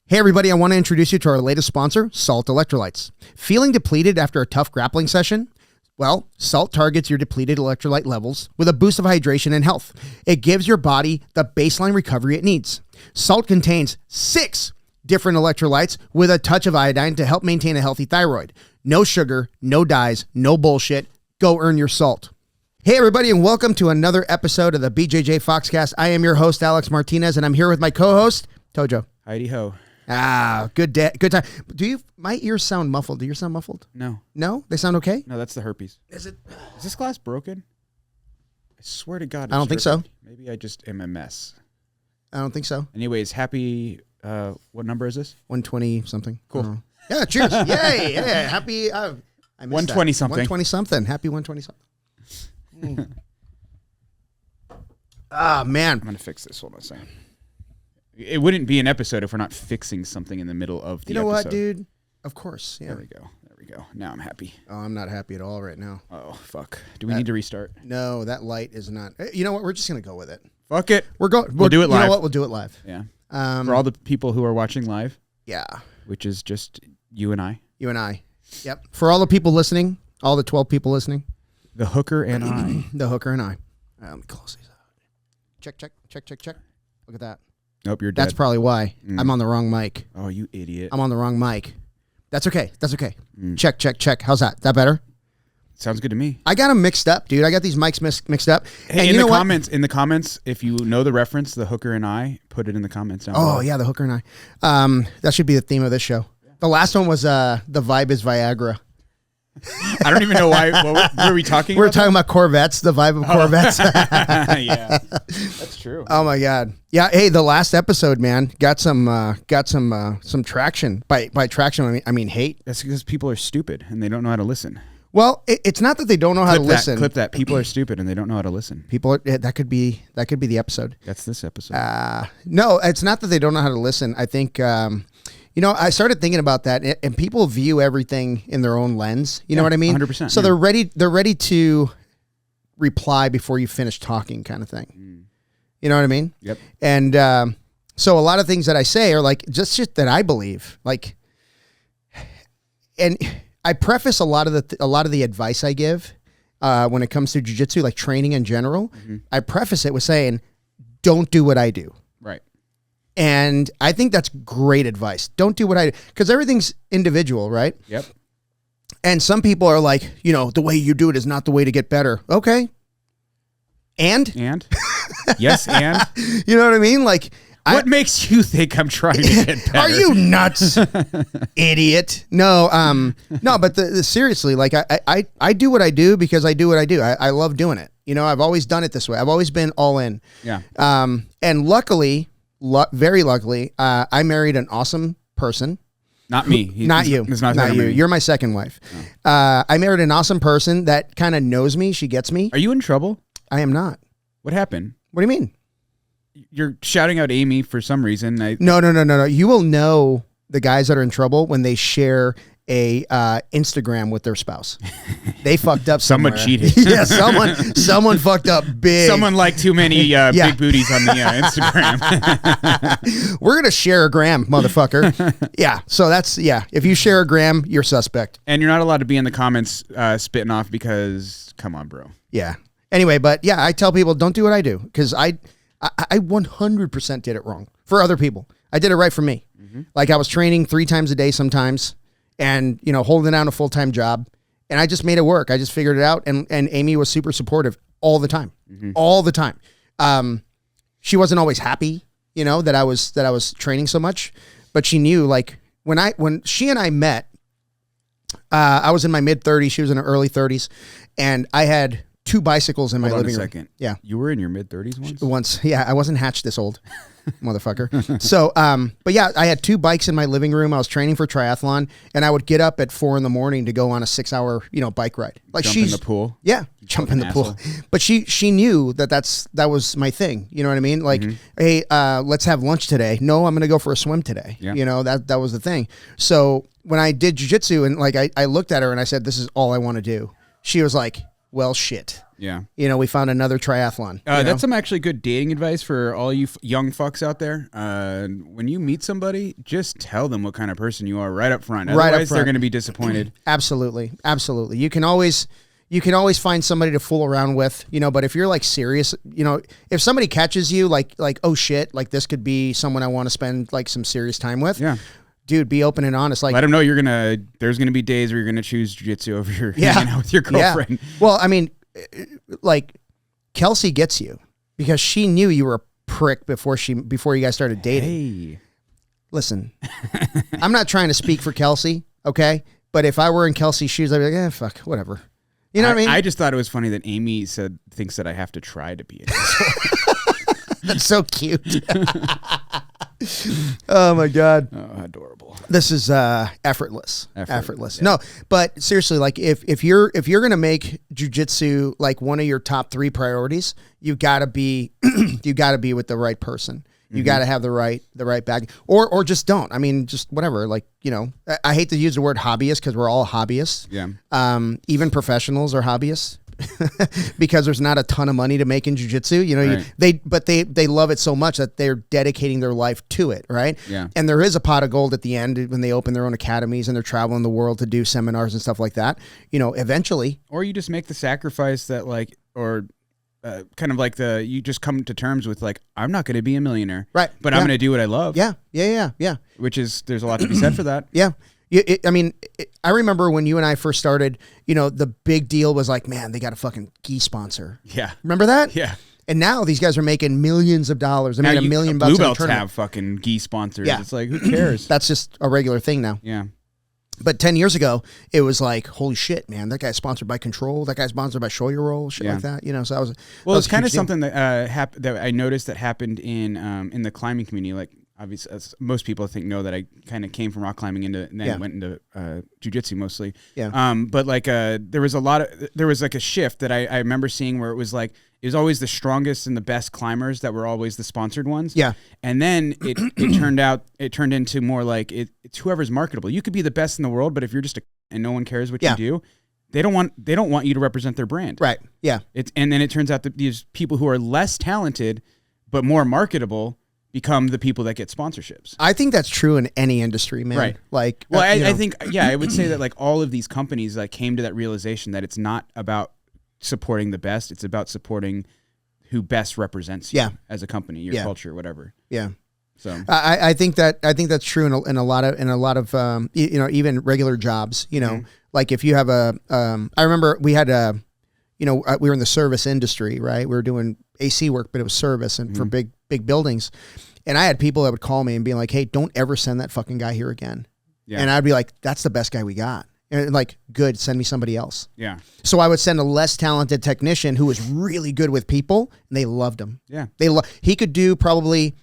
Hey everybody, I want to introduce you to our latest sponsor, Salt Electrolytes. Feeling depleted after a tough grappling session? Well, Salt targets your depleted electrolyte levels with a boost of hydration and health. It gives your body the baseline recovery it needs. Salt contains 6 different electrolytes with a touch of iodine to help maintain a healthy thyroid. No sugar, no dyes, no bullshit. Go earn your salt. Hey everybody, and welcome to another episode of the BJJ Foxcast. I am your host, Alex Martinez, and I'm here with my co-host, Tojo. Heidi ho. Good time. My ears sound muffled? Do yours sound muffled? No. No? They sound okay? No, that's the herpes. Is this glass broken? I swear to God. I don't think so. Maybe I just am a mess. I don't think so. Anyways, happy, what number is this? 120 something. Cool. Yeah, cheers. Yay. Yeah, happy. I 120 something. 120 something. Happy 120 something. Man. I'm going to fix this. Hold on a second. It wouldn't be an episode if we're not fixing something in the middle of the episode. You know what, dude? Of course. Yeah. There we go. Now I'm happy. Oh, I'm not happy at all right now. Oh, fuck. Do we need to restart? No, that light is not. You know what? We're just going to go with it. Fuck it. We'll do it live. You know what? We'll do it live. Yeah. For all the people who are watching live. Yeah. Which is just you and I. You and I. Yep. For all the people listening, all the 12 people listening. The hooker and I. The hooker and I. Let me close these out. Check. Look at that. Nope, you're dead. That's probably why. I'm on the wrong mic. Oh, you idiot. I'm on the wrong mic. That's okay. Check. How's that? That better? Sounds good to me. I got them mixed up, dude. I got these mics mixed up. Hey, in the comments, if you know the reference, the hooker and I, put it in the comments down below. Oh, yeah, the hooker and I. That should be the theme of this show. The last one was the vibe is Viagra. I don't even know why. What were we talking about? We were talking about Corvettes, the vibe of Corvettes. Yeah, that's true. Oh my God. Yeah. Hey, the last episode, man, got some traction. By traction, I mean hate. That's because people are stupid and they don't know how to listen. Well, it's not that they don't know how to listen. Clip that. People are stupid and they don't know how to listen. That could be the episode. That's this episode. No, it's not that they don't know how to listen. I think. I started thinking about that, and people view everything in their own lens. You know what I mean? 100%. So they're ready to reply before you finish talking, kind of thing. You know what I mean? Yep. And so a lot of things that I say are like just shit that I believe. Like, and I preface a lot of the advice I give when it comes to jiu-jitsu, like training in general. I preface it with saying, "Don't do what I do." Right. And I think that's great advice. Don't do what I do. Because everything's individual, right? Yep. And some people are like, the way you do it is not the way to get better. Okay. And? Yes, and? You know what I mean? Like, what makes you think I'm trying to get better? Are you nuts, idiot? No, but seriously, like, I do what I do because I do what I do. I love doing it. I've always done it this way. I've always been all in. Yeah. And luckily... very luckily, I married an awesome person. Not me. Not you. Not you. You're my second wife. Oh. I married an awesome person that kind of knows me. She gets me. Are you in trouble? I am not. What happened? What do you mean? You're shouting out Amy for some reason. No. You will know the guys that are in trouble when they share a Instagram with their spouse. They fucked up somewhere. Someone cheated. Yeah, someone fucked up big. Someone liked too many big booties on the Instagram. We're going to share a gram, motherfucker. Yeah, so if you share a gram, you're suspect. And you're not allowed to be in the comments spitting off because, come on, bro. Yeah. Anyway, but yeah, I tell people don't do what I do because I 100% did it wrong for other people. I did it right for me. Like I was training 3 times a day sometimes. And, holding down a full-time job. And I just made it work. I just figured it out. And Amy was super supportive all the time. All the time. She wasn't always happy, that I was training so much. But she knew, like, when she and I met, I was in my mid-30s. She was in her early 30s. And I had 2 bicycles in my living room. Hold on a second. Yeah. You were in your mid-30s once? Yeah, I wasn't hatched this old. Motherfucker. So, but yeah, I had 2 bikes in my living room. I was training for triathlon, and I would get up at 4 a.m. to go on a 6-hour, bike ride. Like jump in the pool. Yeah, jump in the pool. But she knew that was my thing. You know what I mean? Like, hey, let's have lunch today. No, I'm going to go for a swim today. Yeah. That was the thing. So when I did jiu-jitsu and like I looked at her and I said, "This is all I want to do." She was like, Well, shit. Yeah. We found another triathlon. That's some actually good dating advice for all you young fucks out there. When you meet somebody, just tell them what kind of person you are right up front. Otherwise, they're going to be disappointed. Absolutely. Absolutely. You can always find somebody to fool around with, but if you're like serious, if somebody catches you like, oh shit, like this could be someone I want to spend like some serious time with. Yeah. Dude, be open and honest. Like, let them know there's going to be days where you're going to choose jiu-jitsu over your hanging out with your girlfriend. Yeah. Well, I mean, like Kelsey gets you because she knew you were a prick before you guys started dating. Hey. Listen, I'm not trying to speak for Kelsey, okay? But if I were in Kelsey's shoes, I'd be like, fuck, whatever. You know what I mean? I just thought it was funny that Amy thinks that I have to try to be an That's so cute. Oh my God. Oh, adorable. This is effortless. Effortless. Yeah. No, but seriously, like if you're gonna make jiu-jitsu like one of your top 3 priorities, you gotta be with the right person. You got to have the right bag, or just don't. I mean, just whatever. Like, I hate to use the word hobbyist because we're all hobbyists. Yeah. Even professionals are hobbyists because there's not a ton of money to make in jiu-jitsu. Right. They love it so much that they're dedicating their life to it. Right. Yeah. And there is a pot of gold at the end when they open their own academies and they're traveling the world to do seminars and stuff like that. Eventually. Or you just make the sacrifice that kind of like you just come to terms with like, I'm not going to be a millionaire, right? But I'm going to do what I love. Yeah. Which is, there's a lot to be said for that. Yeah. I remember when you and I first started, the big deal was like, man, they got a fucking gi sponsor. Yeah. Remember that? Yeah. And now these guys are making millions of dollars. I mean, $1 million Blue in a belts tournament. have fucking gi sponsors. Yeah. It's like, who cares? That's just a regular thing now. Yeah. But 10 years ago, it was like, holy shit, man, that guy's sponsored by Control. That guy's sponsored by Show Your Roll, shit like that. So that was it's kind of something that that I noticed that happened in the climbing community. Like, obviously, as most people I think know that I kind of came from rock climbing and then went into jiu-jitsu mostly. Yeah. But like there was like a shift that I remember seeing where it was always the strongest and the best climbers that were always the sponsored ones. Yeah. And then it turned into more like it's whoever's marketable. You could be the best in the world, but if you're just and no one cares what you do, they don't want you to represent their brand. Right. Yeah. And then it turns out that these people who are less talented but more marketable become the people that get sponsorships. I think that's true in any industry, man. Right. Like, well, I think, I would say that like all of these companies like came to that realization that it's not about supporting the best. It's about supporting who best represents you as a company, your culture, whatever. Yeah. So I think that's true in a lot of even regular jobs, like if you have I remember we had we were in the service industry, right? We were doing AC work, but it was service and for big buildings. And I had people that would call me and be like, hey, don't ever send that fucking guy here again. Yeah. And I'd be like, that's the best guy we got. And like, good, send me somebody else. Yeah. So I would send a less talented technician who was really good with people, and they loved him. Yeah. He could do probably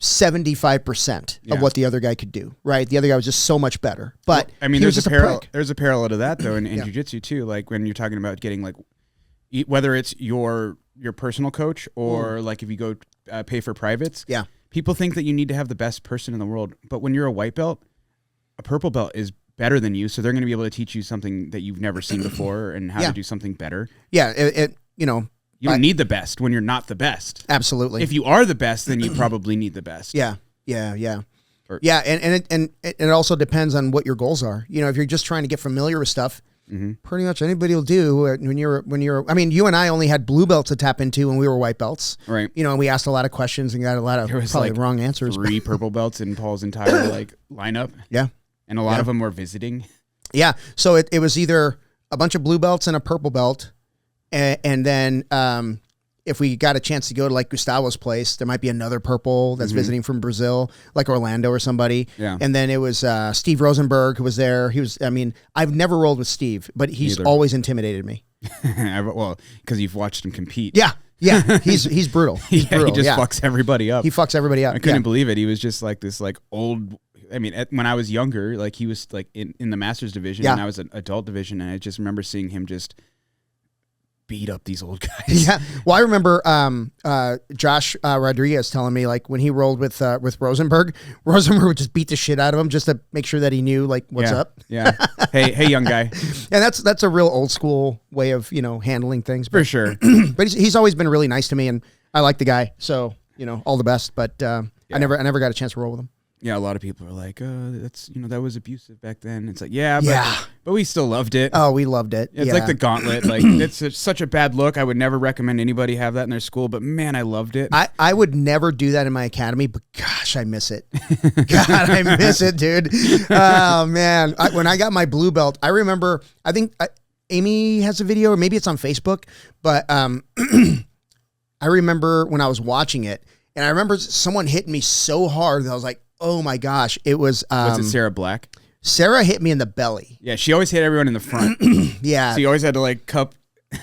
75% of what the other guy could do, right? The other guy was just so much better. But well, I mean, there's a parallel to that though in jiu-jitsu too. Like when you're talking about getting like, whether it's your personal coach or like if you go pay for privates, people think that you need to have the best person in the world. But when you're a white belt, a purple belt is better than you, so they're going to be able to teach you something that you've never seen before and how to do something better. Yeah, you don't need the best when you're not the best. Absolutely. If you are the best, then you probably need the best. Yeah. And it also depends on what your goals are. If you're just trying to get familiar with stuff, pretty much anybody will do when you're. I mean, you and I only had blue belts to tap into when we were white belts, right? And we asked a lot of questions and got a lot of probably wrong answers. 3 purple belts in Paul's entire lineup. Yeah. And a lot of them were visiting. Yeah. So it was either a bunch of blue belts and a purple belt. And then if we got a chance to go to like Gustavo's place, there might be another purple that's visiting from Brazil, like Orlando or somebody. Yeah. And then it was Steve Rosenberg who was there. I've never rolled with Steve, but he's always intimidated me. Well, because you've watched him compete. Yeah. He's brutal. He's brutal. He just fucks everybody up. He fucks everybody up. I couldn't believe it. He was just like this old. I mean, when I was younger, like he was like in the Masters division and I was an adult division, and I just remember seeing him just beat up these old guys. Yeah. Well, I remember Josh Rodriguez telling me like when he rolled with Rosenberg would just beat the shit out of him just to make sure that he knew like what's up. Yeah. Hey, young guy. And that's a real old school way of, handling things. For sure. But he's always been really nice to me, and I like the guy. So, all the best. But I never got a chance to roll with him. Yeah, a lot of people are like, that's, that was abusive back then. It's like, but we still loved it. Oh, we loved it. It's like the Gauntlet. Like, it's such a bad look. I would never recommend anybody have that in their school, but man, I loved it. I would never do that in my academy, but gosh, I miss it. God, I miss it, dude. Oh, man. When I got my blue belt, I remember, I think Amy has a video, or maybe it's on Facebook, but I remember when I was watching it, and I remember someone hitting me so hard that I was like, oh my gosh, it was... was it Sarah Black? Sarah hit me in the belly. Yeah, she always hit everyone in the front. Yeah. So you always had to like cup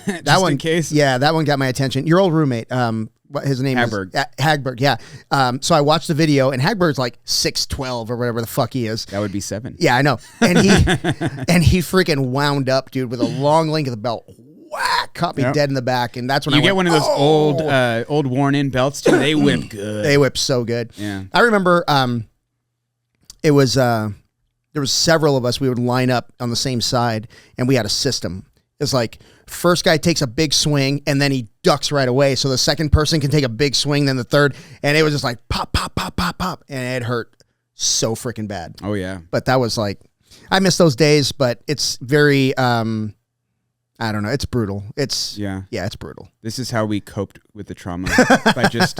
that one, in case. Yeah, that one got my attention. Your old roommate, his name Hagberg. is... Hagberg, yeah. So I watched the video, and Hagberg's like 6'12" or whatever the fuck he is. That would be 7. Yeah, I know. And he freaking wound up, dude, with a long length of the belt. Whack! Caught me dead in the back, and that's when you I get went, one of those old worn-in belts, too. They whip good. They whip so good. Yeah. I remember... it was there was several of us. We would line up on the same side, and we had a system. It's like first guy takes a big swing, and then he ducks right away, so the second person can take a big swing, then the third, and it was just like pop, pop, pop, pop, pop, and it hurt so freaking bad. Oh yeah, but that was like, I miss those days, but it's very I don't know. It's brutal. It's brutal. This is how we coped with the trauma by just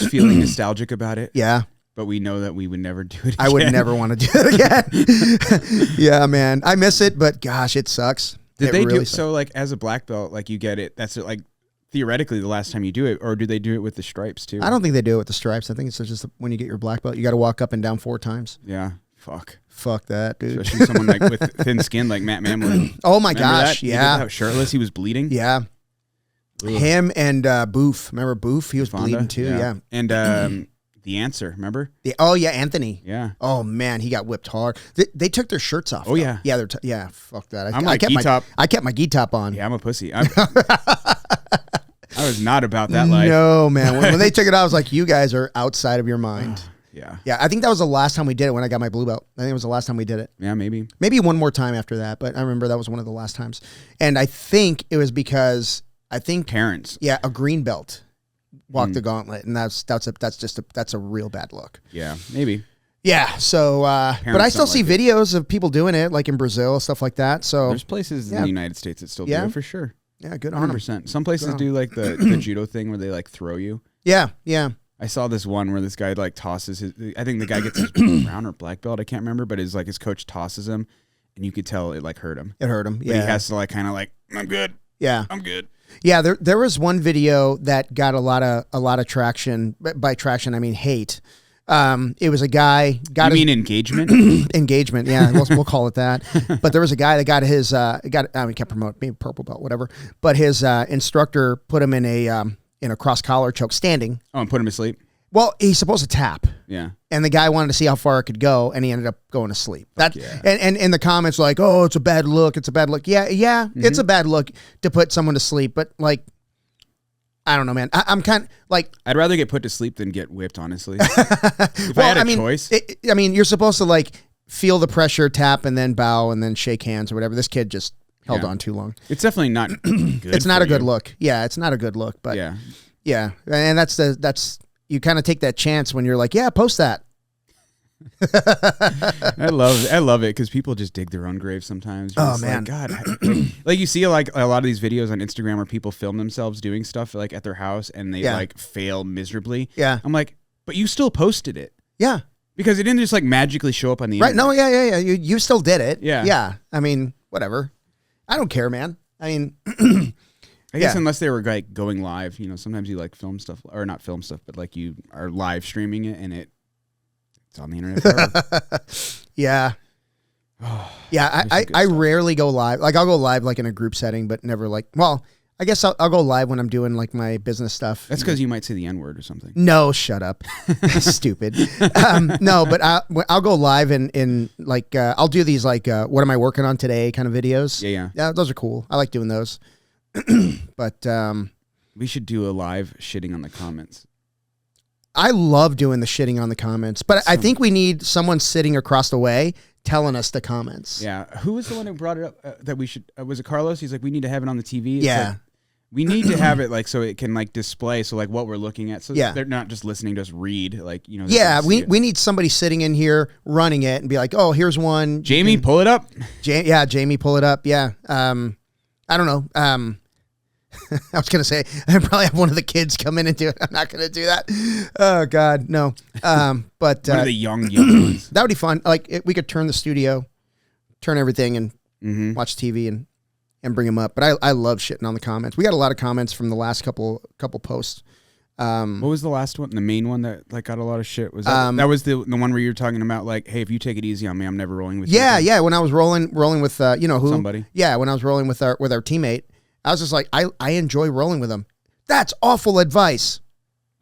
feeling nostalgic about it. Yeah. But we know that we would never do it again. I would never want to do it again. Yeah, man. I miss it, but gosh, it sucks. Did they really do it? So like as a black belt, like you get it. That's like theoretically the last time you do it, or do they do it with the stripes too? I don't think they do it with the stripes. I think it's just when you get your black belt, you got to walk up and down 4 times. Yeah. Fuck that, dude. Especially someone like with thin skin like Matt Mamler. Oh my gosh, yeah. He was shirtless, he was bleeding. Yeah. Ugh. Him and Boof. Remember Boof? He was Fonda? Bleeding too, yeah. And The Answer, remember? Anthony. Yeah. Oh man, he got whipped hard. They took their shirts off. Oh yeah. Yeah, fuck that. I kept my gi top on. Yeah, I'm a pussy. I was not about that life. No, man. When they took it out, I was like, you guys are outside of your mind. Yeah. Yeah, I think that was the last time we did it when I got my blue belt. I think it was the last time we did it. Yeah, maybe. Maybe one more time after that, but I remember that was one of the last times. And I think it was because parents. Yeah, a green belt walked the gauntlet, and that's a real bad look. Yeah, maybe. Yeah, so but I still see videos of people doing it, like in Brazil, stuff like that. So there's places in the United States that still do it for sure. Yeah, good on 100%. them. Some places do like the judo thing where they like throw you. Yeah, yeah. I saw this one where this guy like tosses his. I think the guy gets his brown or black belt. I can't remember, but his coach tosses him, and you could tell it like hurt him. It hurt him. Yeah, but he has to like kind of like, I'm good. Yeah, I'm good. Yeah, there was one video that got a lot of traction. By traction, I mean hate. It was a guy got. You mean engagement? Engagement, yeah, we'll call it that. But there was a guy that got his he kept promoting maybe purple belt, whatever. But his instructor put him in a cross collar choke standing. Oh, and put him to sleep. Well, he's supposed to tap. Yeah. And the guy wanted to see how far it could go, and he ended up going to sleep. Yeah. And in the comments, like, oh, it's a bad look. It's a bad look. Yeah, it's a bad look to put someone to sleep. But, like, I don't know, man. I'm kind of, like... I'd rather get put to sleep than get whipped, honestly. If I had a choice... you're supposed to, like, feel the pressure, tap, and then bow, and then shake hands or whatever. This kid just held on too long. It's definitely not good. It's not a good look. Yeah, it's not a good look. But, yeah. And that's... You kind of take that chance when you're like, yeah, post that. I love it because people just dig their own grave sometimes. Oh man, like, God, like you see like a lot of these videos on Instagram where people film themselves doing stuff like at their house and they like fail miserably. Yeah, I'm like, but you still posted it. Yeah, because it didn't just like magically show up on the internet. No, yeah. You still did it. Yeah. I mean, whatever. I don't care, man. I mean. I guess unless they were like going live, sometimes you like film stuff or not film stuff, but like you are live streaming it and it's on the internet forever. Yeah. I rarely go live. Like I'll go live like in a group setting, but never like, well, I guess I'll go live when I'm doing like my business stuff. That's because you might say the N-word or something. No, shut up. Stupid. No, but I'll go live and like, I'll do these like, what am I working on today kind of videos. Yeah, those are cool. I like doing those. But we should do a live shitting on the comments. I love doing the shitting on the comments, but I think we need someone sitting across the way telling us the comments. Yeah. Who was the one who brought it up that we should, was it Carlos? He's like, we need to have it on the TV. Yeah. Like, we need to have it like so it can like display so like what we're looking at so they're not just listening to us read like you know. Yeah, we need somebody sitting in here running it and be like, oh, here's one. Jamie, pull it up. Jamie, pull it up. Yeah. I don't know. I was gonna say I probably have one of the kids come in and do it. I'm not gonna do that. Oh God, no. But one of the young ones. That would be fun. Like we could turn the studio, turn everything, and watch TV and bring them up. But I love shitting on the comments. We got a lot of comments from the last couple posts. What was the last one? The main one that like got a lot of shit was that was the one where you were talking about like, hey, if you take it easy on me, I'm never rolling with you. Yeah. When I was rolling with you know who somebody. Yeah, when I was rolling with our teammate, I was just like, I enjoy rolling with him. That's awful advice.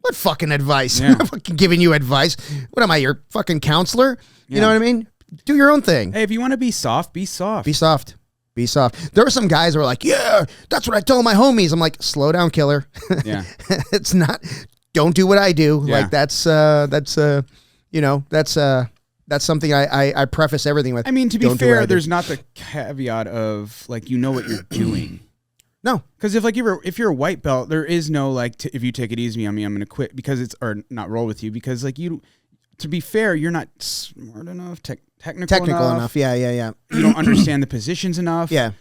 What fucking advice? Yeah. I'm not fucking giving you advice. What am I, your fucking counselor? You know what I mean? Do your own thing. Hey, if you want to be soft, be soft. Be soft. Be soft. There were some guys who were like, yeah, that's what I tell my homies. I'm like, slow down, killer. Yeah. It's not, don't do what I do. Yeah. Like that's something I preface everything with. I mean, to be fair, there's not the caveat of like, you know what you're doing. No. Because if you're a white belt, there is no like, if you take it easy on me, I'm going to quit or not roll with you because like to be fair, you're not smart enough, technical enough. Yeah. You don't understand the positions enough. Yeah.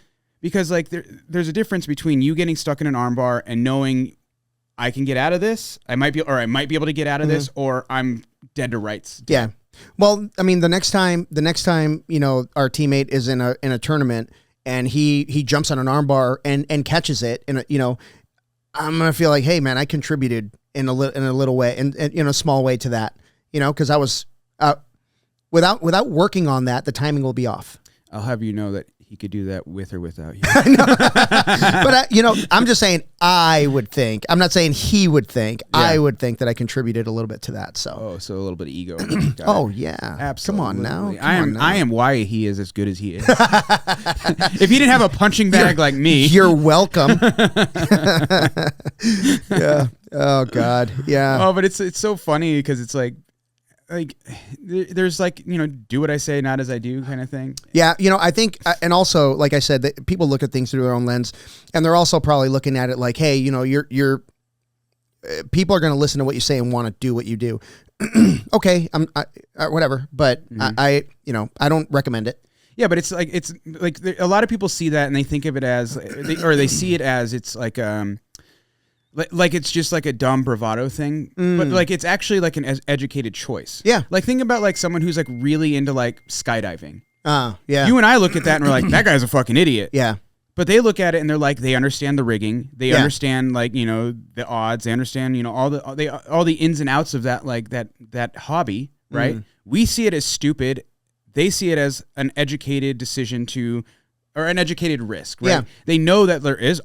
Because like there's a difference between you getting stuck in an armbar and knowing I can get out of this. I might be able to get out of this, or I'm dead to rights. Yeah. Well, I mean, the next time, you know, our teammate is in a tournament and he jumps on an armbar and catches it, and you know, I'm gonna feel like, hey man, I contributed in a little way, and in a small way to that. You know, because I was without working on that, the timing will be off. I'll have you know that he could do that with or without you. But you know, I'm just saying I would think. I'm not saying he would think. Yeah. I would think that I contributed a little bit to that. So so a little bit of ego. Oh yeah, absolutely. Come on now. I am why he is as good as he is. If he didn't have a punching bag like me, you're welcome. Yeah. Oh God. Yeah. Oh, but it's so funny because it's like there's like, you know, do what I say, not as I do kind of thing. Yeah. You know, I think, and also, like I said, that people look at things through their own lens, and they're also probably looking at it like, hey, you know, you're people are going to listen to what you say and want to do what you do. Okay. Whatever. But I don't recommend it. Yeah. But it's like a lot of people see that and they think of it as, they see it as it's like it's just like a dumb bravado thing, but like it's actually like an educated choice. Yeah. Like think about like someone who's like really into like skydiving. Yeah. You and I look at that and we're like, that guy's a fucking idiot. Yeah. But they look at it and they're like, they understand the rigging. They understand like, you know, the odds. They understand, you know, all the ins and outs of that, like that hobby, right? We see it as stupid. They see it as an educated decision or an educated risk, right? Yeah. They know that there's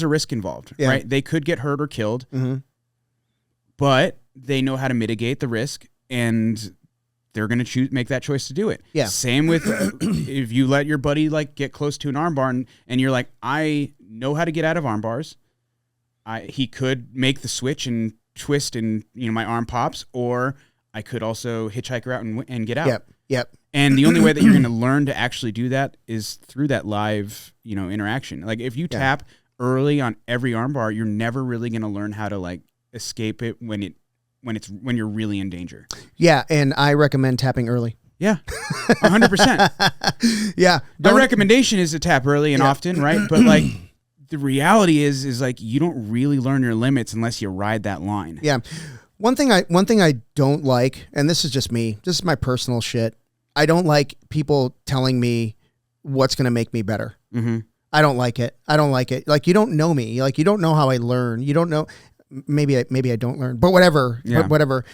a risk involved, right? They could get hurt or killed, but they know how to mitigate the risk, and they're going to make that choice to do it. Yeah. Same with if you let your buddy like get close to an armbar and you're like, I know how to get out of arm bars. He could make the switch and twist and, you know, my arm pops, or I could also hitchhiker out and get out. Yep. And the only way that you're going to learn to actually do that is through that live, you know, interaction. Like if you tap early on every armbar, you're never really going to learn how to like escape it when you're really in danger. Yeah, and I recommend tapping early. Yeah, 100%. Yeah, my recommendation is to tap early and often, right? But like the reality is like you don't really learn your limits unless you ride that line. Yeah, one thing I don't like, and this is just me, this is my personal shit. I don't like people telling me what's going to make me better. I don't like it. Like, you don't know me. Like, you don't know how I learn. You don't know. Maybe I don't learn, but whatever. Yeah. Whatever.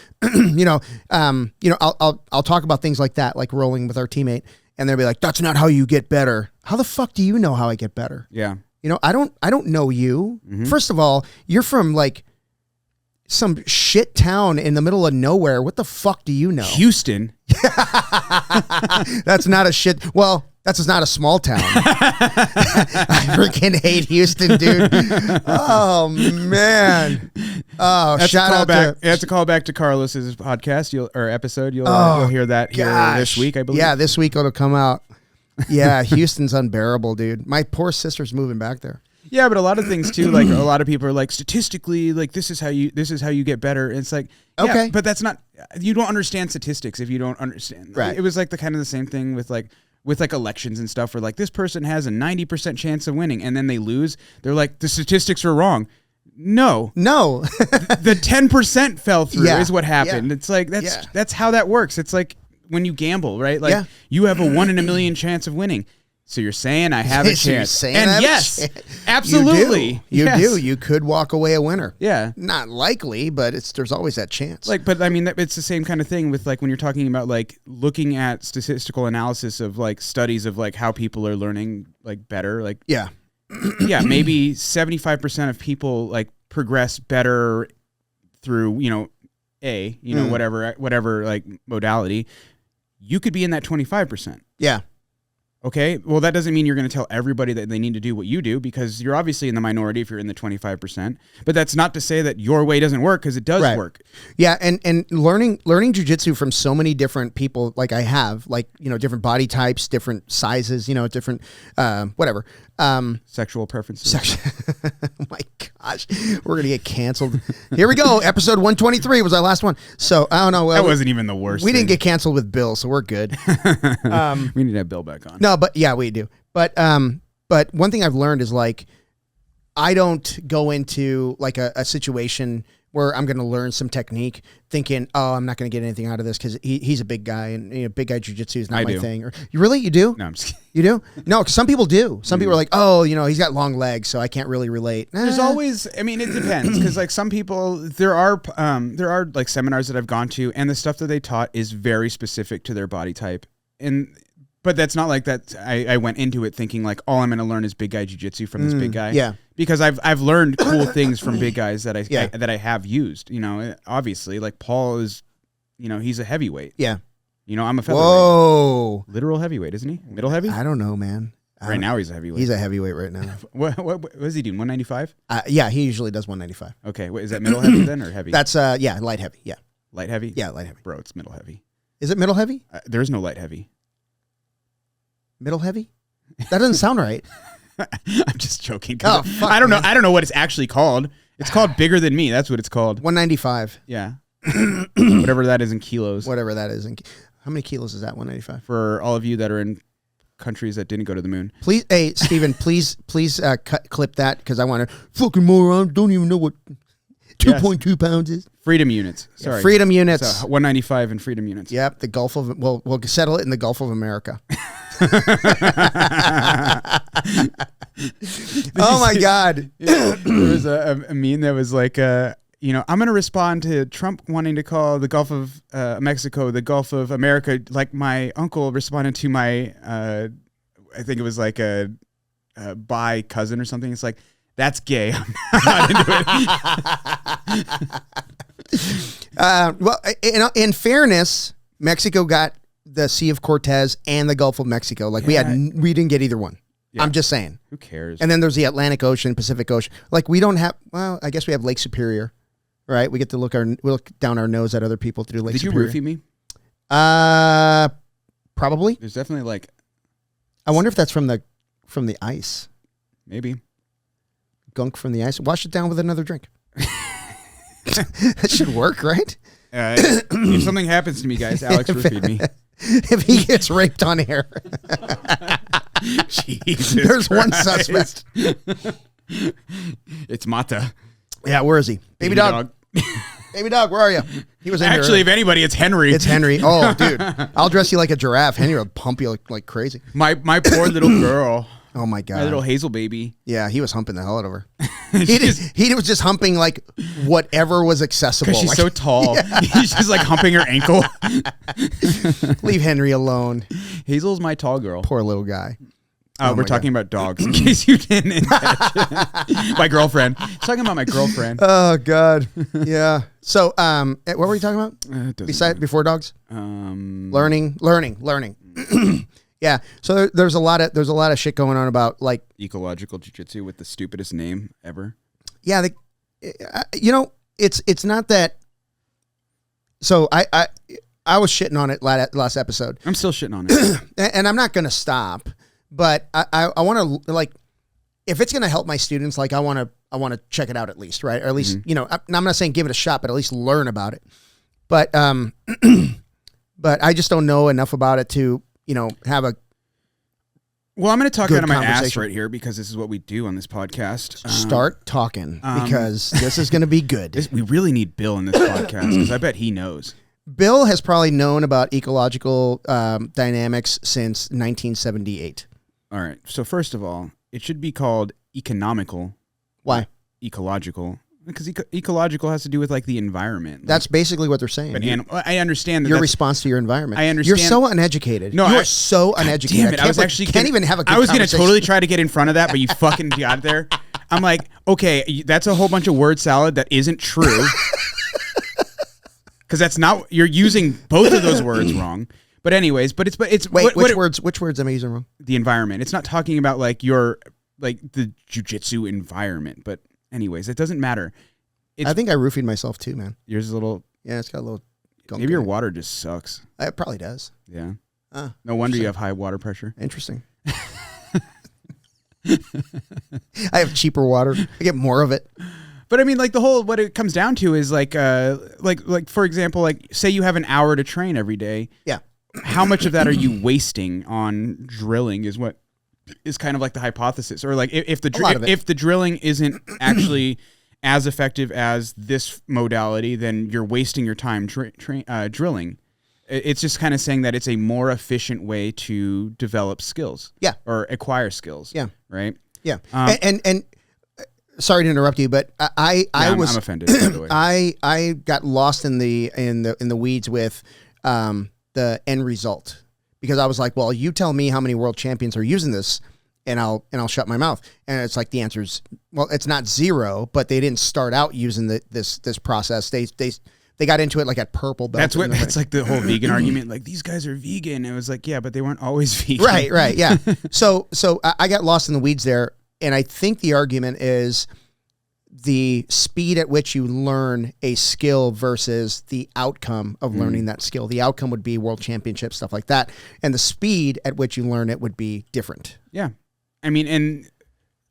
I'll talk about things like that, like rolling with our teammate, and they'll be like, "That's not how you get better." How the fuck do you know how I get better? Yeah. You know, I don't know you. First of all, you're from like some shit town in the middle of nowhere. What the fuck do you know? Houston. That's not a shit. Well, that's not a small town. I freaking hate Houston, dude. Oh man. Oh, shout out to. You have to call back to Carlos's podcast episode. You'll hear that here this week, I believe. Yeah, this week it'll come out. Yeah, Houston's unbearable, dude. My poor sister's moving back there. Yeah, but a lot of things too, like a lot of people are like, statistically, like this is how you get better. And it's like, yeah, okay, but that's not, you don't understand statistics if you don't understand. Right. It was like the kind of the same thing with like elections and stuff where like this person has a 90% chance of winning and then they lose. They're like, the statistics are wrong. No. The 10% fell through is what happened. Yeah. It's like, that's how that works. It's like when you gamble, right? Like you have a 1 in a million chance of winning. So you're saying I have a chance. And yes, absolutely. You do. You could walk away a winner. Yeah. Not likely, but there's always that chance. Like, but I mean, it's the same kind of thing with like when you're talking about like looking at statistical analysis of like studies of like how people are learning like better. Like, yeah, maybe 75% of people like progress better through, you know, whatever like modality. You could be in that 25%. Yeah. Okay, well, that doesn't mean you're going to tell everybody that they need to do what you do because you're obviously in the minority if you're in the 25%. But that's not to say that your way doesn't work because it does work. Yeah, and learning jiu-jitsu from so many different people like I have, like, you know, different body types, different sizes, you know, different whatever. Sexual preferences. Oh my gosh, we're going to get canceled. Here we go. Episode 123 was our last one. So, I don't know. That wasn't even the worst. We didn't get canceled with Bill, so we're good. We need to have Bill back on. No, but yeah, we do. But one thing I've learned is like, I don't go into like a situation where I'm going to learn some technique thinking, oh, I'm not going to get anything out of this because he's a big guy and you know, big guy jiu-jitsu is not my thing. Or you do? No, I'm just kidding. You do? No, because some people do. Some people are like, oh, you know, he's got long legs, so I can't really relate. There's always, I mean, it depends because like some people, there are like seminars that I've gone to and the stuff that they taught is very specific to their body type. But that's not like that. I went into it thinking like, all I'm going to learn is big guy jiu-jitsu from this big guy. Yeah. Because I've learned cool things from big guys that I have used. You know, obviously, like Paul is, you know, he's a heavyweight. Yeah. You know, I'm a featherweight. Whoa. Literal heavyweight, isn't he? Middle heavy? I don't know, man. Right now he's a heavyweight. He's a heavyweight right now. What is he doing? 195? Yeah, he usually does 195. Okay, is that middle heavy then or heavy? That's light heavy. Yeah. Light heavy? Yeah, light heavy. Bro, it's middle heavy. Is it middle heavy? There is no light heavy. Middle heavy? That doesn't sound right. I'm just joking. Oh, fuck, I don't know. I don't know what it's actually called. It's called bigger than me. That's what it's called. 195. Yeah. Whatever that is in kilos. Whatever that is. How many kilos is that? 195. For all of you that are in countries that didn't go to the moon. Please, hey, Steven, please clip that because I want to. Fucking moron. Don't even know what 2.2 pounds is. Freedom units. Sorry. Freedom units. So 195 in freedom units. Yep. The Gulf of. We'll settle it in the Gulf of America. Oh my God. There was a meme that was like, you know, I'm going to respond to Trump wanting to call the Gulf of Mexico the Gulf of America, like my uncle responded to my, I think it was like a bi cousin or something. It's like, that's gay. I'm not into it. Well, in fairness, Mexico got the Sea of Cortez and the Gulf of Mexico. Like we didn't get either one. Yeah. I'm just saying. Who cares? And then there's the Atlantic Ocean, Pacific Ocean. Like we don't have. Well, I guess we have Lake Superior, right? We get to look down our nose at other people through Lake Superior. Did you roofie me? Probably. There's definitely like. I wonder if that's from the ice. Maybe. Gunk from the ice. Wash it down with another drink. That should work, right? If something happens to me, guys, Alex roofied me. If he gets raped on air. Jesus There's Christ. one suspect. It's Mata. Yeah, where is he? Baby dog. Baby dog, where are you? He was in Actually, if anybody, it's Henry. It's Henry. Oh, dude. I'll dress you like a giraffe. Henry will pump you like crazy. My poor little girl. Oh my God. My little Hazel baby. Yeah, he was humping the hell out of her. He was just humping like whatever was accessible. Because she's like, so tall. Yeah. He's just like humping her ankle. Leave Henry alone. Hazel's my tall girl. Poor little guy. We're talking about dogs, in case you didn't catch it. My girlfriend. He's talking about my girlfriend. Oh, God. Yeah. So, what were you talking about? Before dogs? Learning. Yeah. So there's a lot of shit going on about like ecological jiu-jitsu with the stupidest name ever. Yeah. It's not that. So I was shitting on it last episode. I'm still shitting on it. And I'm not going to stop, but I want to, like, if it's going to help my students, like I want to check it out at least, right? Or at least, I'm not saying give it a shot, but at least learn about it. But but I just don't know enough about it to, have a Well, I'm going to talk out of my ass right here because this is what we do on this podcast. Start talking because this is going to be good. We really need Bill in this podcast because I bet he knows. Bill has probably known about ecological dynamics since 1978. All right. So first of all, it should be called economical. Why? Ecological. Because ecological has to do with like the environment. That's basically what they're saying. But I understand that your response to your environment. I understand. You're so uneducated. No, you're so uneducated. Damn it! I was actually can't even have a good I was going to conversation. totally try to get in front of that, but you fucking got there. I'm like, okay, that's a whole bunch of word salad that isn't true. Because that's not, you're using both of those words wrong. But anyways, wait, which words am I using wrong? The environment. It's not talking about like the jiu-jitsu environment. But anyways, it doesn't matter. I think I roofied myself too, man. Yours is a little. Yeah, it's got a little. Maybe your water just sucks. It probably does. Yeah. No wonder you have high water pressure. Interesting. I have cheaper water. I get more of it. But I mean, like what it comes down to is like for example, like say you have an hour to train every day. Yeah. How much of that are you wasting on drilling is what is kind of like the hypothesis, or like if the drilling isn't actually as effective as this modality, then you're wasting your time drilling. It's just kind of saying that it's a more efficient way to develop skills. Yeah. Or acquire skills. Yeah. Right. Yeah. And sorry to interrupt you, but I'm offended. By the way. I got lost in the weeds with the end result because I was like, well, you tell me how many world champions are using this, and I'll shut my mouth. And it's like the answer is, well, it's not zero, but they didn't start out using this process. They got into it like at purple belt. That's like the whole vegan argument. Like, these guys are vegan. It was like, yeah, but they weren't always vegan. Right, yeah. So I got lost in the weeds there, and I think the argument is the speed at which you learn a skill versus the outcome of learning that skill. The outcome would be world championship, stuff like that. And the speed at which you learn it would be different. Yeah. I mean, and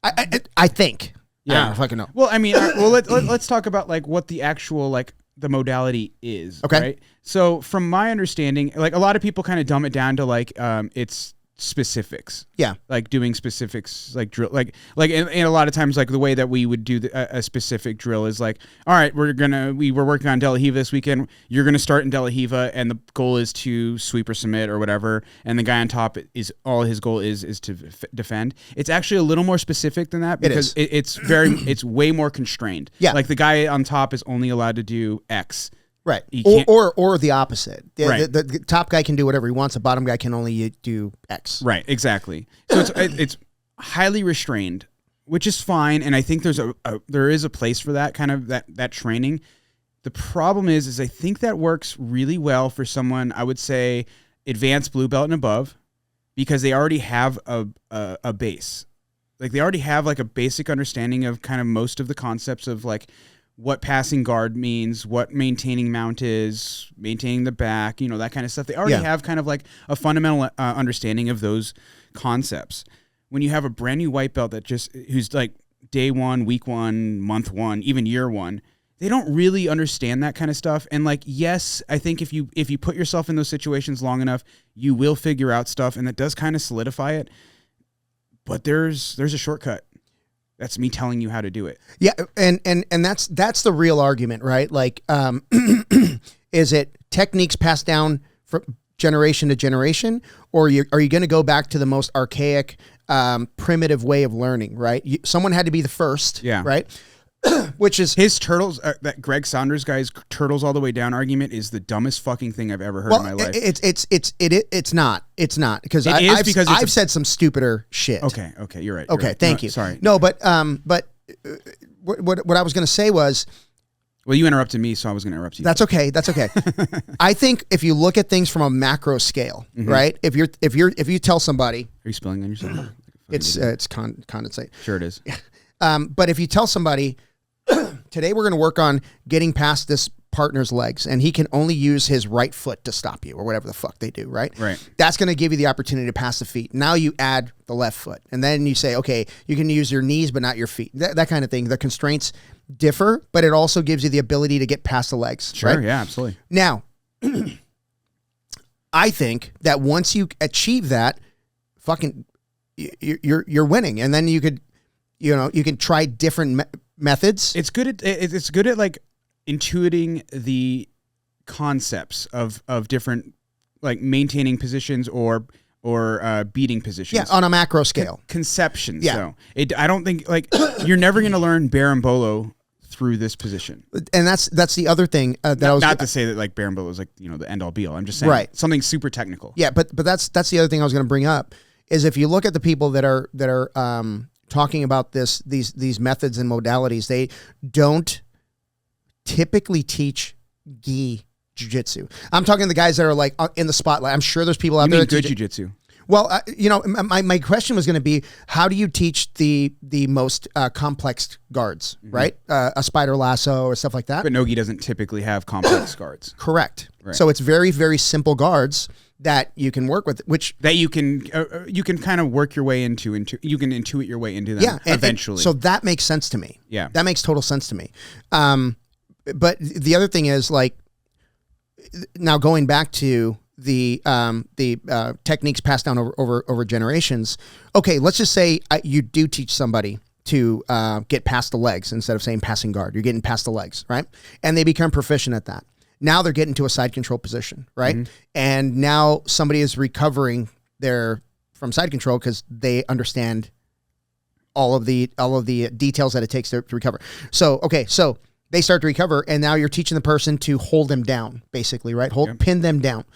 I think. Yeah. I don't fucking know. Well, I mean, let's talk about like what the actual, like the modality is. Okay. Right. So from my understanding, like a lot of people kind of dumb it down to like, it's specifics. Yeah. Like doing specifics, like drill, and a lot of times, like the way that we would do a specific drill is like, all right, we're working on De La Riva this weekend. You're going to start in De La Riva, and the goal is to sweep or submit or whatever. And the guy on top is all his goal is to defend. It's actually a little more specific than that because it's way more constrained. Yeah. Like the guy on top is only allowed to do X. Right. Or the opposite. The top guy can do whatever he wants. The bottom guy can only do X. Right. Exactly. So it's highly restrained, which is fine. And I think there is a place for that kind of that training. The problem is I think that works really well for someone, I would say advanced blue belt and above, because they already have a base. Like they already have like a basic understanding of kind of most of the concepts of like what passing guard means, what maintaining mount is, maintaining the back, that kind of stuff. They already have kind of like a fundamental understanding of those concepts. When you have a brand new white belt who's like day one, week one, month one, even year one, they don't really understand that kind of stuff. And like, yes, I think if you put yourself in those situations long enough, you will figure out stuff, and that does kind of solidify it. But there's a shortcut. That's me telling you how to do it. Yeah, and that's the real argument, right? Like, is it techniques passed down from generation to generation, or are you going to go back to the most archaic, primitive way of learning, right? Someone had to be the first, yeah. Right? which is his turtles. That Greg Saunders guy's turtles all the way down argument is the dumbest fucking thing I've ever heard in my life. It's not because I've said some stupider shit. Okay, you're right. Okay, thank you. Sorry. No, but what I was going to say was. Well, you interrupted me, so I was going to interrupt you. That's okay. I think if you look at things from a macro scale, right? If you tell somebody, are you spilling on yourself? It's condensate. Sure, it is. But if you tell somebody, today we're going to work on getting past this partner's legs, and he can only use his right foot to stop you, or whatever the fuck they do, right? Right. That's going to give you the opportunity to pass the feet. Now you add the left foot, and then you say, okay, you can use your knees, but not your feet. That kind of thing. The constraints differ, but it also gives you the ability to get past the legs. Sure. Right? Yeah, absolutely. Now, I think that once you achieve that, fucking, you're winning, and then you could, you can try different methods. It's good at like intuiting the concepts of different, like maintaining positions or beating positions. Yeah, on a macro scale. Conceptions. Yeah. So I don't think like you're never going to learn berimbolo through this position. And that's the other thing that I was not to say that like berimbolo is like the end all be all. I'm just saying something super technical. Yeah, but that's the other thing I was going to bring up is if you look at the people that are talking about these methods and modalities, they don't typically teach gi jiu-jitsu. I'm talking the guys that are like in the spotlight. I'm sure there's people out there that good jiu-jitsu. Well, my question was going to be, how do you teach the most complex guards, right? A spider lasso or stuff like that. But no-gi doesn't typically have complex guards. Correct. Right. So it's very, very simple guards that you can work with, that you can kind of work your way into you can intuit your way into them. Yeah, eventually. So that makes sense to me. Yeah, that makes total sense to me. But the other thing is, like, now going back to the techniques passed down over generations. Okay, let's just say you do teach somebody to get past the legs instead of saying passing guard. You're getting past the legs, right? And they become proficient at that. Now they're getting to a side control position, right? Mm-hmm. And now somebody is recovering from side control because they understand all of the details that it takes to recover. So they start to recover, and now you're teaching the person to hold them down, basically, right? Pin them down.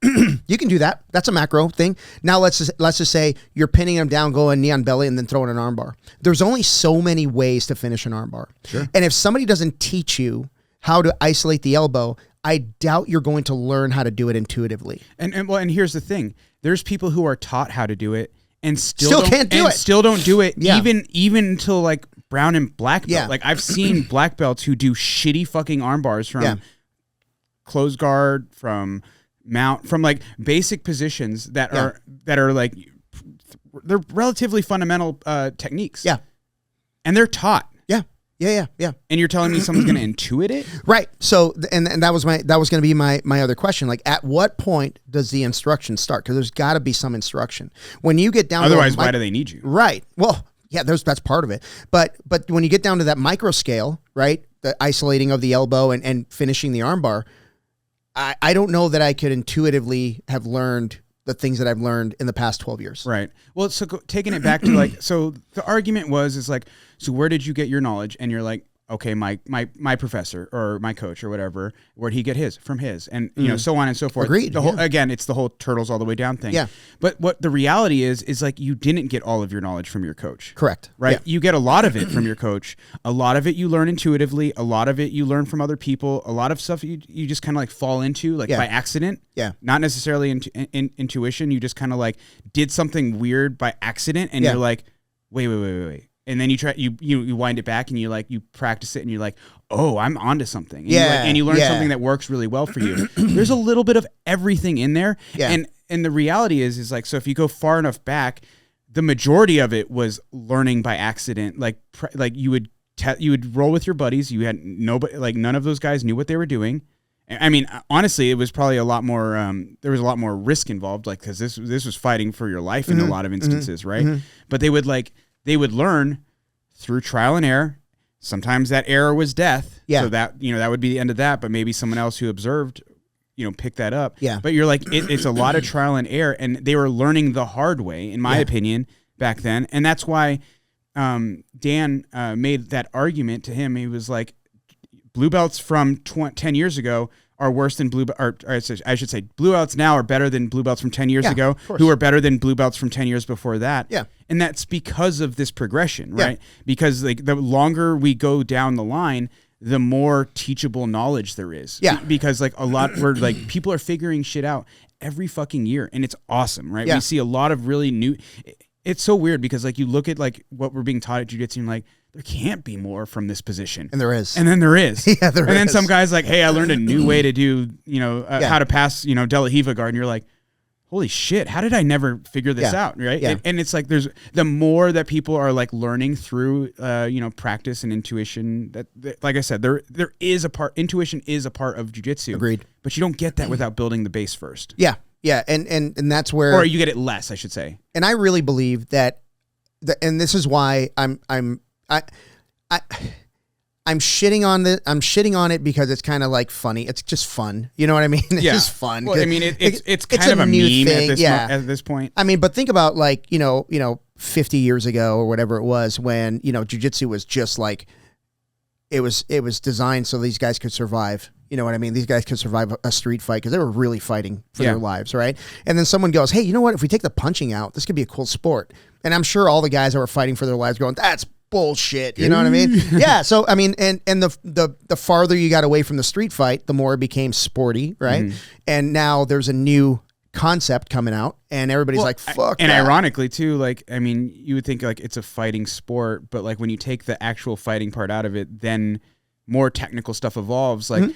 You can do that. That's a macro thing. Now let's just say you're pinning them down, going knee on belly, and then throwing an armbar. There's only so many ways to finish an armbar. Sure. And if somebody doesn't teach you how to isolate the elbow, I doubt you're going to learn how to do it intuitively. And here's the thing: there's people who are taught how to do it and still can't do it. Still don't do it. Yeah. Even until like brown and black belt. Yeah. Like I've seen black belts who do shitty fucking arm bars from close guard, from mount, from like basic positions that are like they're relatively fundamental techniques. Yeah, and they're taught. Yeah. And you're telling me someone's going to intuit it? Right. So, and that was going to be my other question. Like, at what point does the instruction start? Because there's got to be some instruction. When you get down, otherwise, why do they need you? Right. Well, yeah, that's part of it. But when you get down to that micro scale, right, the isolating of the elbow and finishing the armbar, I don't know that I could intuitively have learned the things that I've learned in the past 12 years. Right. Well, so taking it back to like, so the argument is like, so where did you get your knowledge? And you're like, okay, my professor or my coach or whatever, where'd he get his? From his, and so on and so forth. Agreed. Again, it's the whole turtles all the way down thing. Yeah. But what the reality is like you didn't get all of your knowledge from your coach. Correct. Right. Yeah. You get a lot of it from your coach. A lot of it you learn intuitively. A lot of it you learn from other people. A lot of stuff you just kind of like fall into like by accident. Yeah. Not necessarily intuition. You just kind of like did something weird by accident, and you're like, wait. And then you wind it back and you practice it and you're like, oh, I'm onto something. And you learn something that works really well for you. There's a little bit of everything in there. Yeah. And the reality is like, so if you go far enough back, the majority of it was learning by accident. Like you would roll with your buddies. You had nobody, like none of those guys knew what they were doing. I mean, honestly, it was probably a lot more, there was a lot more risk involved, like, cause this was fighting for your life in a lot of instances. Right. Mm-hmm. But they would learn through trial and error. Sometimes that error was death. Yeah. So that, that would be the end of that. But maybe someone else who observed, picked that up. Yeah. But you're like, it's a lot of trial and error. And they were learning the hard way, in my opinion, back then. And that's why Dan made that argument to him. He was like, blue belts from 10 years ago are worse than I should say blue belts now are better than blue belts from 10 years ago, who are better than blue belts from 10 years before that. Yeah. And that's because of this progression, right? Yeah. Because like the longer we go down the line, the more teachable knowledge there is. Yeah. Because like we're like, people are figuring shit out every fucking year, and it's awesome, right? Yeah. We see a lot of really new, it's so weird because like you look at like what we're being taught at jiu-jitsu and like, there can't be more from this position. And there is. And then there is. Yeah, there is. And then some guy's like, hey, I learned a new way to do, how to pass, De La Riva guard. And you're like, holy shit, how did I never figure this out, right? Yeah. And it's like the more that people are like learning through, practice and intuition, that like I said, there is intuition is a part of jiu-jitsu. Agreed. But you don't get that without building the base first. Yeah, yeah, and that's where... Or you get it less, I should say. And I really believe that, and this is why I'm shitting on it because it's kind of like funny. It's just fun. You know what I mean? It's just fun. Well, I mean, it's kind of a meme thing. At this point. I mean, but think about like, 50 years ago or whatever it was when, jiu-jitsu was just like, it was designed so these guys could survive. You know what I mean? These guys could survive a street fight because they were really fighting for their lives, right? And then someone goes, hey, you know what? If we take the punching out, this could be a cool sport. And I'm sure all the guys that were fighting for their lives going, that's bullshit. You know what I mean? Yeah. So, I mean, and the farther you got away from the street fight, the more it became sporty, right? Mm-hmm. And now there's a new concept coming out and everybody's like, fuck and that. Ironically too, like, I mean, you would think like it's a fighting sport, but like when you take the actual fighting part out of it, then more technical stuff evolves. Like,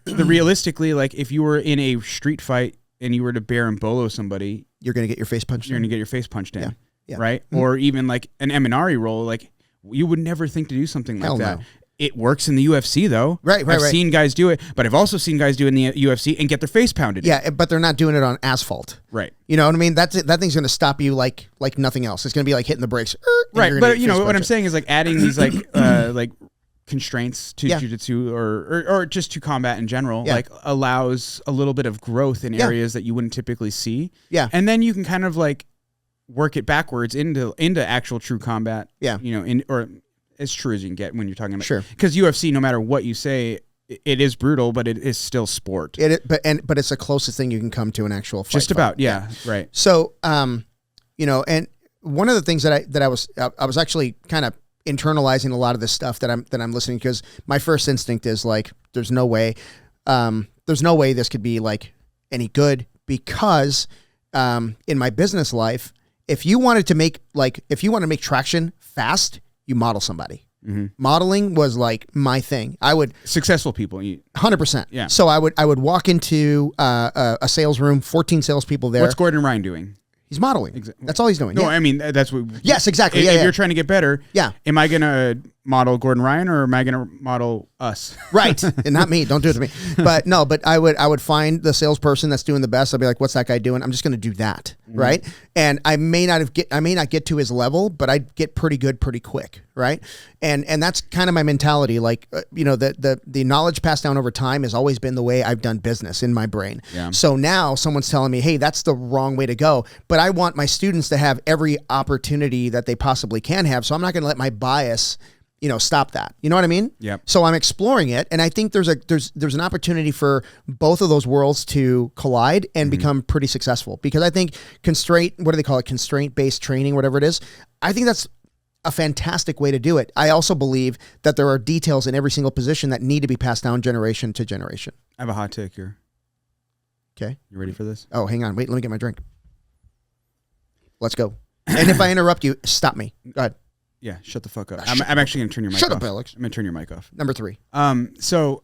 realistically, like if you were in a street fight and you were to bear and bolo somebody, you're going to get your face punched in. Yeah. Yeah. Right? Mm-hmm. Or even like an Eminari roll, like you would never think to do something like that. No. It works in the UFC though. Right. I've seen guys do it, but I've also seen guys do it in the UFC and get their face pounded. Yeah, but they're not doing it on asphalt. Right. You know what I mean? That thing's going to stop you like nothing else. It's going to be like hitting the brakes. Right. But what I'm saying is like adding these like constraints to jiu-jitsu or just to combat in general, like allows a little bit of growth in areas that you wouldn't typically see. Yeah. And then you can kind of like work it backwards into actual true combat. Yeah. Or as true as you can get when you're talking about. Sure. Because UFC, no matter what you say, it is brutal, but it is still sport. But it's the closest thing you can come to an actual fight. Just about, yeah. Right. So, and one of the things that I was actually kind of internalizing a lot of this stuff that I'm listening, because my first instinct is like, there's no way this could be like any good, because in my business life, if you want to make traction fast, you model somebody. Mm-hmm. Modeling was like my thing. I would successful people, 100%. Yeah. So I would walk into a sales room, 14 salespeople there. What's Gordon Ryan doing? He's modeling. That's all he's doing. No, yeah. I mean, that's what... Yes, exactly. If you're trying to get better, am I going to model Gordon Ryan or am I going to model us? Right. And not me. Don't do it to me. But no, but I would find the salesperson that's doing the best. I'll be like, what's that guy doing? I'm just going to do that. Mm-hmm. Right. And I may not get to his level, but I'd get pretty good pretty quick. Right. And that's kind of my mentality. Like, the knowledge passed down over time has always been the way I've done business in my brain. Yeah. So now someone's telling me, hey, that's the wrong way to go. But I want my students to have every opportunity that they possibly can have. So I'm not going to let my bias stop that. You know what I mean? Yep. So I'm exploring it, and I think there's an opportunity for both of those worlds to collide and become pretty successful. Because I think constraint-based training, whatever it is, I think that's a fantastic way to do it. I also believe that there are details in every single position that need to be passed down generation to generation. I have a hot take here. Okay. You ready for this? Oh, hang on. Wait, let me get my drink. Let's go. And if I interrupt you, stop me. Go ahead. Yeah, shut the fuck up. I'm actually going to turn your mic off. Shut up, Alex. I'm going to turn your mic off. Number 3. So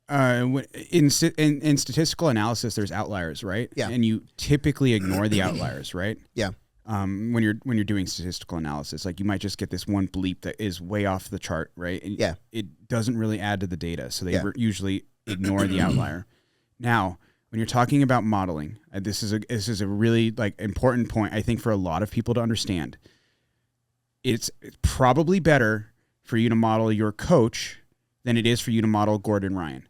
in statistical analysis, there's outliers, right? Yeah. And you typically ignore the outliers, right? Yeah. When you're doing statistical analysis, like you might just get this one bleep that is way off the chart, right? And it doesn't really add to the data, so they usually ignore the outlier. Now, when you're talking about modeling, this is a really like important point, I think, for a lot of people to understand. It's probably better for you to model your coach than it is for you to model Gordon Ryan.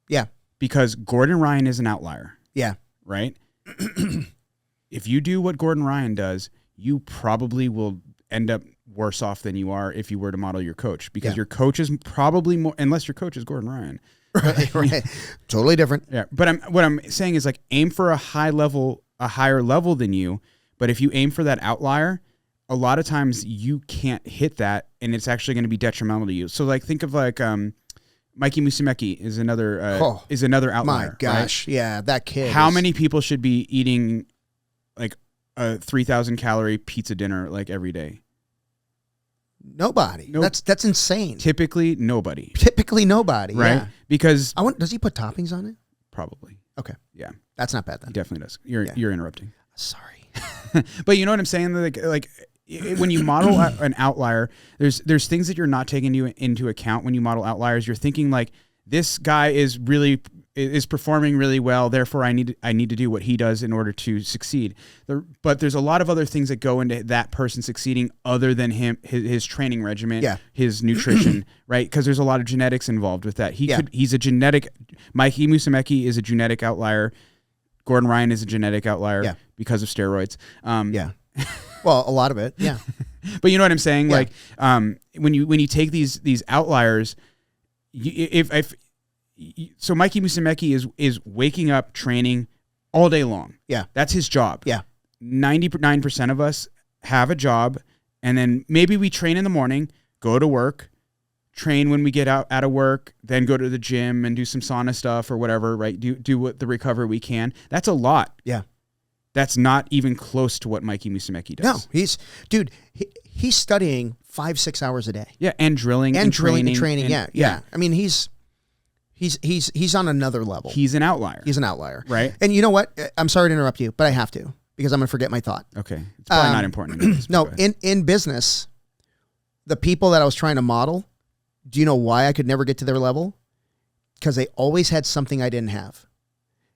Yeah. Because Gordon Ryan is an outlier. Yeah. Right? If you do what Gordon Ryan does, you probably will end up worse off than you are if you were to model your coach, because your coach is probably more, unless your coach is Gordon Ryan. Right. Totally different. Yeah. But what I'm saying is like aim for a higher level than you. But if you aim for that outlier, a lot of times you can't hit that, and it's actually going to be detrimental to you. So like think of like Mikey Musumeci is another outlier. My gosh, right? Yeah, that kid. How many people should be eating like a 3,000 calorie pizza dinner like every day? Nobody. Nope. That's insane. Typically nobody. Right? Yeah. Because does he put toppings on it? Probably. Okay. Yeah. That's not bad then. He definitely does. You're interrupting. Sorry. But you know what I'm saying? Like when you model an outlier, there's things that you're not taking into account when you model outliers. You're thinking like, this guy is performing really well, therefore I need to do what he does in order to succeed. But there's a lot of other things that go into that person succeeding other than his training regimen, his nutrition, right? Because there's a lot of genetics involved with that. He's a genetic. Mikey Musumeci is a genetic outlier. Gordon Ryan is a genetic outlier because of steroids. Well, a lot of it, yeah. But you know what I'm saying? Yeah. Like when you take these outliers. So Mikey Musumeci is waking up training all day long. Yeah. That's his job. Yeah. 99% of us have a job, and then maybe we train in the morning, go to work, train when we get out of work, then go to the gym and do some sauna stuff or whatever, right? Do what the recovery we can. That's a lot. Yeah. That's not even close to what Mikey Musumeci does. No, he's studying 5-6 hours a day. Yeah, and drilling and training. Yeah. I mean, he's on another level. He's an outlier. Right? And you know what? I'm sorry to interrupt you, but I have to, because I'm going to forget my thought. Okay. It's probably not important. No, in business, the people that I was trying to model, do you know why I could never get to their level? Because they always had something I didn't have.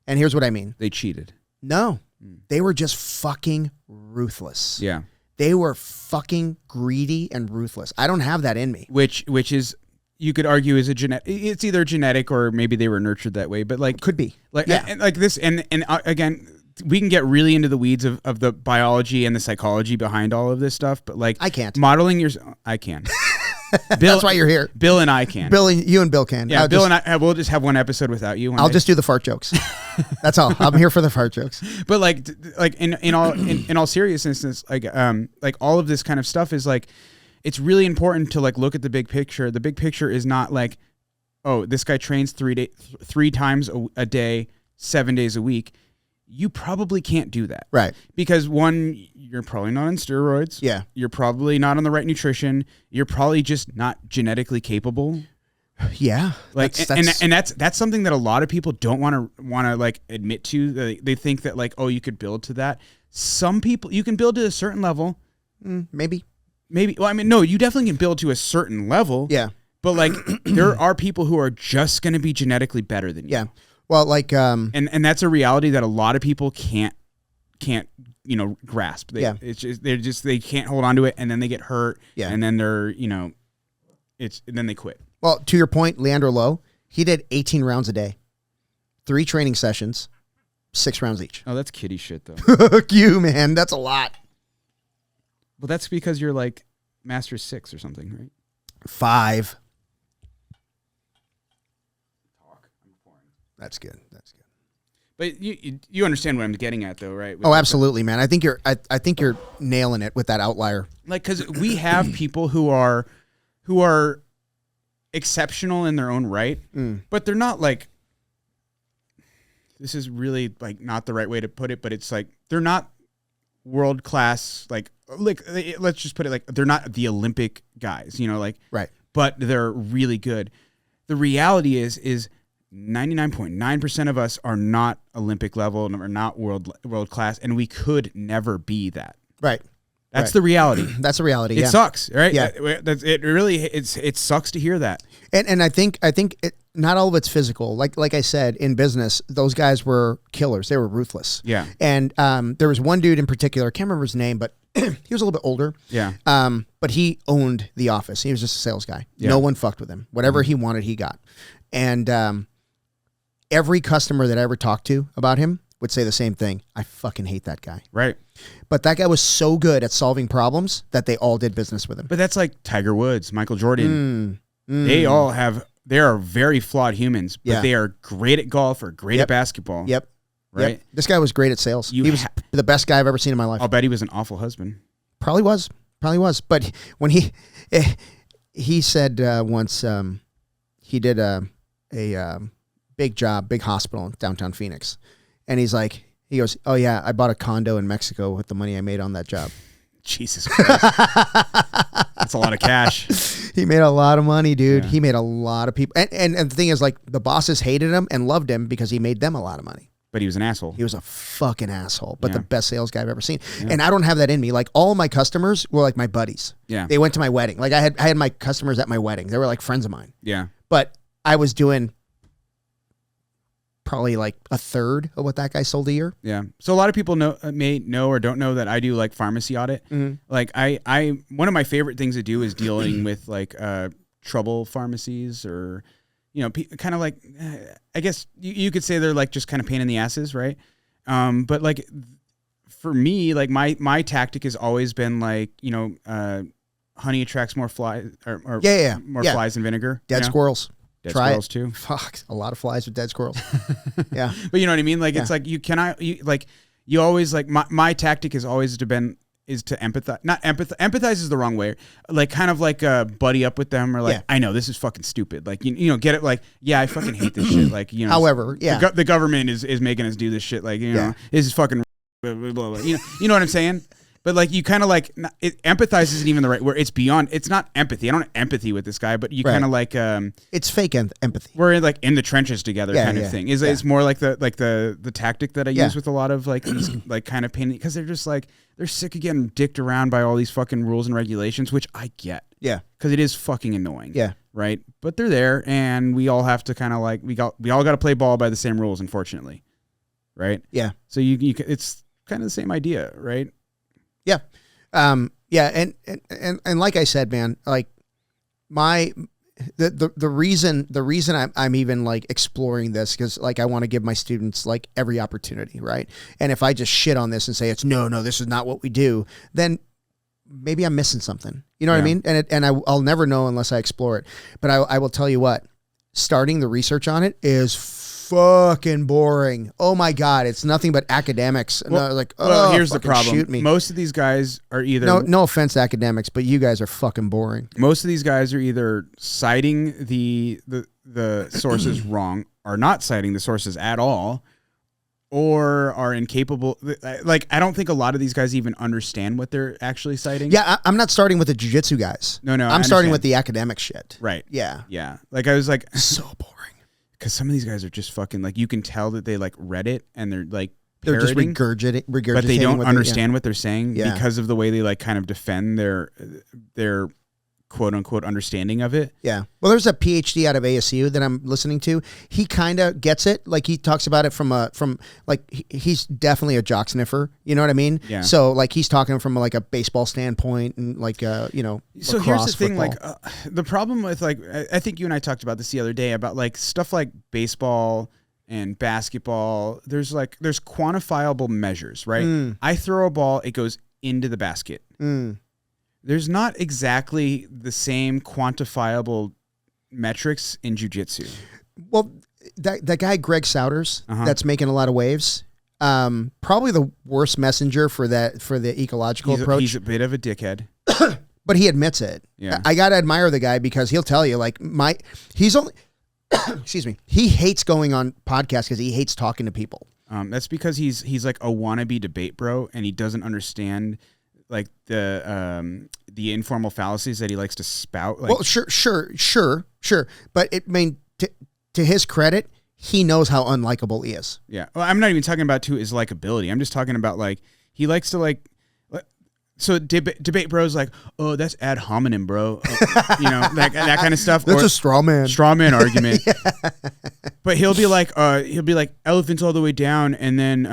And here's what I mean. They cheated. No. They were just fucking ruthless. Yeah. They were fucking greedy and ruthless. I don't have that in me. Which is, you could argue, is it's either genetic or maybe they were nurtured that way, but like could be like this. And again, we can get really into the weeds of the biology and the psychology behind all of this stuff, but like I can't modeling I can. Bill, that's why you're here. Bill and I can. You and Bill can. Yeah, Bill and I will just have one episode without you. I'll just do the fart jokes. That's all. I'm here for the fart jokes. But like in all seriousness, like all of this kind of stuff is like, it's really important to like look at the big picture. The big picture is not like, oh, this guy trains 3 times a day, 7 days a week. You probably can't do that. Right. Because one, you're probably not on steroids. Yeah. You're probably not on the right nutrition. You're probably just not genetically capable. Yeah. Like that's something that a lot of people don't want to like admit to. They think that like, oh, you could build to that. Some people, you can build to a certain level. Maybe. Well, I mean, no, you definitely can build to a certain level. Yeah. But like there are people who are just going to be genetically better than you. Yeah. Well, like, and that's a reality that a lot of people can't grasp. They can't hold on to it, and then they get hurt. Yeah. And then then they quit. Well, to your point, Leandro Lowe, he did 18 rounds a day, 3 training sessions, 6 rounds each. Oh, that's kiddie shit though. Fuck you, man. That's a lot. Well, that's because you're like Master 6 or something, right? 5. That's good. But you understand what I'm getting at, though, right? Oh, absolutely, man. I think you're nailing it with that outlier. Like, because we have people who are exceptional in their own right, but they're not like. This is really like not the right way to put it, but it's like they're not world class. Like let's just put it like they're not the Olympic guys, like right. But they're really good. The reality is 99.9% of us are not Olympic level and are not world class, and we could never be that. Right. That's the reality. That's the reality. It sucks, right? Yeah. It sucks to hear that. And I think not all of it's physical. Like I said, in business, those guys were killers. They were ruthless. Yeah. And there was one dude in particular, I can't remember his name, but he was a little bit older. Yeah. But he owned the office. He was just a sales guy. Yeah. No one fucked with him. Whatever he wanted, he got. And every customer that I ever talked to about him would say the same thing. I fucking hate that guy. Right. But that guy was so good at solving problems that they all did business with him. But that's like Tiger Woods, Michael Jordan. They all they are very flawed humans, but they are great at golf or great at basketball. Yep. Right. Yep. This guy was great at sales. He was the best guy I've ever seen in my life. I'll bet he was an awful husband. Probably was. But when he said once he did a big job, big hospital in downtown Phoenix. And he goes, oh yeah, I bought a condo in Mexico with the money I made on that job. Jesus Christ. That's a lot of cash. He made a lot of money, dude. Yeah. He made a lot of people. And the thing is, like, the bosses hated him and loved him because he made them a lot of money. But he was an asshole. He was a fucking asshole, but the best sales guy I've ever seen. Yeah. And I don't have that in me. Like, all of my customers were like my buddies. Yeah. They went to my wedding. Like, I had my customers at my wedding. They were like friends of mine. Yeah. But I was doing probably like a third of what that guy sold a year. Yeah. So a lot of people may know or don't know that I do like pharmacy audit. Mm-hmm. Like I one of my favorite things to do is dealing with like trouble pharmacies, or kind of like, I guess you could say they're like just kind of pain in the asses, right? But like for me, like my tactic has always been like, honey attracts more flies or more flies than vineger. Dead squirrels. Dead Try squirrels it. too. Fuck, a lot of flies with dead squirrels. Yeah. But you know what I mean? Like it's like you always like my tactic has always been is to empathize. Not empathize is the wrong way. Like kind of like buddy up with them, or like I know this is fucking stupid. Like get it, like I fucking hate this shit. Like However, the government is making us do this shit. Like this is fucking blah, blah, blah, blah. You know what I'm saying? But like you kind of like empathize isn't even the right word. It's beyond. It's not empathy. I don't have empathy with this guy, but you kind of like it's fake empathy. We're like in the trenches together kind of thing. It's more like the tactic that I use with a lot of like these like kind of pain, because they're just like they're sick of getting dicked around by all these fucking rules and regulations, which I get. Yeah, because it is fucking annoying. Yeah, right. But they're there, and we all have to kind of like we all got to play ball by the same rules, unfortunately. Right. Yeah. So you it's kind of the same idea, right? Yeah. And like I said, man, like the reason I'm even like exploring this, because like I want to give my students like every opportunity, right? And if I just shit on this and say it's no, this is not what we do, then maybe I'm missing something. You know what I mean? And I'll never know unless I explore it. But I will tell you what, starting the research on it is fucking boring. Oh my God, it's nothing but academics. Well, like, here's the problem. Shoot me. Most of these guys are either no offense to academics, but you guys are fucking boring. Most of these guys are either citing the sources wrong, or not citing the sources at all, or are incapable. Like, I don't think a lot of these guys even understand what they're actually citing. Yeah, I'm not starting with the jiu-jitsu guys. No, I'm starting with the academic shit. Right. Yeah. Yeah. Like I was like so boring. Because some of these guys are just fucking like, you can tell that they like read it and they're like they're just regurgitating, but they don't understand what they're saying because of the way they like kind of defend their quote unquote understanding of it. Yeah. Well, there's a PhD out of ASU that I'm listening to. He kind of gets it. Like he talks about it from like he's definitely a jock sniffer. You know what I mean? Yeah. So like he's talking from like a baseball standpoint and like So here's the thing, football. Like the problem with like I think you and I talked about this the other day about like stuff like baseball and basketball. There's quantifiable measures, right? I throw a ball, it goes into the basket. There's not exactly the same quantifiable metrics in jiu-jitsu. Well, that guy Greg Souders, that's making a lot of waves. Probably the worst messenger for the ecological approach. He's a bit of a dickhead, but he admits it. Yeah, I gotta admire the guy because he'll tell you like he's only excuse me. He hates going on podcasts because he hates talking to people. That's because he's like a wannabe debate bro, and he doesn't understand like the informal fallacies that he likes to spout. Like, well, sure. But to his credit, he knows how unlikable he is. Yeah. Well, I'm not even talking about his likability. I'm just talking about like he likes to like. So debate bros like, oh, that's ad hominem, bro. Like that kind of stuff. That's a straw man argument. But he'll be like elephants all the way down, and then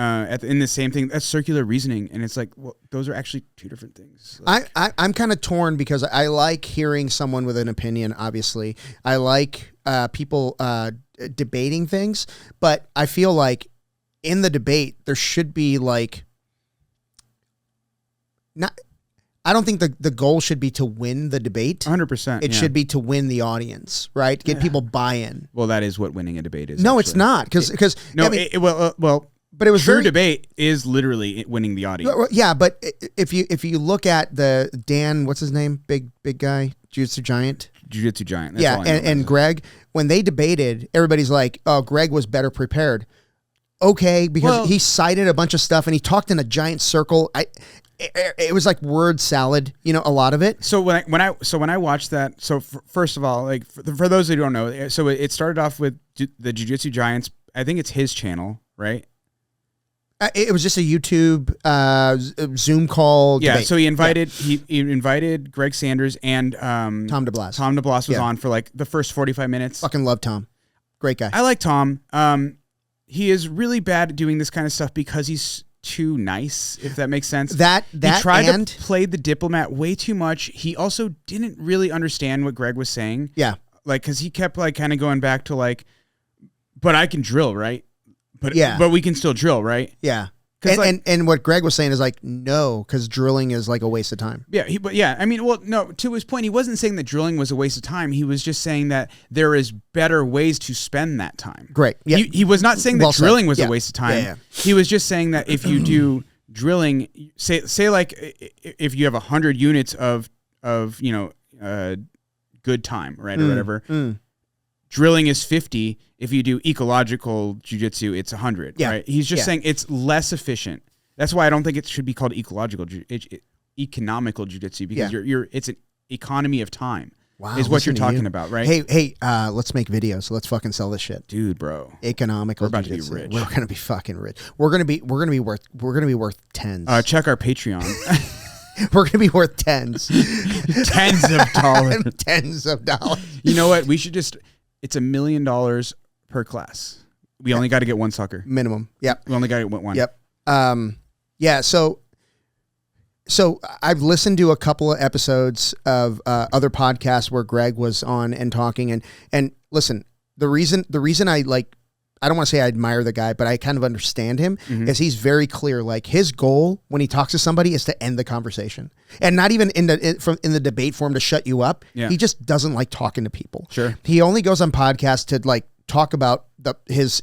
in the same thing, that's circular reasoning, and it's like, well, those are actually two different things. Like, I'm kind of torn because I like hearing someone with an opinion. Obviously, I like people debating things, but I feel like in the debate, there should be like, I don't think the goal should be to win the debate. 100%. It should be to win the audience, right? Get people buy-in. Well, that is what winning a debate is. No, actually. It's not. Because no, I mean, but it was true debate is literally winning the audience. Yeah, but if you look at the Dan, what's his name? Big guy, Jiu-Jitsu Giant. Jiu-Jitsu Giant. That's and Greg, when they debated, everybody's like, "Oh, Greg was better prepared." Okay, because he cited a bunch of stuff and he talked in a giant circle. It was like word salad, a lot of it. So when I watched that, first of all, like for those who don't know, so it started off with the Jiu-Jitsu Giants. I think it's his channel, right? It was just a YouTube Zoom call. Yeah, debate. so he invited Greg Sanders and Tom DeBlas. Tom DeBlas was on for like the first 45 minutes. Fucking love Tom, great guy. I like Tom. He is really bad at doing this kind of stuff because he's too nice, if that makes sense. He tried to play the diplomat way too much. He also didn't really understand what Greg was saying. Yeah, like because he kept like kind of going back to like, but I can drill, right? But we can still drill, right? Yeah. And what Greg was saying is like, no, because drilling is like a waste of time. Yeah, I mean, well, no, to his point, he wasn't saying that drilling was a waste of time. He was just saying that there is better ways to spend that time. Great. Yeah. He was not saying that drilling was a waste of time. Yeah. He was just saying that if you do drilling, say like if you have 100 units of good time, right, or whatever. Drilling is 50. If you do ecological jiu-jitsu, it's 100. Yeah. Right? He's just saying it's less efficient. That's why I don't think it should be called economical jiu-jitsu because it's an economy of time. Wow, is what you're talking about, right? Hey, let's make videos. Let's fucking sell this shit, dude, bro. Economical. We're about jiu-jitsu. to be rich. We're gonna be fucking rich. We're gonna be worth tens. Check our Patreon. We're gonna be worth tens, tens of dollars, tens of dollars. You know what? We should just. It's $1 million per class. We only got to get one sucker minimum. Yep. We only got to get one. Yep. Yeah. So I've listened to a couple of episodes of other podcasts where Greg was on and talking and listen, the reason I don't want to say I admire the guy, but I kind of understand him is he's very clear. Like his goal when he talks to somebody is to end the conversation and not even in the debate form to shut you up. Yeah. He just doesn't like talking to people. Sure. He only goes on podcasts to like talk about his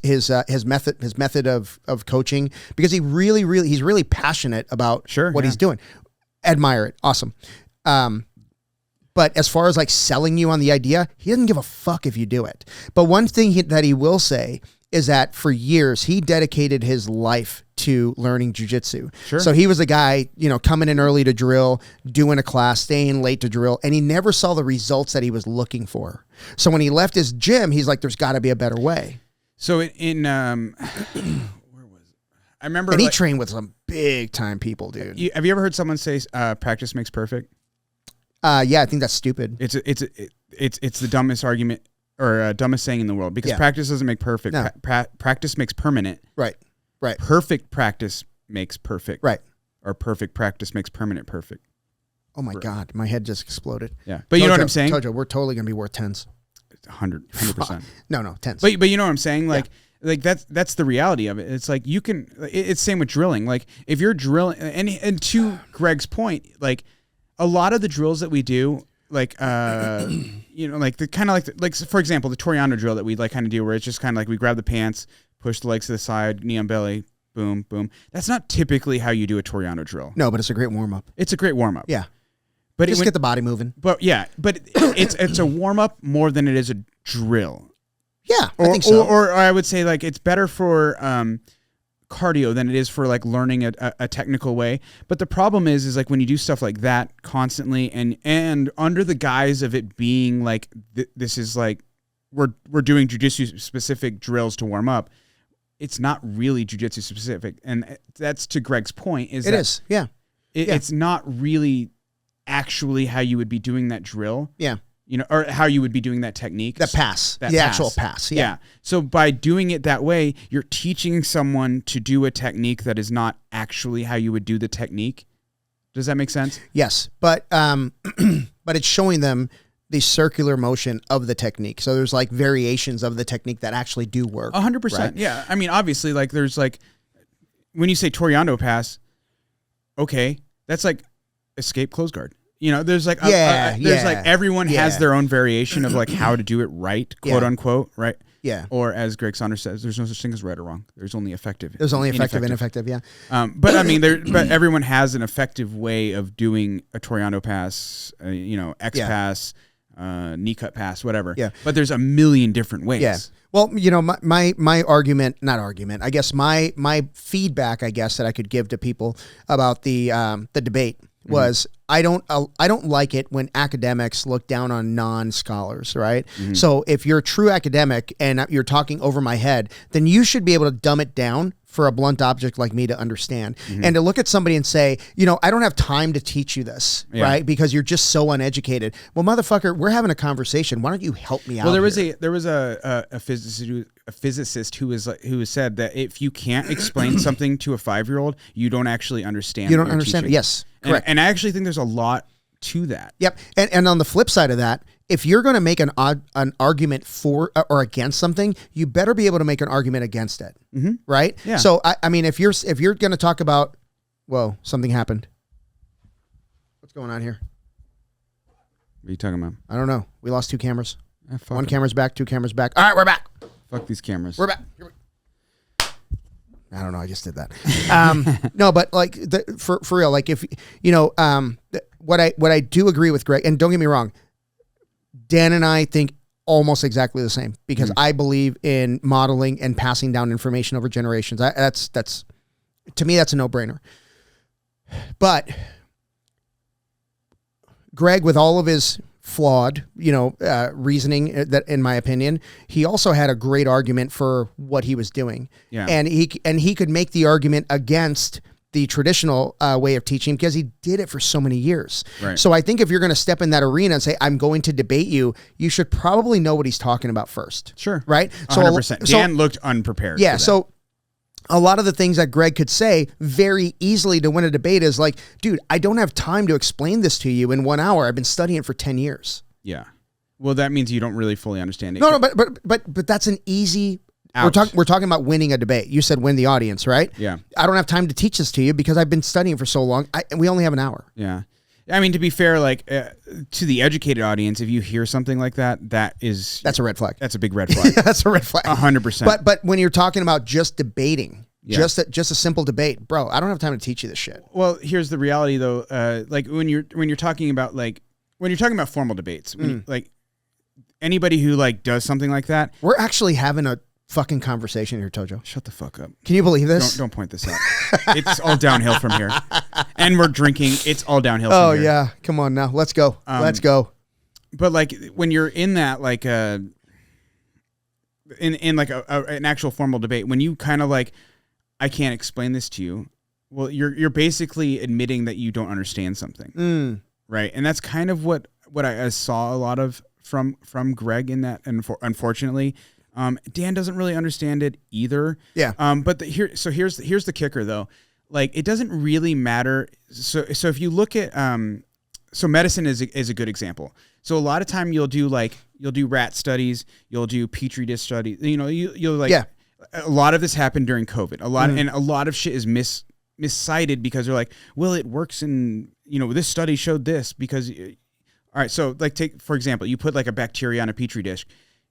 method of coaching because he's really passionate about what he's doing. Admire it. Awesome. But as far as like selling you on the idea, he doesn't give a fuck if you do it. But one thing that he will say is that for years, he dedicated his life to learning jiu-jitsu. Sure. So he was a guy, coming in early to drill, doing a class, staying late to drill, and he never saw the results that he was looking for. So when he left his gym, he's like, there's got to be a better way. So in where was it? I remember, and he trained with some big time people, dude. Have you ever heard someone say practice makes perfect? Yeah, I think that's stupid. It's the dumbest argument or dumbest saying in the world because practice doesn't make perfect. No. Practice makes permanent. Right. Perfect practice makes perfect. Right. Or perfect practice makes permanent perfect. Oh my God, my head just exploded. Yeah, but you know what I'm saying? Told you, we're totally gonna be worth tens. 100%. No, tens. But you know what I'm saying? Like that's the reality of it. It's like you can. It's same with drilling. Like if you're drilling, and to Greg's point, like a lot of the drills that we do, like like the kind of like for example the Toriano drill that we like kind of do where it's just kind of like we grab the pants, push the legs to the side, knee on belly, boom, boom. That's not typically how you do a Toriano drill. No, but it's a great warm up. It's a great warm up. Yeah. But just get the body moving. But it's a warm up more than it is a drill. Yeah, I think so. Or I would say like it's better for cardio than it is for like learning a technical way. But the problem is like when you do stuff like that constantly and under the guise of it being like this is like we're doing jiu-jitsu specific drills to warm up. It's not really jiu-jitsu specific, and that's to Greg's point. It's not really actually how you would be doing that drill. Yeah. Or how you would be doing that technique. Actual pass. Yeah. So by doing it that way, you're teaching someone to do a technique that is not actually how you would do the technique. Does that make sense? Yes. But but it's showing them the circular motion of the technique. So there's like variations of the technique that actually do work. 100%. Right? Yeah. I mean, obviously, like there's like, when you say Toriano pass, okay, that's like escape close guard. You know, there's like, like everyone has their own variation of like how to do it right, quote unquote, right? Yeah. Or as Greg Saunders says, there's no such thing as right or wrong. There's only effective. There's only effective, ineffective, yeah. But I mean, but everyone has an effective way of doing a Toriano pass, X pass, knee cut pass, whatever. Yeah. But there's a million different ways. Yeah. Well, my argument, not argument, I guess my feedback, I guess, that I could give to people about the debate was I don't like it when academics look down on non-scholars, right? So if you're a true academic and you're talking over my head, then you should be able to dumb it down for a blunt object like me to understand. And to look at somebody and say, I don't have time to teach you this, right? Because you're just so uneducated. Well, motherfucker, we're having a conversation. Why don't you help me out? Well, there was a physicist who said that if you can't explain something to a 5-year-old, you don't actually understand. You don't understand it. Yes, correct. And I actually think there's a lot to that. Yep. And on the flip side of that, if you're going to make an argument for or against something, you better be able to make an argument against it, right? Yeah. So I mean, if you're going to talk about, whoa, something happened. What's going on here? What are you talking about? I don't know. We lost 2 cameras. One it. camera's back, 2 cameras back. All right, we're back. Fuck these cameras. We're back. I don't know. I just did that. No, but like for real, like if what I do agree with Greg, and don't get me wrong, Dan and I think almost exactly the same because I believe in modeling and passing down information over generations. That's to me, that's a no-brainer. But Greg, with all of his flawed, reasoning, that in my opinion, he also had a great argument for what he was doing. Yeah. And he could make the argument against the traditional way of teaching because he did it for so many years. Right. So I think if you're going to step in that arena and say, I'm going to debate you, you should probably know what he's talking about first. Sure. Right? 100%. Dan looked unprepared. Yeah. So a lot of the things that Greg could say very easily to win a debate is like, dude, I don't have time to explain this to you in 1 hour. I've been studying it for 10 years. Yeah. Well, that means you don't really fully understand it. No, but that's an easy. We're talking about winning a debate. You said win the audience, right? Yeah. I don't have time to teach this to you because I've been studying for so long. We only have an hour. Yeah. I mean, to be fair, like to the educated audience, if you hear something like that, that's a red flag. That's a big red flag. That's a red flag. 100%. But when you're talking about just debating, just a simple debate, bro, I don't have time to teach you this shit. Well, here's the reality though. Like when you're talking about formal debates, like anybody who like does something like that, we're actually having a fucking conversation here, Tojo. Shut the fuck up. Can you believe this? Don't point this out. It's all downhill from here. And we're drinking. It's all downhill from here. Oh, yeah. Come on now. Let's go. Let's go. But like when you're in that, like in like an actual formal debate, when you kind of like, I can't explain this to you. Well, you're basically admitting that you don't understand something. Right. And that's kind of what I saw a lot of from Greg in that. And unfortunately, Dan doesn't really understand it either. Yeah. But here's the kicker though. Like it doesn't really matter. So if you look at so medicine is a good example. So a lot of time you'll do rat studies, you'll do petri dish studies. You'll like a lot of this happened during COVID. And a lot of shit is miscited because they're like, well, it works in this study showed this because. All right, so like take for example, you put like a bacteria on a petri dish.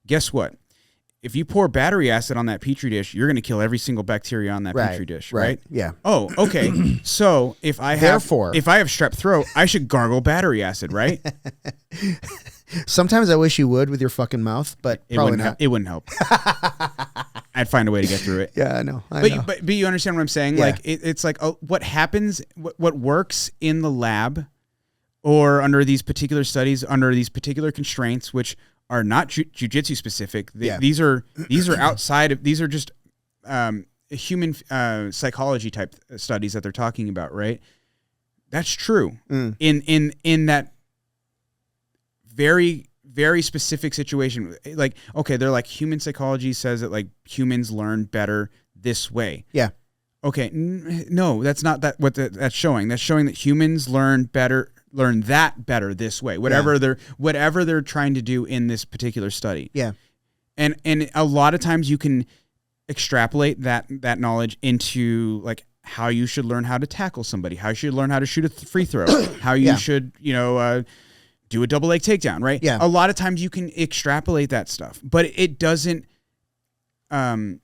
Guess what? If you pour battery acid on that petri dish, you're going to kill every single bacteria on that petri dish, right? Yeah. Oh, okay. So if I have strep throat, I should gargle battery acid, right? Sometimes I wish you would with your fucking mouth, but probably not. It wouldn't help. I'd find a way to get through it. Yeah, I know. But you understand what I'm saying? Yeah. Like it's like what happens, what works in the lab, or under these particular studies, under these particular constraints, which are not jiu-jitsu specific. These are outside of, these are just human psychology type studies that they're talking about, right? That's true. In that very, very specific situation. Like, okay, they're like human psychology says that like humans learn better this way. Yeah. Okay. No, that's not what that's showing. That's showing that humans learn better learn that better this way. Whatever they're trying to do in this particular study. Yeah. And a lot of times you can extrapolate that knowledge into like how you should learn how to tackle somebody, how you should learn how to shoot a free throw, how you should, do a double leg takedown, right? Yeah. A lot of times you can extrapolate that stuff, but it doesn't, like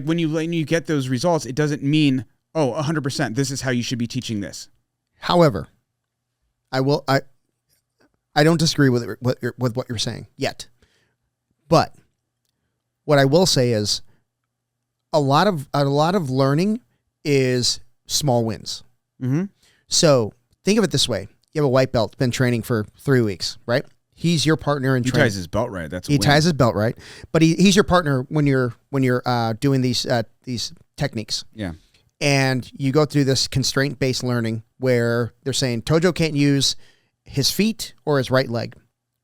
when you get those results, it doesn't mean, 100%, this is how you should be teaching this. However, I don't disagree with what you're saying yet, but what I will say is a lot of learning is small wins. Mm-hmm. So think of it this way: you have a white belt, been training for 3 weeks, right? He's your partner in training. He ties his belt right. He ties his belt right, but he's your partner when you're doing these techniques. Yeah. And you go through this constraint-based learning where they're saying Tojo can't use his feet or his right leg,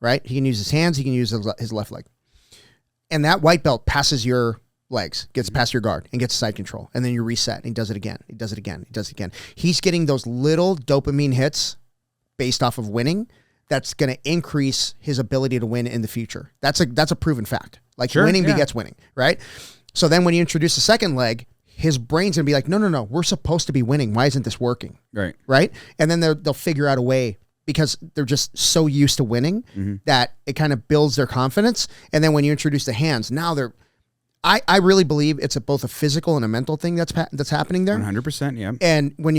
right? He can use his hands. He can use his left leg. And that white belt passes your legs, gets past your guard, and gets side control. And then you reset, and he does it again. He does it again. He does it again. He's getting those little dopamine hits based off of winning. That's going to increase his ability to win in the future. That's a proven fact. Like winning begets winning, right? So then when you introduce a second leg, his brain's going to be like, no, we're supposed to be winning. Why isn't this working? Right. Right? And then they'll figure out a way because they're just so used to winning that it kind of builds their confidence. And then when you introduce the hands, now I really believe it's both a physical and a mental thing that's happening there. 100%, yeah. And when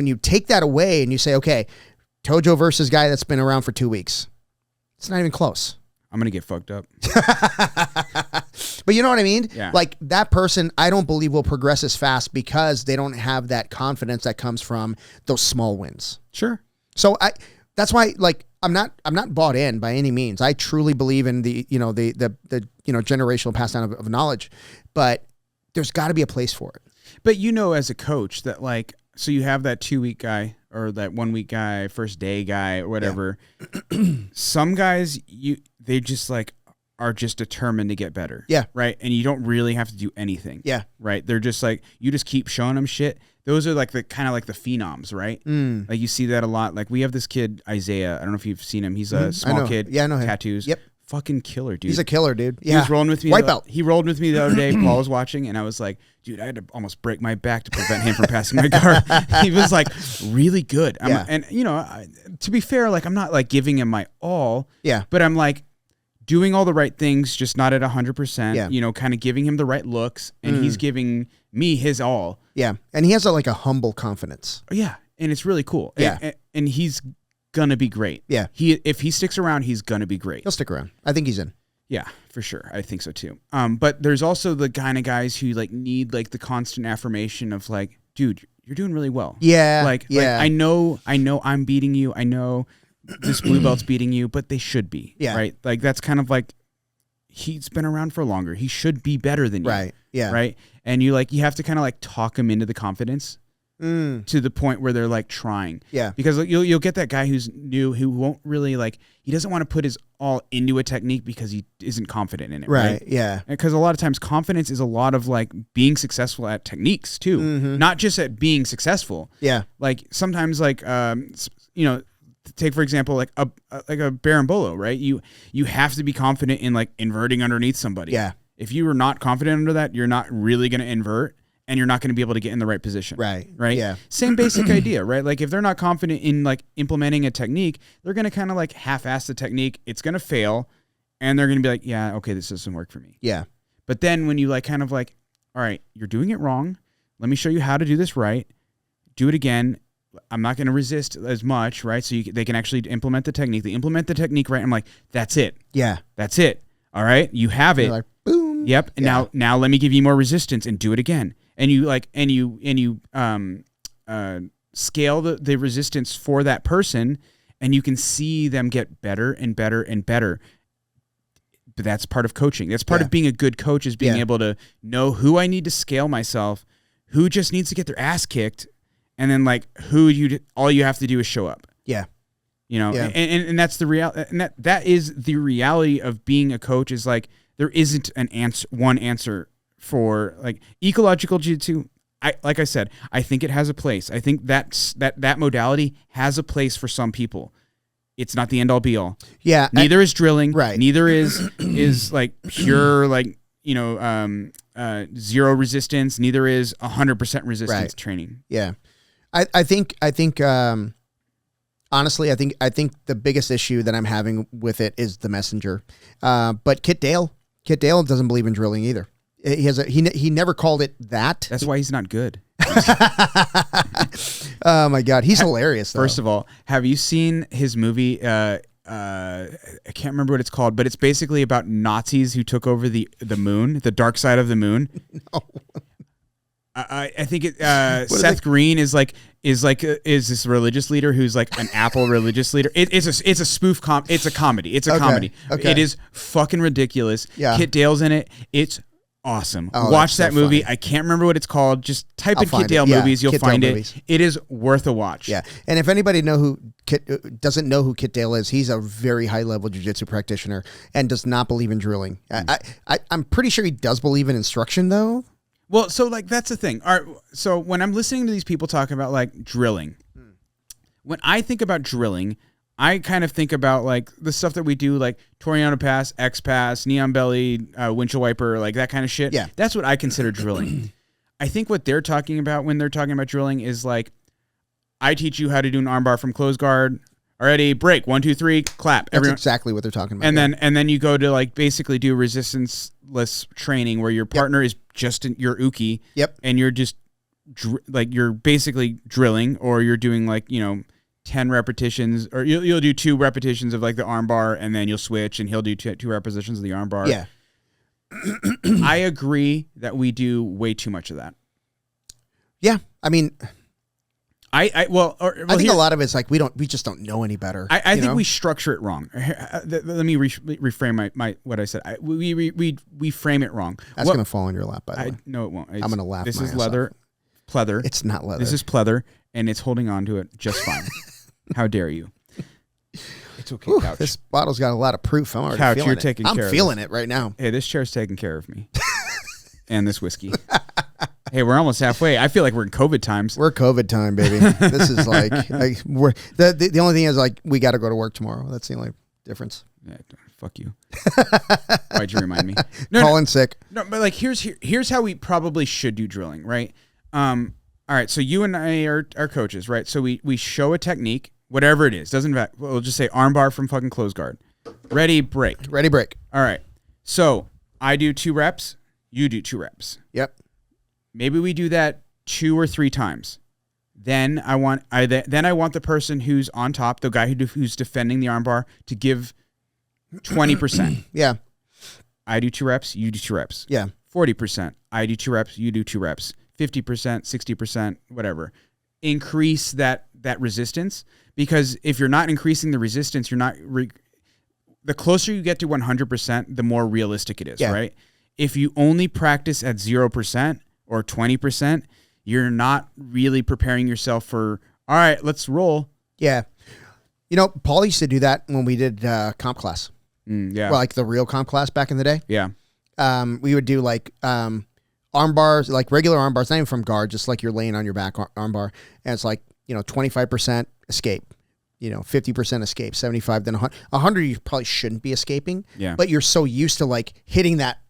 you take that away and you say, okay, Tojo versus guy that's been around for 2 weeks, it's not even close. I'm going to get fucked up. But you know what I mean? Yeah. Like that person, I don't believe will progress as fast because they don't have that confidence that comes from those small wins. Sure. So that's why, like, I'm not bought in by any means. I truly believe in the generational pass down of knowledge, but there's got to be a place for it. But as a coach that like, so you have that 2 week guy or that 1 week guy, first day guy or whatever. Yeah. Some guys, they just like are just determined to get better. Yeah. Right. And you don't really have to do anything. Yeah. Right. They're just like, you just keep showing them shit. Those are like the kind of like the phenoms, right? Like you see that a lot. Like we have this kid, Isaiah. I don't know if you've seen him. He's a small kid. Yeah, I know him. Tattoos. Yep. Fucking killer, dude. He's a killer, dude. Yeah. He was rolling with me. White belt. He rolled with me the other day. Paul was watching, and I was like, dude, I had to almost break my back to prevent him from passing my guard. He was like really good. Yeah. And to be fair, like I'm not like giving him my all. Yeah. But I'm like doing all the right things, just not at 100%. Yeah. Kind of giving him the right looks, and he's giving me his all. Yeah. And he has a humble confidence. Yeah. And it's really cool. Yeah. And he's gonna be great. Yeah. If he sticks around, he's gonna be great. He'll stick around. I think he's in. Yeah, for sure. I think so too. But there's also the kind of guys who like need like the constant affirmation of like, dude, you're doing really well. Yeah. Like I know I'm beating you. I know this blue belt's beating you, but they should be. Yeah. Right. Like that's kind of like he's been around for longer. He should be better than you. Right. Yeah. Right. And you have to kind of like talk him into the confidence. To the point where they're like trying. Yeah. Because you'll get that guy who's new who won't really like, he doesn't want to put his all into a technique because he isn't confident in it. Right. Yeah. Because a lot of times confidence is a lot of like being successful at techniques too, not just at being successful. Yeah. Like sometimes like, take for example, like a berimbolo, right? You have to be confident in like inverting underneath somebody. Yeah. If you are not confident under that, you're not really going to invert. And you're not going to be able to get in the right position. Right. Right. Yeah. Same basic idea, right? Like if they're not confident in like implementing a technique, they're going to kind of like half-ass the technique. It's going to fail. And they're going to be like, yeah, okay, this doesn't work for me. Yeah. But then when you like kind of like, all right, you're doing it wrong. Let me show you how to do this right. Do it again. I'm not going to resist as much, right? So they can actually implement the technique. They implement the technique right. I'm like, that's it. Yeah. That's it. All right. You have it. They're like, boom. Yep. And now let me give you more resistance and do it again. And you scale the resistance for that person, and you can see them get better and better and better. But that's part of coaching. That's part of being a good coach, is being able to know who I need to scale myself, who just needs to get their ass kicked, and then like all you have to do is show up. Yeah. And that's the reality. And that is the reality of being a coach, is like there isn't one answer for like ecological jiu-jitsu. like I said, I think it has a place. I think that modality has a place for some people. It's not the end all be all. Yeah. Neither is drilling. Right. Neither is like pure, like, zero resistance. Neither is 100% resistance training. Yeah. I think, honestly, I think the biggest issue that I'm having with it is the messenger. But Kit Dale doesn't believe in drilling either. He never called it that. That's why he's not good. Oh my God, he's hilarious though. First of all, have you seen his movie? I can't remember what it's called, but it's basically about Nazis who took over the moon, the dark side of the moon. No. I think Seth Green is this religious leader who's like an Apple religious leader. It's a spoof it's a comedy. It's a comedy. Okay. It is fucking ridiculous. Yeah. Kit Dale's in it. It's awesome. Oh, watch that so movie. funny. I can't remember what it's called. Just type in Kit Dale movies. You'll find it. It is worth a watch. Yeah. And if anybody doesn't know who Kit Dale is, he's a very high level jiu-jitsu practitioner and does not believe in drilling. I'm pretty sure he does believe in instruction though. Well, so like that's the thing. All right, so when I'm listening to these people talking about like drilling, when I think about drilling, I kind of think about like the stuff that we do, like Toriano Pass, X Pass, Neon Belly, windshield wiper, like that kind of shit. Yeah. That's what I consider drilling. I think what they're talking about when they're talking about drilling is like, I teach you how to do an armbar from close guard. Already break 1, 2, 3, clap. That's exactly what they're talking about. And then you go to like basically do resistance-less training where your partner is just your uke. Yep. And you're just like you're basically drilling, or you're doing like 10 repetitions, or you'll do 2 repetitions of like the arm bar, and then you'll switch, and he'll do 2 repetitions of the arm bar. Yeah. I agree that we do way too much of that. Yeah. I mean, I think a lot of it's like we just don't know any better. I think we structure it wrong. Let me reframe my what I said. We frame it wrong. That's gonna fall in your lap, by the way. No, it won't. I'm gonna laugh. This my is ass leather, off. pleather. It's not leather. This is pleather, and it's holding on to it just fine. How dare you? It's okay, Ooh, couch. this bottle's got a lot of proof. I'm already Couch, feeling you're it. taking care I'm of feeling this. it right now. Hey, this chair's taking care of me, and this whiskey. Hey, we're almost halfway. I feel like we're in COVID times. We're COVID time, baby. This is like we're the only thing is like we got to go to work tomorrow. That's the only difference. Yeah, fuck you. Why'd you remind me? Calling sick. No, but like here's how we probably should do drilling, right? All right, so you and I are coaches, right? So we show a technique, whatever it is. Doesn't matter. We'll just say armbar from fucking close guard. Ready, break. Ready, break. All right. So I do 2 reps. You do 2 reps. Yep. Maybe we do that 2 or 3 times. Then I want the person who's on top, the guy who's defending the armbar, to give 20%. Yeah. I do 2 reps. You do 2 reps. Yeah. 40%. I do 2 reps. You do 2 reps. 50%, 60%, whatever. Increase that resistance, because if you're not increasing the resistance, you're not. The closer you get to 100%, the more realistic it is, right? If you only practice at 0% or 20%, you're not really preparing yourself for, all right, let's roll. Yeah. Paul used to do that when we did comp class. Yeah. Well, like the real comp class back in the day. Yeah. We would do like arm bars, like regular arm bars, not even from guard, just like you're laying on your back arm bar. And it's like, 25% escape, 50% escape, 75, then 100 you probably shouldn't be escaping. Yeah. But you're so used to like hitting that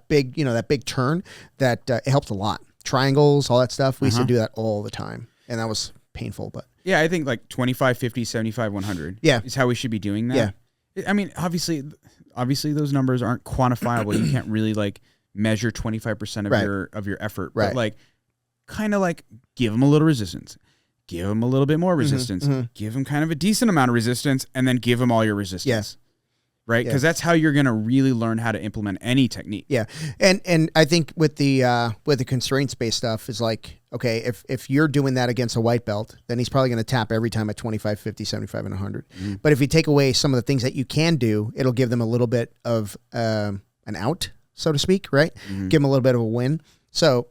big, that big turn that it helped a lot. Triangles, all that stuff. We used to do that all the time. And that was painful, but. Yeah, I think like 25, 50, 75, 100 is how we should be doing that. Yeah. I mean, obviously those numbers aren't quantifiable. You can't really like measure 25% of your effort. Right. But like, kind of like give them a little resistance. Give them a little bit more resistance. Give them kind of a decent amount of resistance, and then give them all your resistance. Yes. Right? Because that's how you're going to really learn how to implement any technique. Yeah. And I think with the constraints-based stuff is like, okay, if you're doing that against a white belt, then he's probably going to tap every time at 25, 50, 75, and 100. But if you take away some of the things that you can do, it'll give them a little bit of an out, so to speak, right? Give them a little bit of a win. So,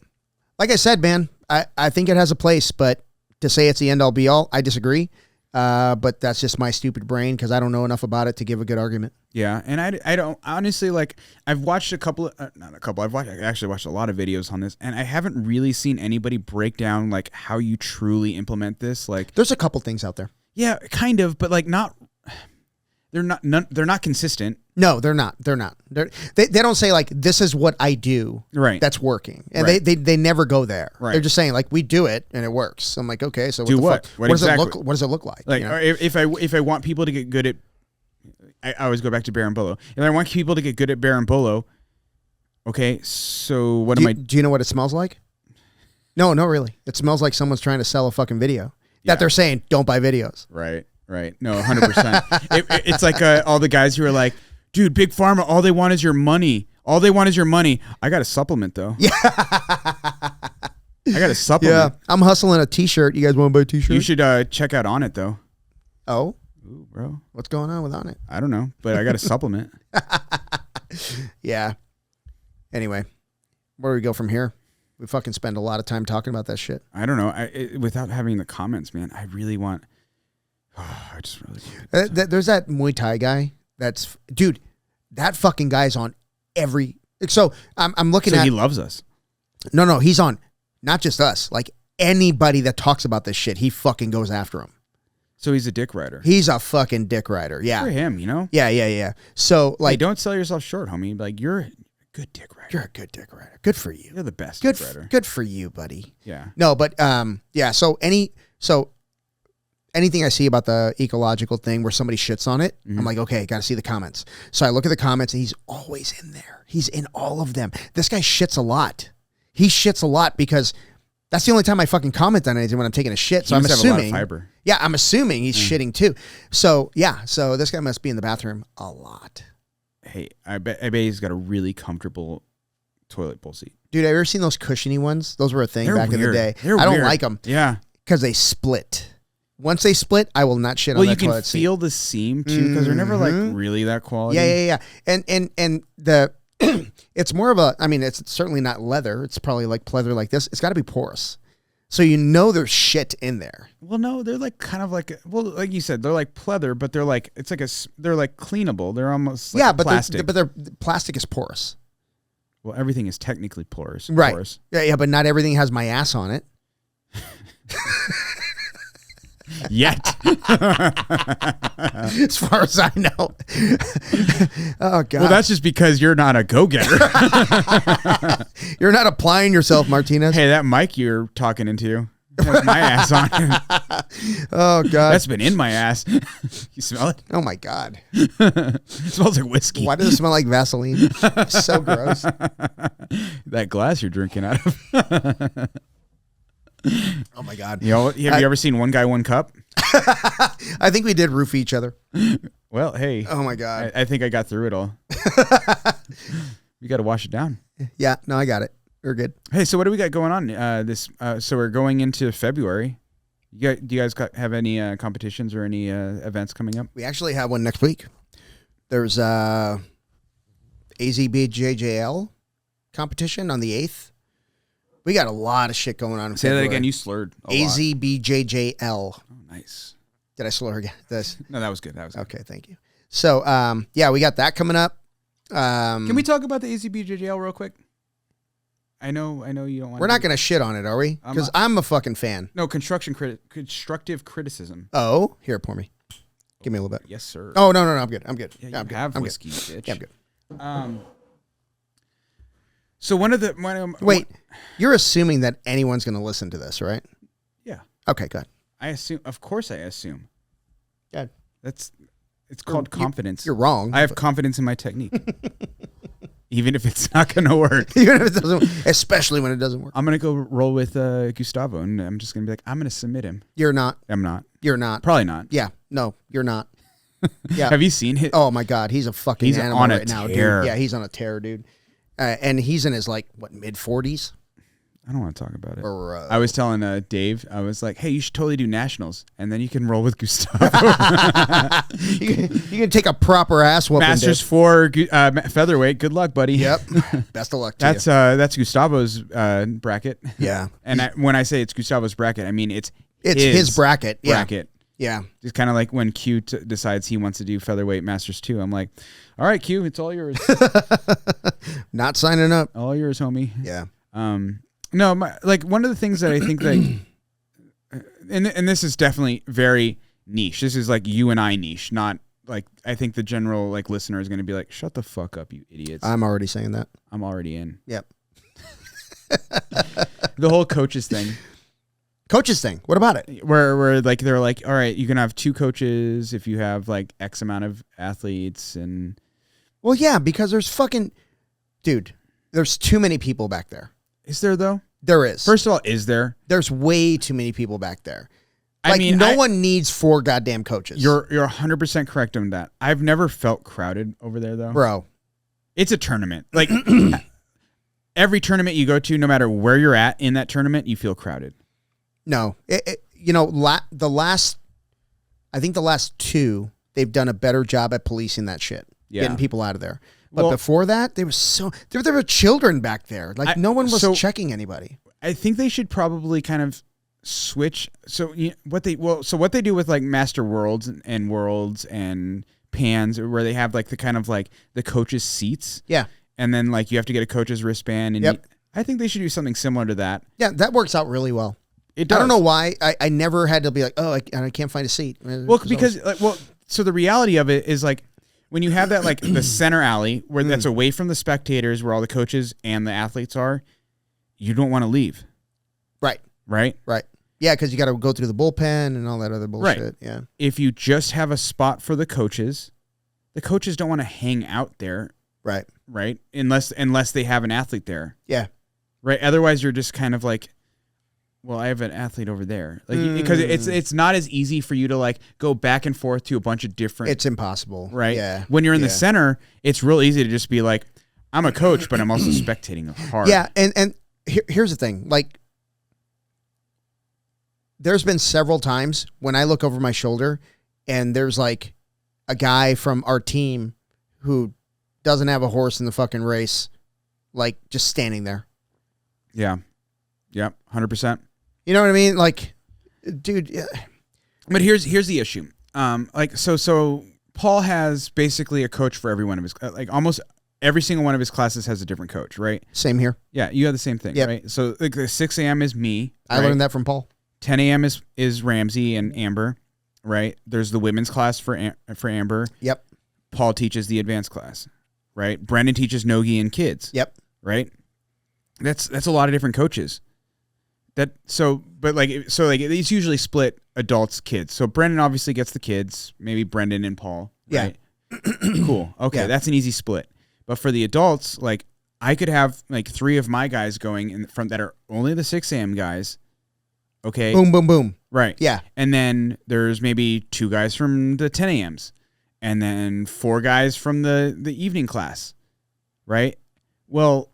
like I said, man, I think it has a place, but to say it's the end-all, be-all, I disagree. But that's just my stupid brain because I don't know enough about it to give a good argument. Yeah, and I don't honestly like. I've watched not a couple. I actually watched a lot of videos on this, and I haven't really seen anybody break down like how you truly implement this. Like, there's a couple things out there. Yeah, kind of, but like not. They're not consistent. No, they're not. They don't say like this is what I do. Right. That's working, and they never go there. Right. They're just saying like we do it and it works. I'm like, okay, so do what? What does it look? What does it look like? Like, if I want people to get good at, I always go back to Berimbolo. If I want people to get good at Berimbolo, okay, so what am I? Do you know what it smells like? No, really. It smells like someone's trying to sell a fucking video that they're saying don't buy videos. Right. No, 100%. It's like all the guys who are like, dude, Big Pharma, all they want is your money. All they want is your money. I got a supplement though. Yeah. I got a supplement. Yeah. I'm hustling a t-shirt. You guys want to buy a t-shirt? You should check out On It though. Oh? Ooh, bro. What's going on with On It? I don't know, but I got a supplement. Yeah. Anyway, where do we go from here? We fucking spend a lot of time talking about that shit. I don't know. Without having the comments, man, I really want... I just really... There's that Muay Thai guy that's... Dude, that fucking guy's on every... So I'm looking at... he loves us. No, he's on not just us. Like anybody that talks about this shit, he fucking goes after him. So he's a dick rider. He's a fucking dick rider. Yeah. For him, you know? Yeah. So like... Hey, don't sell yourself short, homie. Like, you're a good dick rider. You're a good dick rider. Good for you. You're the best dick rider. Good for you, buddy. Yeah. No, but yeah, so anything I see about the ecological thing where somebody shits on it, I'm like, okay, got to see the comments. So I look at the comments and he's always in there. He's in all of them. This guy shits a lot. He shits a lot because that's the only time I fucking comment on anything when I'm taking a shit. So I'm assuming, have a lot of fiber. Yeah, I'm assuming he's shitting too. So yeah, so this guy must be in the bathroom a lot. Hey, I bet he's got a really comfortable toilet bowl seat. Dude, have you ever seen those cushiony ones? Those were a thing back in the day. I don't like them. Yeah. Because they split. Once they split, I will not shit on that toilet seat. Well, you can feel the seam too because they're never like really that quality. Yeah. And the it's more of a, I mean, it's certainly not leather. It's probably like pleather like this. It's got to be porous. So you know there's shit in there. Well, no, they're like kind of like, well, like you said, they're like pleather, but they're like, it's like they're like cleanable. They're almost like plastic. But plastic is porous. Well, everything is technically porous. Right. Porous. Yeah, but not everything has my ass on it. Yet. As far as I know. Oh, God. Well, that's just because you're not a go-getter. You're not applying yourself, Martinez. Hey, that mic you're talking into has my ass on it. Oh, God. That's been in my ass. You smell it? Oh, my God. It smells like whiskey. Why does it smell like Vaseline? So gross. That glass you're drinking out of. Oh my God! You know, have you ever seen One Guy, One Cup? I think we did roofie each other. Well, hey. Oh my God! I think I got through it all. You got to wash it down. Yeah, no, I got it. We're good. Hey, so what do we got going on? So we're going into February. Do you guys have any competitions or any events coming up? We actually have one next week. There's AZBJJL competition on the 8th. We got a lot of shit going on in February. Say that again. You slurred a lot. AZBJJL. Oh, nice. Did I slur again? No, that was good. That was good. Okay, thank you. So, yeah, we got that coming up. Can we talk about the AZBJJL real quick? I know you don't want We're not going to shit on it, are we? Because I'm a fucking fan. No, constructive criticism. Oh, here, pour me. Give me a little bit. Yes, sir. Oh, no, I'm good. Yeah, I'm good. Have whiskey, bitch. Yeah, I'm good. So wait, you're assuming that anyone's going to listen to this, right? Yeah. Okay, good. I assume. Of course, I assume. Good. It's called confidence. You're wrong. I have confidence in my technique, even if it's not going to work. Even if it doesn't, especially when it doesn't work. I'm going to go roll with Gustavo, and I'm just going to be like, I'm going to submit him. You're not. I'm not. You're not. Probably not. Yeah. No, you're not. Yeah. Have you seen him? Oh my God, he's a fucking animal on right now, dude. Yeah, he's on a tear, dude. And he's in his mid 40s. I don't want to talk about it. Or, I was telling Dave, I was like, hey, you should totally do nationals, and then you can roll with Gustavo. you can take a proper ass whooping. Masters for featherweight. Good luck, buddy. Yep. Best of luck to you. That's Gustavo's bracket. Yeah. And when I say it's Gustavo's bracket, I mean it's his bracket. Bracket. Yeah. It's kind of like when Q decides he wants to do featherweight Masters 2. I'm like, all right, Q, it's all yours. Not signing up. All yours, homie. Yeah. No, like one of the things that I think that, and this is definitely very niche. This is like you and I niche, not like I think the general like listener is going to be like, shut the fuck up, you idiots. I'm already saying that. I'm already in. Yep. The whole coaches thing. Coaches thing. What about it? Where like they're like, all right, you can have 2 coaches if you have like X amount of athletes and. Well, yeah, because there's dude, there's too many people back there. Is there though? There is. First of all, is there? There's way too many people back there. I mean, no one needs 4 goddamn coaches. You're 100% correct on that. I've never felt crowded over there though. Bro. It's a tournament. Like every tournament you go to, no matter where you're at in that tournament, you feel crowded. No. I think the last 2, they've done a better job at policing that shit. Yeah. Getting people out of there. But before that, there were children back there. Like no one was checking anybody. I think they should probably kind of switch. So what they do with like Master Worlds and Worlds and Pans, where they have like the kind of like the coaches' seats. Yeah. And then like you have to get a coach's wristband. And I think they should do something similar to that. Yeah, that works out really well. It does. I don't know why. I never had to be like, oh, I can't find a seat. Well, because so the reality of it is like when you have that like the center alley where that's away from the spectators, where all the coaches and the athletes are, you don't want to leave. Right. Right. Right. Yeah, because you got to go through the bullpen and all that other bullshit. Right. Yeah. If you just have a spot for the coaches don't want to hang out there. Right. Right. Unless they have an athlete there. Yeah. Right. Otherwise, you're just kind of like, well, I have an athlete over there, like because it's not as easy for you to like go back and forth to a bunch of different. It's impossible, right? Yeah. When you're in the center, it's real easy to just be like, I'm a coach, but I'm also spectating hard. Yeah, and here's the thing, like, there's been several times when I look over my shoulder, and there's like a guy from our team who doesn't have a horse in the fucking race, like just standing there. Yeah. Yep. 100%. You know what I mean? Like, dude. Yeah. But here's the issue. Like, so Paul has basically a coach for every one of his, like almost every single one of his classes has a different coach, right? Same here. Yeah. You have the same thing, right? So like the 6 a.m. is me. I learned that from Paul. 10 a.m. is Ramsey and Amber, right? There's the women's class for Amber. Yep. Paul teaches the advanced class, right? Brendan teaches Nogi and kids. Yep. Right? That's a lot of different coaches. It's usually split adults, kids. So Brendan obviously gets the kids, maybe Brendan and Paul. Right? Yeah. Cool. Okay, that's an easy split. But for the adults, like I could have like 3 of my guys going in from that are only the 6 a.m. guys. Okay. Boom, boom, boom. Right. Yeah. And then there's maybe 2 guys from the 10 a.m.s, and then 4 guys from the evening class. Right. Well,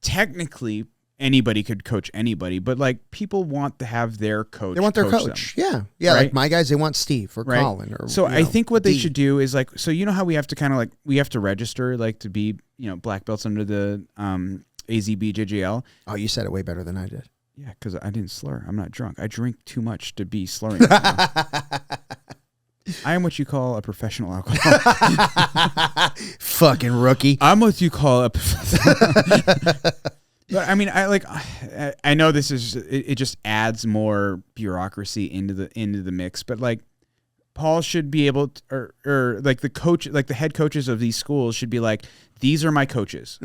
technically anybody could coach anybody, but like people want to have their coach. They want their coach. Them. Yeah. Right? Like my guys, they want Steve or Colin or so I think what they should do is like, so you know how we have to kind of like, we have to register like to be, black belts under the AZBJJL. Oh, you said it way better than I did. Yeah, because I didn't slur. I'm not drunk. I drink too much to be slurring. I am what you call a professional alcoholic. Fucking rookie. I'm what you call a But I mean, I know this is it just adds more bureaucracy into the mix, but like Paul should be able to, or like the coach, like the head coaches of these schools should be like, these are my coaches.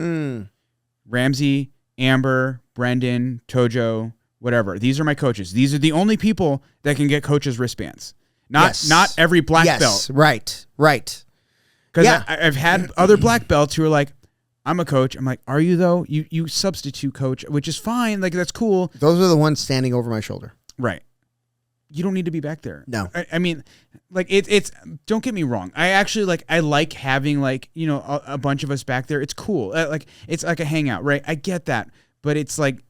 Ramsey, Amber, Brendan, Tojo, whatever. These are my coaches. These are the only people that can get coaches' wristbands. Not every black belt. Right. Because I've had other black belts who are like, I'm a coach. I'm like, are you though? You substitute coach, which is fine. Like, that's cool. Those are the ones standing over my shoulder. Right. You don't need to be back there. No. I mean, like, it's don't get me wrong. I actually I like having like, a bunch of us back there. It's cool. Like, it's like a hangout, right? I get that. But it's like,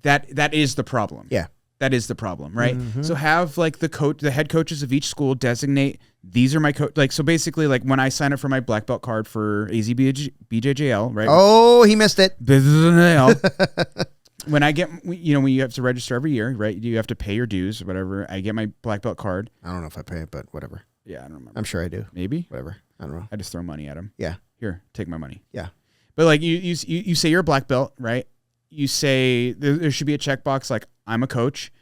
that is the problem. Yeah. That is the problem, right? Mm-hmm. So have like the head coaches of each school designate, these are my coach. Like, so basically like when I sign up for my black belt card for AZBJJL, right? Oh, he missed it. when I get, when you have to register every year, right? You have to pay your dues or whatever. I get my black belt card. I don't know if I pay it, but whatever. Yeah, I don't remember. I'm sure I do. Maybe. Whatever. I don't know. I just throw money at them. Yeah. Here, take my money. Yeah. But like you say you're a black belt, right? You say there should be a checkbox like I'm a coach.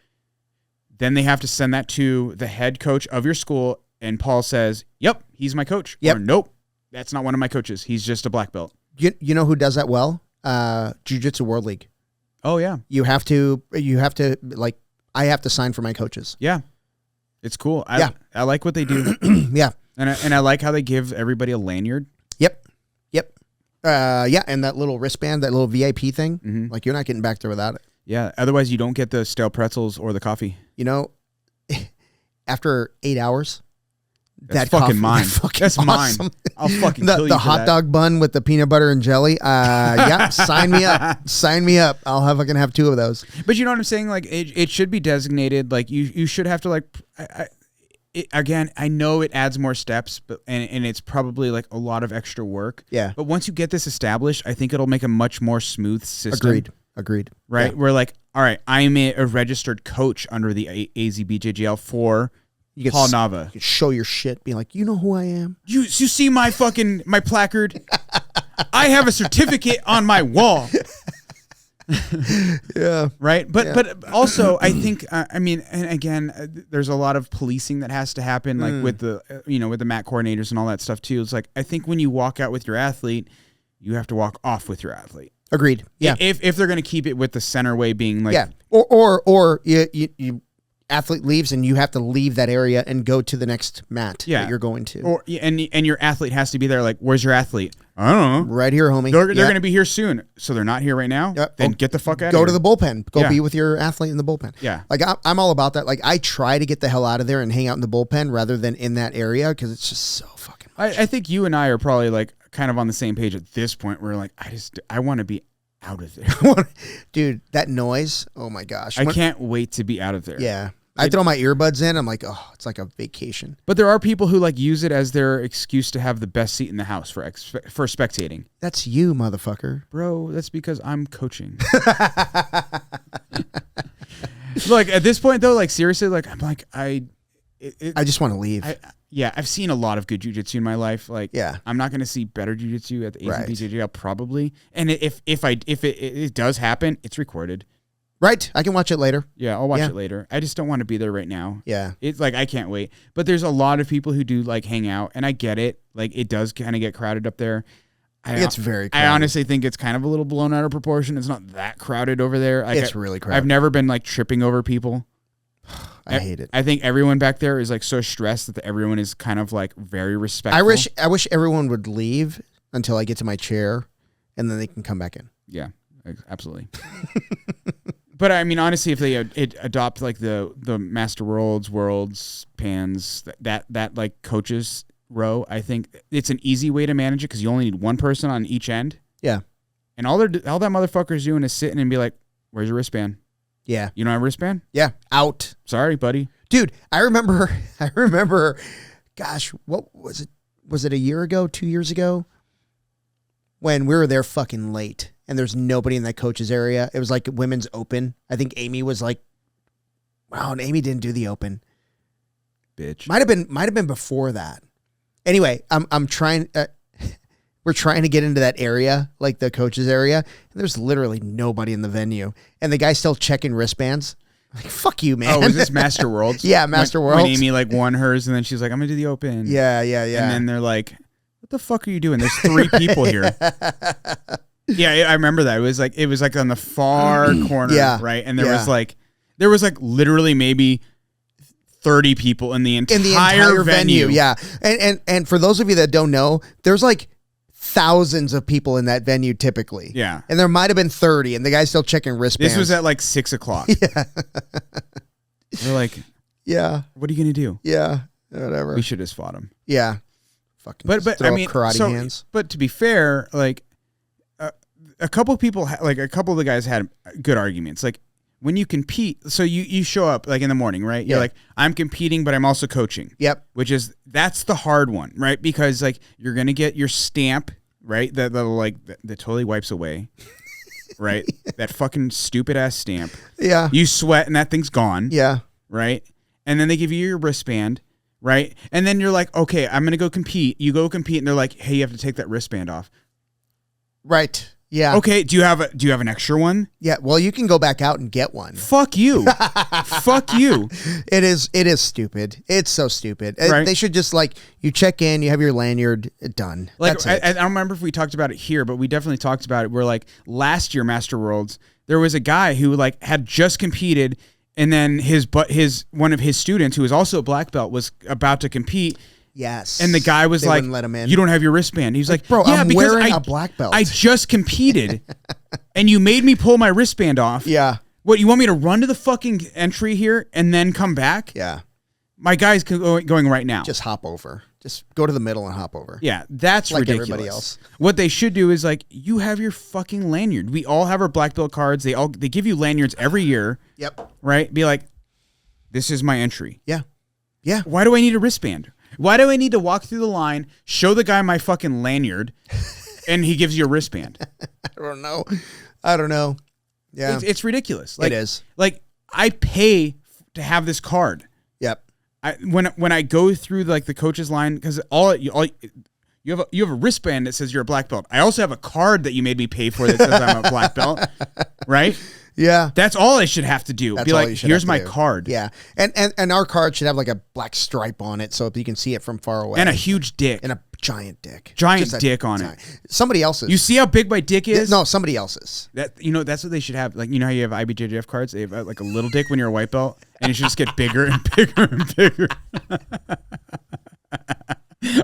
Then they have to send that to the head coach of your school, and Paul says, "Yep, he's my coach." Yep. Or nope, that's not one of my coaches. He's just a black belt. You know who does that well? Jiu-Jitsu World League. Oh yeah. You have to like. I have to sign for my coaches. Yeah, it's cool. I like what they do. Yeah, and I like how they give everybody a lanyard. Yep. Yeah, and that little wristband, that little VIP thing. Mm-hmm. Like you're not getting back there without it. Yeah. Otherwise, you don't get the stale pretzels or the coffee. After 8 hours, that's fucking mine. That's awesome. mine. I'll fucking kill you the for hot that. dog bun with the peanut butter and jelly. Yeah, sign me up. Sign me up. I'll have 2 of those. But you know what I'm saying? Like it should be designated. Like you should have to like. Again, I know it adds more steps, but and it's probably like a lot of extra work. Yeah. But once you get this established, I think it'll make a much more smooth system. Agreed. Right? Yeah. We're like, all right, I'm a registered coach under the AZBJJL for Paul Nava. You can show your shit, being like, you know who I am. You see my my placard? I have a certificate on my wall. Yeah. Right. But also I think, I mean, and again, there's a lot of policing that has to happen, like with the, with the mat coordinators and all that stuff too. It's like, I think when you walk out with your athlete, you have to walk off with your athlete. Agreed. Yeah. If they're going to keep it with the center way being like, yeah. Or you athlete leaves and you have to leave that area and go to the next mat that you're going to. Or and your athlete has to be there. Like, where's your athlete? I don't know. Right here, homie. They're going to be here soon. So they're not here right now. Yep. Then get the fuck out of here. Go here. to the bullpen. Go be with your athlete in the bullpen. Yeah. Like I'm all about that. Like I try to get the hell out of there and hang out in the bullpen rather than in that area because it's just so fucking much. I think you and I are probably like kind of on the same page at this point. We're like, I want to be out of there. Dude, that noise. Oh my gosh. I can't wait to be out of there. Yeah. I throw my earbuds in. I'm like, oh, it's like a vacation. But there are people who like use it as their excuse to have the best seat in the house for spectating. That's you, motherfucker. Bro, that's because I'm coaching. Like at this point though, like seriously, like I'm like I just want to leave. I've seen a lot of good jiu-jitsu in my life. Like, I'm not going to see better jiu-jitsu at the AZBJJL probably. And if it does happen, it's recorded. Right. I can watch it later. Yeah, I'll watch it later. I just don't want to be there right now. Yeah. It's like, I can't wait. But there's a lot of people who do like hang out, and I get it. Like, it does kind of get crowded up there. It's very crowded. I honestly think it's kind of a little blown out of proportion. It's not that crowded over there. Like, it's really crowded. I've never been like tripping over people. I hate it. I think everyone back there is like so stressed that everyone is kind of like very respectful. I wish everyone would leave until I get to my chair, and then they can come back in. Yeah, absolutely. But I mean, honestly, if they adopt like the Master Worlds, Pans, that like coaches row, I think it's an easy way to manage it because you only need one person on each end. Yeah. And all that motherfucker's doing is sitting and be like, "Where's your wristband?" Yeah. You don't have a wristband? Yeah. Out. Sorry, buddy. Dude, I remember, gosh, what was it? Was it a year ago, 2 years ago? When we were there fucking late and there's nobody in that coach's area. It was like women's open. I think Amy was like, wow, and Amy didn't do the open. Bitch. Might have been before that. Anyway, I'm trying, we're trying to get into that area, like the coach's area, and there's literally nobody in the venue. And the guy's still checking wristbands. Like, fuck you, man. Oh, was this Master Worlds? Yeah, Master Worlds. When Amy like won hers, and then she's like, "I'm gonna do the open." Yeah. And then they're like, "What the fuck are you doing? There's 3 people here." Yeah, I remember that. It was like on the far corner, right? And there was like literally maybe 30 people in the entire venue. Yeah, and for those of you that don't know, there's like thousands of people in that venue typically. Yeah. And there might have been 30, and the guy's still checking wristbands. This was at like 6:00. Yeah. They're like, yeah. What are you gonna do? Yeah. Whatever. We should have fought him. Yeah. Fucking. But throw I mean, karate hands. But to be fair, like a couple of people, like a couple of the guys had good arguments. Like when you compete, so you show up like in the morning, right? You're like, I'm competing, but I'm also coaching. Yep. That's the hard one, right? Because like you're gonna get your stamp, right? That totally wipes away. right? That fucking stupid ass stamp. Yeah. You sweat and that thing's gone. Yeah. Right? And then they give you your wristband, right? And then you're like, okay, I'm going to go compete. You go compete and they're like, hey, you have to take that wristband off. Right. Yeah. Okay, do you have an extra one? Yeah, well, you can go back out and get one. Fuck you. Fuck you. It is stupid. It's so stupid. Right. They should just you check in, you have your lanyard, done. Like That's it. I don't remember if we talked about it here, but we definitely talked about it. Where like last year Master Worlds, there was a guy who like had just competed, and then one of his students who was also a black belt was about to compete. Yes. And the guy was like, let him in. you don't have your wristband. He's like, bro, yeah, I'm because wearing a black belt. I just competed and you made me pull my wristband off. Yeah. What, you want me to run to the fucking entry here and then come back? Yeah. My guy's going right now. Just hop over. Just go to the middle and hop over. Yeah, that's like ridiculous. Everybody else. What they should do is like, you have your fucking lanyard. We all have our black belt cards. They give you lanyards every year. Yep. Right? Be like, this is my entry. Yeah. Yeah. Why do I need a wristband? Why do I need to walk through the line, show the guy my fucking lanyard, and he gives you a wristband? I don't know. Yeah. It's ridiculous. It is. Like, I pay to have this card. Yep. When I go through like the coach's line, because you have a wristband that says you're a black belt. I also have a card that you made me pay for that says I'm a black belt. Right? Yeah. That's all I should have to do. Be like, here's my card. Yeah. And our card should have like a black stripe on it so you can see it from far away. And a huge dick. And a giant dick. Giant dick on it. Somebody else's. You see how big my dick is? No, somebody else's. That's what they should have. Like, you know how you have IBJJF cards? They have like a little dick when you're a white belt, and it should just get bigger and bigger and bigger.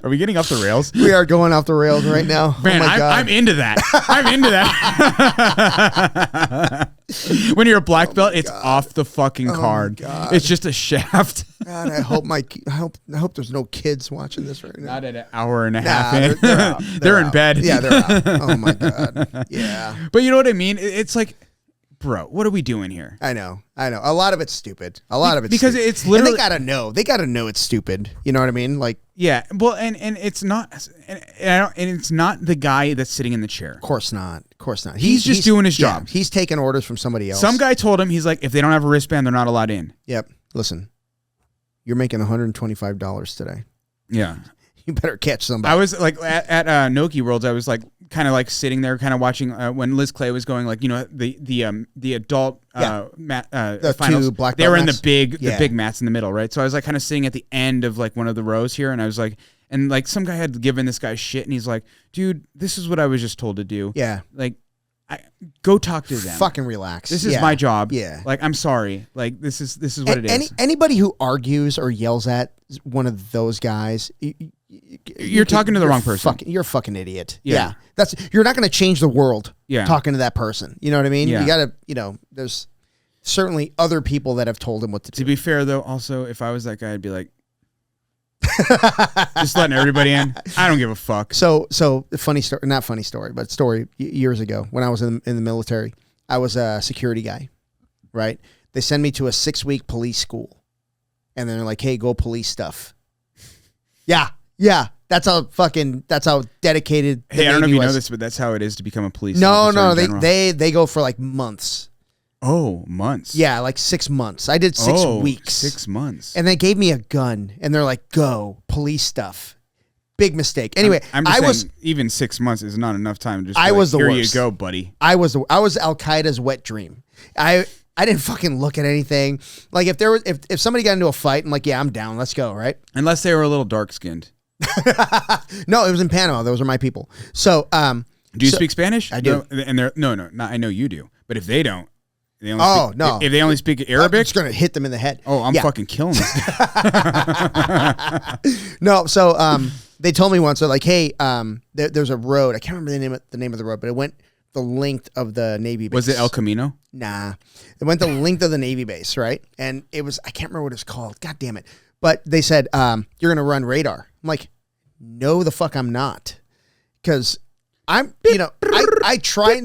Are we getting off the rails? We are going off the rails right now. Man, oh my God. I'm into that. I'm into that. When you're a black belt, it's off the fucking card. It's just a shaft. God, I hope there's no kids watching this right now. Not at an hour and a half in. They're out. They're in bed. Yeah, they're out. Oh my God. Yeah. But you know what I mean? It's like, bro, what are we doing here? I know. A lot of it's stupid. A lot of it's because stupid. It's literally, and they gotta know it's stupid. You know what I mean? Like, yeah. Well, and it's not, and it's not the guy that's sitting in the chair. Of course not. He's just doing his job. He's taking orders from somebody else. Some guy told him, he's like, if they don't have a wristband, they're not allowed in. Yep. Listen, you're making $125 today. Yeah. You better catch somebody. I was like at Noki Worlds. I was like kind of like sitting there, kind of watching when Liz Clay was going, like, you know, the adult the finals. Two black they were in mats. the big mats in the middle, right? So I was like kind of sitting at the end of like one of the rows here, and I was like, and like some guy had given this guy shit, and he's like, dude, this is what I was just told to do. Yeah. Like, go talk to them. Fucking relax. This is my job. Yeah. Like, I'm sorry. Like, this is what it is. Anybody who argues or yells at one of those guys, you're talking to the wrong person. You're a fucking idiot. Yeah. You're not going to change the world talking to that person. You know what I mean? Yeah. You got to, there's certainly other people that have told him what to do. To be fair, though, also, if I was that guy, I'd be like, just letting everybody in. I don't give a fuck. So funny story, not funny story, but story years ago when I was in the military, I was a security guy, right? They send me to a 6-week police school, and then they're like, "Hey, go police stuff." Yeah. That's how dedicated. Hey, I don't know if you know this, but that's how it is to become a police officer. No, they go for like months. Oh, months. Yeah, like 6 months. I did 6 weeks. 6 months. And they gave me a gun, and they're like, "Go police stuff." Big mistake. Anyway, I'm just saying, even 6 months is not enough time. Just I was the here worst. You go, buddy. I was Al Qaeda's wet dream. I didn't fucking look at anything. Like if somebody got into a fight, I'm like, yeah, I'm down. Let's go, right? Unless they were a little dark skinned. No, it was in Panama. Those are my people. So, do you speak Spanish? I do. And they're not. I know you do. But if they don't, no. If they only speak Arabic, I'm just gonna hit them in the head. Oh, I'm fucking killing this guy. No, so they told me once, they're like, hey, there's a road. I can't remember the name of the road, but it went the length of the Navy base. Was it El Camino? Nah. It went the length of the Navy base, right? And it was, I can't remember what it's called. God damn it. But they said, you're going to run radar. I'm like, no, the fuck I'm not. Because I'm, I try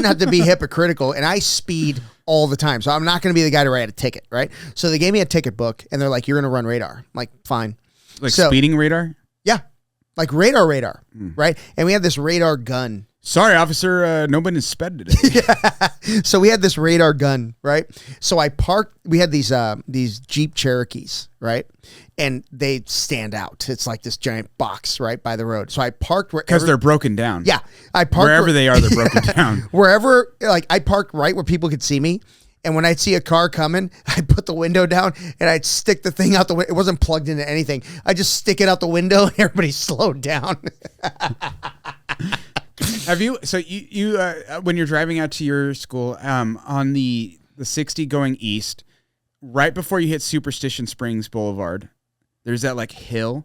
not to be hypocritical, and I speed all the time. So I'm not going to be the guy to write a ticket, right? So they gave me a ticket book, and they're like, you're going to run radar. I'm like, fine. Like speeding radar? Yeah. like radar, right? And we had this radar gun. Sorry, officer, nobody is sped today. So we had this radar gun, right? So I parked. We had these Jeep Cherokees, right? And they stand out. It's like this giant box right by the road. So I parked because they're broken down. Yeah, I parked wherever they are. They're broken down. Wherever, like I parked right where people could see me. And when I'd see a car coming, I'd put the window down and I'd stick the thing out the window. It wasn't plugged into anything. I just stick it out the window and everybody slowed down. Have you? So you when you're driving out to your school on the 60 going east, right before you hit Superstition Springs Boulevard, there's that like hill,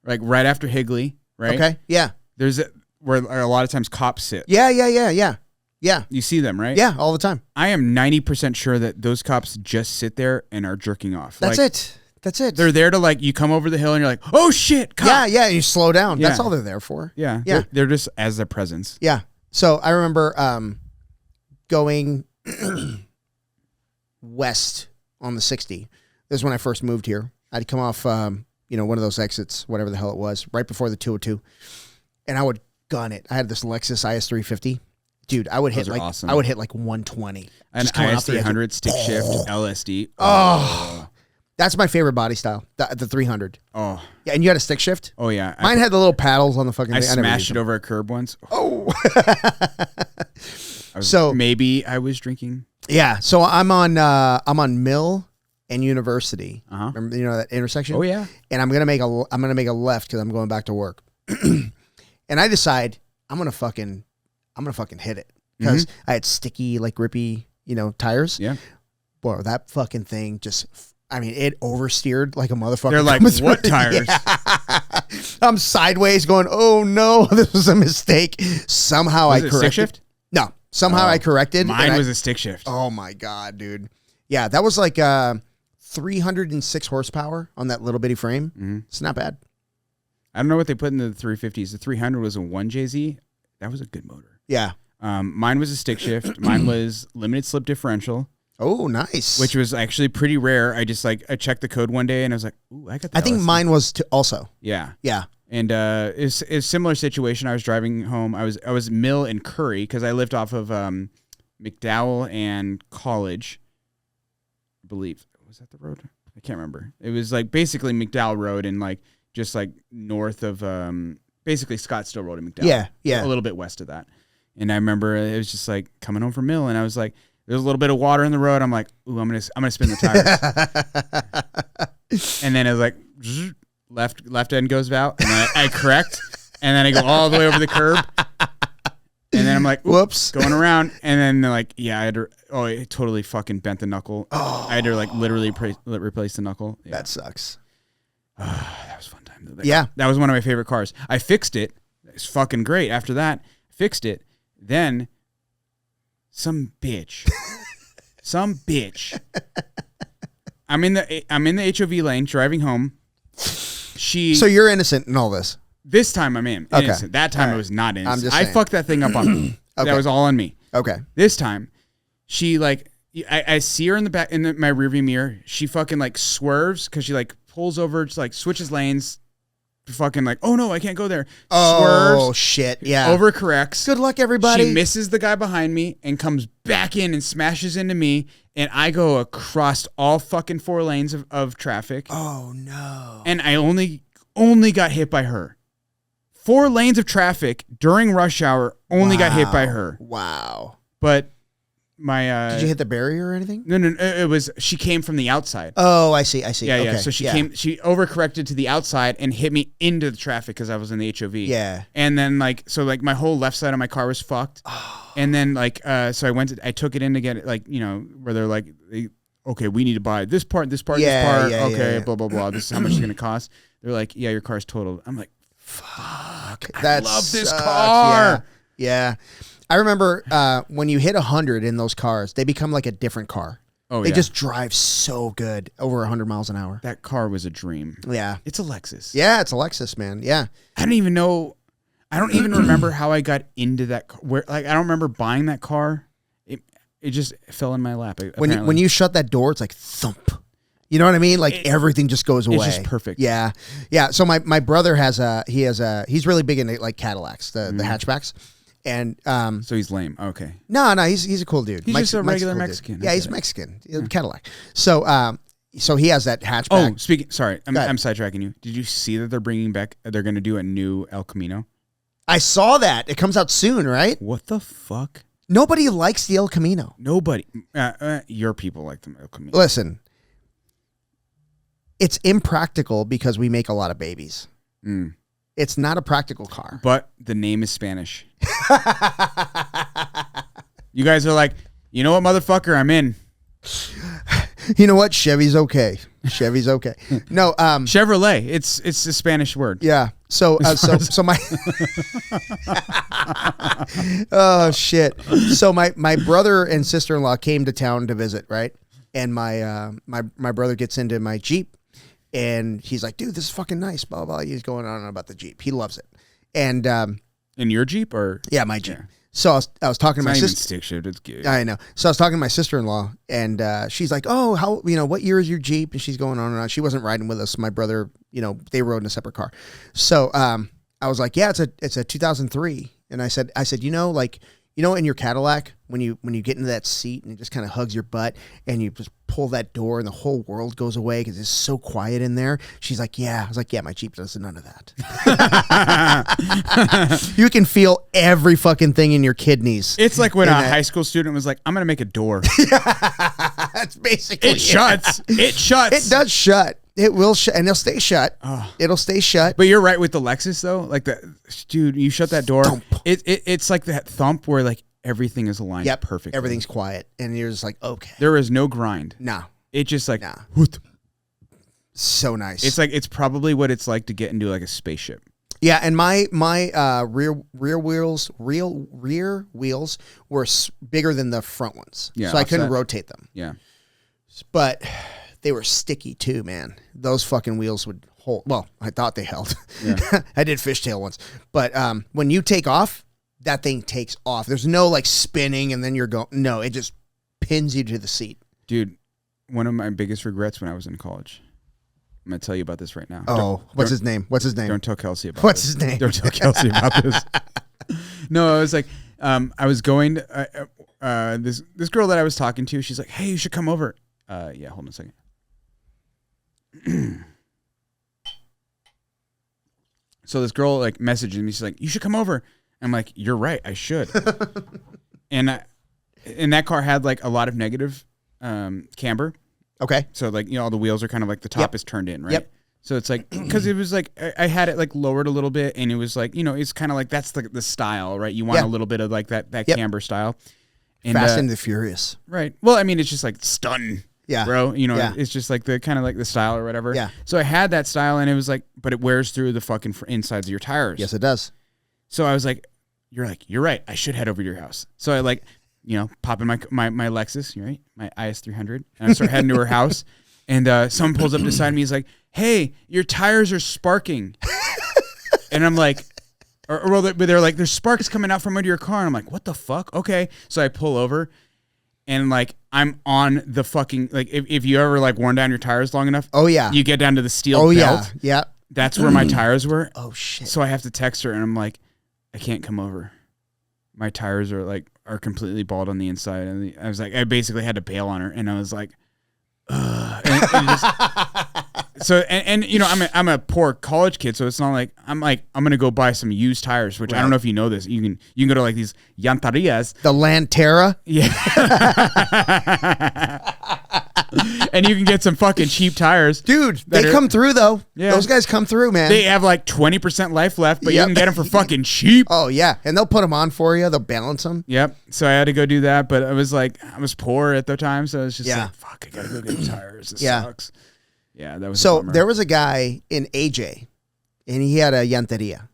like right after Higley, right? Okay. Yeah. There's where a lot of times cops sit. Yeah. You see them, right? Yeah, all the time. I am 90% sure that those cops just sit there and are jerking off. That's like, it. That's it. They're there to like, you come over the hill and you're like, oh shit, cop. Yeah, you slow down. Yeah. That's all they're there for. Yeah. They're just as their presence. Yeah. So I remember going west on the 60. This is when I first moved here. I'd come off, one of those exits, whatever the hell it was, right before the 202. And I would gun it. I had this Lexus IS350. Dude, I would hit like awesome. I would hit like 120. An IS300 stick shift LSD. Oh, that's my favorite body style. The 300. Oh, yeah, and you had a stick shift. Oh yeah, mine had the little paddles on the fucking. I thing. smashed it over a curb once. Oh, so maybe I was drinking. Yeah, so I'm on Mill and University. Remember, that intersection? Oh yeah, and I'm gonna make a left because I'm going back to work, and I decide I'm gonna fucking hit it because I had sticky, like grippy, tires. Yeah. Boy, that fucking thing it oversteered like a motherfucker. They're like, what tires? Yeah. I'm sideways going, oh no, this was a mistake. Somehow I corrected. Stick shift? No, somehow I corrected. Mine was a stick shift. Oh my God, dude. Yeah, that was like 306 horsepower on that little bitty frame. Mm-hmm. It's not bad. I don't know what they put in the 350s. The 300 was a 1JZ. That was a good motor. Yeah. Mine was a stick shift. Mine was limited slip differential. Oh, nice. Which was actually pretty rare. I just I checked the code one day and I was like, ooh, I got that. I think mine was also. Yeah. Yeah. And it's a similar situation. I was driving home. I was Mill and Curry because I lived off of McDowell and College. I believe. Was that the road? I can't remember. It was like basically McDowell Road and like just like north of basically Scottsdale Road in McDowell. Yeah. A little bit west of that. And I remember it was just like coming home from Mill and I was like, there's a little bit of water in the road. I'm like, ooh, I'm gonna spin the tires. And then it was like left end goes out, and I correct, and then I go all the way over the curb, and then I'm like, whoops, going around, and then they're like, yeah, I had to. Oh, it totally fucking bent the knuckle. Oh, I had to like literally replace the knuckle. Yeah. That sucks. That was a fun time. That was one of my favorite cars. I fixed it. It's fucking great. After that, fixed it. Then. Some bitch. I'm in the HOV lane driving home. So you're innocent in all this. This time I'm innocent. Okay. That time I was not innocent. I'm just I saying. fucked that thing up on me. Okay. That was all on me. Okay. This time, she like I see her in the back my rearview mirror. She fucking like swerves because she like pulls over, just like switches lanes. Fucking like, oh no, I can't go there. Oh Swerves, shit, yeah. Overcorrects. Good luck, everybody. She misses the guy behind me and comes back in and smashes into me, and I go across all fucking 4 lanes of traffic. Oh no. And I only got hit by her. 4 lanes of traffic during rush hour only got hit by her. Wow. But my did you hit the barrier or anything? No, it was she came from the outside. Oh, I see. Yeah, okay. yeah. So she overcorrected to the outside and hit me into the traffic because I was in the HOV. Yeah. And then my whole left side of my car was fucked. Oh. And then so I took it in to get it where they're like, okay, we need to buy this part, this part, this part. Okay, blah blah blah. This is how much it's gonna cost. They're like, yeah, your car's totaled. I'm like, fuck. I love this car. Yeah. I remember when you hit 100 in those cars, they become like a different car. Oh, they just drive so good over 100 miles an hour. That car was a dream. Yeah. It's a Lexus. Yeah, it's a Lexus, man. Yeah. I don't even remember how I got into that car. I don't remember buying that car. It just fell in my lap. When you shut that door, it's like thump. You know what I mean? Like everything just goes away. It's just perfect. Yeah. Yeah. So my brother he's really big into like Cadillacs, the hatchbacks. And so he's lame. Okay. No, he's a cool dude. He's just a regular Mexican. Yeah, he's Mexican. Cadillac. So he has that hatchback. Sorry, I'm sidetracking you. Did you see that they're going to do a new El Camino? I saw that. It comes out soon, right? What the fuck? Nobody likes the El Camino. Nobody. Your people like the El Camino. Listen, it's impractical because we make a lot of babies. It's not a practical car. But the name is Spanish. You guys are like, you know what, motherfucker, I'm in. You know what? Chevy's okay. No, Chevrolet. It's a Spanish word. Yeah. So my oh shit. So my brother and sister-in-law came to town to visit, right? And my brother gets into my Jeep, and he's like, "Dude, this is fucking nice." Blah blah. He's going on about the Jeep. He loves it. And in your Jeep or my Jeep. Yeah. So I was talking to my sister. Stick shift. It's good. I know. So I was talking to my sister-in-law, and she's like, "Oh, how what year is your Jeep?" And she's going on and on. She wasn't riding with us. My brother, they rode in a separate car. So I was like, "Yeah, it's a 2003." And I said, in your Cadillac, when you get into that seat and it just kind of hugs your butt, and you just pull that door and the whole world goes away because it's so quiet in there. She's like, "Yeah." I was like, "Yeah, my Jeep does none of that." You can feel every fucking thing in your kidneys. It's like when a high school student was like, "I'm going to make a door." That's basically it. Shuts. It shuts. It does shut. It will shut, and it'll stay shut. Oh. It'll stay shut. But you're right with the Lexus though. Like dude, you shut that door. Thump. It's like that thump where like everything is aligned perfectly. Everything's quiet, and you're just like, okay. There is no grind. No. It's just like so nice. It's like it's probably what it's like to get into like a spaceship. Yeah, and my rear wheels were bigger than the front ones, so I couldn't rotate them. Yeah, but they were sticky too, man. Those fucking wheels would hold. Well, I thought they held. Yeah. I did fishtail once, but when you take off, that thing takes off. There's no like spinning and then you're going. No, it just pins you to the seat. Dude, one of my biggest regrets when I was in college. I'm going to tell you about this right now. Oh, what's his name? Don't tell Kelsey about What's his name? Don't tell Kelsey about this. No, I was like, I was going to, this girl that I was talking to, she's like, "Hey, you should come over." Yeah, hold on a second. So this girl like messaged me. She's like, "You should come over." I'm like, "You're right, I should." And that car had like a lot of negative camber. Okay. So like all the wheels are kind of like the top is turned in, right? Yep. So it's like because it was like I had it like lowered a little bit, and it was like it's kind of like that's the style, right? You want a little bit of like that camber style. And, Fast and the Furious. Right. Well, I mean, it's just like stun. Yeah. Bro, it's just like the kind of like the style or whatever. Yeah. So I had that style, and it was like, but it wears through the fucking insides of your tires. Yes, it does. So I was like, you're right. I should head over to your house. So I like, pop in my Lexus, right? My IS300, and I start heading to her house, and someone pulls up beside me. He's like, "Hey, your tires are sparking," and I'm like, but they're like, "There's sparks coming out from under your car," and I'm like, "What the fuck?" Okay, so I pull over. And like I'm on the fucking like if you ever like worn down your tires long enough, you get down to the steel belt. Yeah. That's where my tires were. Oh shit. So I have to text her and I'm like, "I can't come over. My tires are completely bald on the inside." And I was like, I basically had to bail on her, and I was like, ugh. I'm a poor college kid, so it's not like I'm gonna go buy some used tires, which I don't know if you know this. You can go to like these Llantarias, the Lantera, yeah, and you can get some fucking cheap tires, dude. They come through though. Yeah, those guys come through, man. They have like 20% life left, but you can get them for fucking cheap. Oh yeah, and they'll put them on for you. They'll balance them. Yep. So I had to go do that, but I was poor at the time, so it's just like, fuck, I gotta go get tires. This sucks. Yeah, that was so. There was a guy in AJ, and he had a llanteria,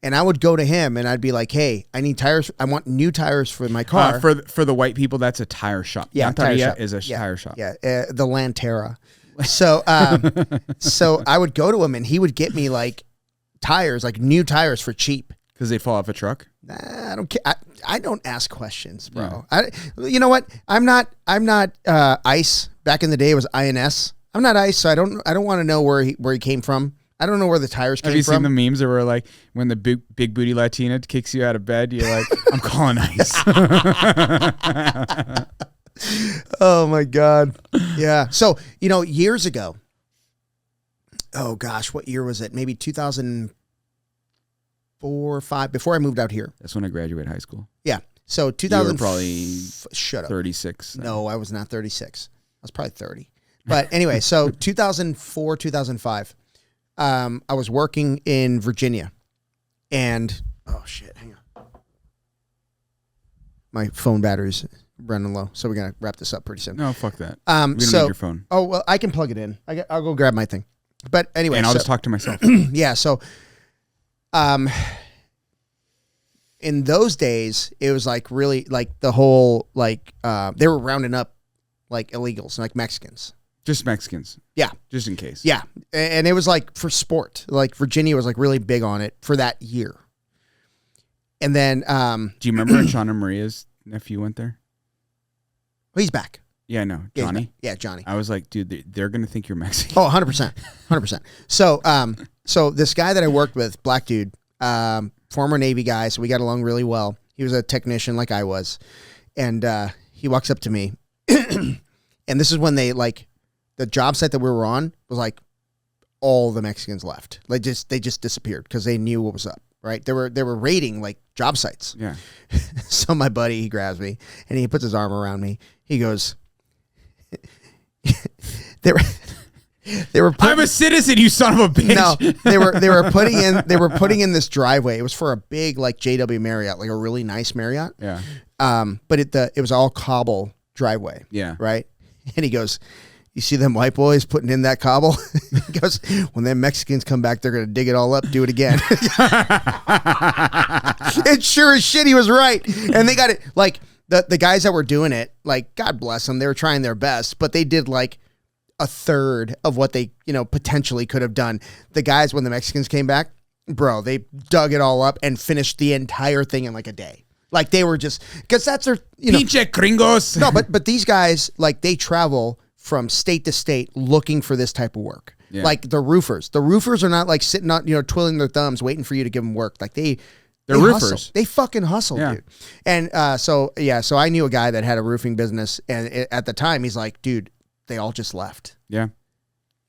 and I would go to him, and I'd be like, "Hey, I need tires. I want new tires for my car." For the white people, that's a tire shop. Yeah, llanteria is a tire shop. Yeah, the Lantera. So, so I would go to him, and he would get me like tires, like new tires for cheap. Because they fall off a truck. Nah, I don't care. I don't ask questions, bro. Yeah. You know what? I'm not ICE. Back in the day, it was INS. I'm not ICE, so I don't want to know where he came from. I don't know where the tires came from. Have you seen the memes that were like, when the big booty Latina kicks you out of bed, you're like, I'm calling ICE. Oh my God. Yeah. So, years ago, oh gosh, what year was it? Maybe 2004 or 5, before I moved out here. That's when I graduated high school. Yeah. So 2000. You were probably shut up. 36. No, I was not 36. I was probably 30. But anyway, so 2004, 2005, I was working in Virginia, and oh shit, hang on, my phone battery's running low, so we're gonna wrap this up pretty soon. No, fuck that. We don't need your phone. Oh well, I can plug it in. I'll go grab my thing. But anyway, and I'll just talk to myself. Yeah. So, in those days, it was like really like the whole like they were rounding up like illegals, like Mexicans. Just Mexicans. Yeah. Just in case. Yeah. And it was like for sport. Like Virginia was like really big on it for that year. And then do you remember when Sean and Maria's nephew went there? Well, he's back. Yeah, I know. Johnny? Yeah, Johnny. I was like, dude, they're going to think you're Mexican. Oh, 100%. 100%. So this guy that I worked with, black dude, former Navy guy, so we got along really well. He was a technician like I was. And he walks up to me. And this is when they like the job site that we were on was like all the Mexicans left. Like they just disappeared because they knew what was up, right? They were raiding like job sites. Yeah. So my buddy, he grabs me and he puts his arm around me. He goes, they were I'm a citizen, you son of a bitch. No, they were putting in this driveway. It was for a big like JW Marriott, like a really nice Marriott. Yeah. But it was all cobble driveway. Yeah. Right. And he goes, you see them white boys putting in that cobble? He goes, when them Mexicans come back, they're going to dig it all up, do it again. And sure as shit, he was right. And they got it, like, the guys that were doing it, like, God bless them, they were trying their best, but they did, like, a third of what they, potentially could have done. The guys, when the Mexicans came back, bro, they dug it all up and finished the entire thing in, like, a day. Like, they were just, because that's their, Pinche gringos. No, but these guys, like, they travel from state to state looking for this type of work. Yeah. Like the roofers are not like sitting on, twiddling their thumbs waiting for you to give them work. Like they're roofers. Hustle. They fucking hustle, yeah. Dude. And so I knew a guy that had a roofing business, and at the time he's like, dude, they all just left. Yeah.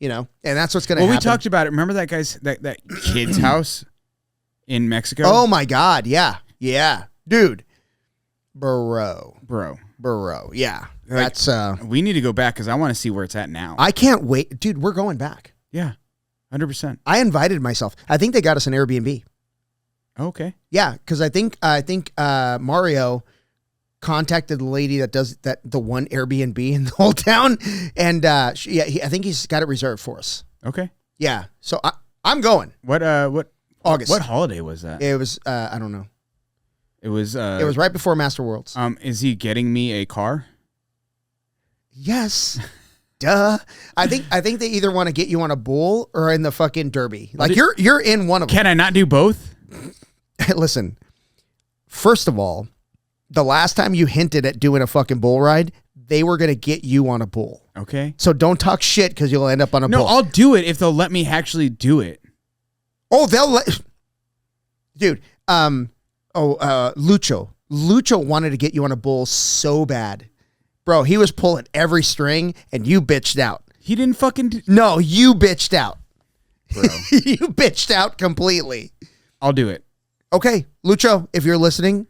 And that's what's going to happen. Well, we talked about it. Remember that guy's that kid's house in Mexico? Oh my God. Yeah. Yeah. Dude. Bro. Yeah. Like, that's we need to go back because I want to see where it's at now. I can't wait. Dude, we're going back. Yeah. 100%. I invited myself. I think they got us an Airbnb. Okay. Yeah, because I think Mario contacted the lady that does the one Airbnb in the whole town, and I think he's got it reserved for us. Okay. Yeah. So I'm going. What August? What holiday was that? It was I don't know. It was right before Master Worlds. Is he getting me a car? Yes. Duh. I think they either want to get you on a bull or in the fucking derby. Like you're in one of them. Can I not do both? Listen. First of all, the last time you hinted at doing a fucking bull ride, they were going to get you on a bull. Okay. So don't talk shit because you'll end up on a bull. No, I'll do it if they'll let me actually do it. Oh, they'll let... Dude, Lucho. Lucho wanted to get you on a bull so bad. Bro, he was pulling every string and you bitched out. He didn't fucking... No, you bitched out. Bro. You bitched out completely. I'll do it. Okay, Lucho, if you're listening,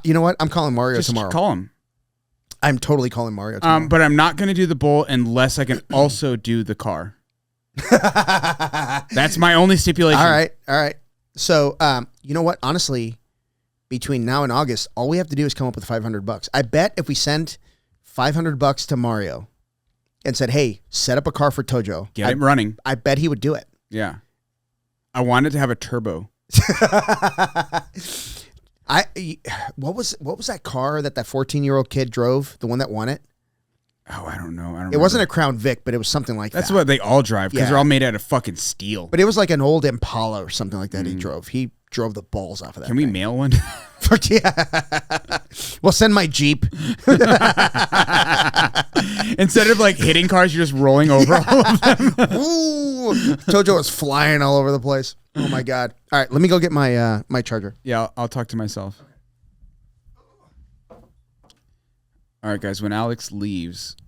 you know what? I'm calling Mario tomorrow. Just call him. I'm totally calling Mario tomorrow. But I'm not going to do the bull unless I can also do the car. That's my only stipulation. All right. So, you know what? Honestly, between now and August, all we have to do is come up with $500. I bet if we sent $500 to Mario and said, "Hey, set up a car for Tojo," get it running. I bet he would do it. Yeah. I wanted to have a turbo. What was that car that 14-year-old kid drove? The one that won it? Oh, I don't know. It wasn't a Crown Vic, but it was something like that. That's what they all drive because they're all made out of fucking steel. But it was like an old Impala or something like that he drove. He drove the balls off of that. Can we mail one? Yeah. We'll send my Jeep. Instead of like hitting cars, you're just rolling over all of them. Ooh, Tojo was flying all over the place. Oh my God. All right, let me go get my my charger. Yeah, I'll talk to myself. All right, guys, when Alex leaves,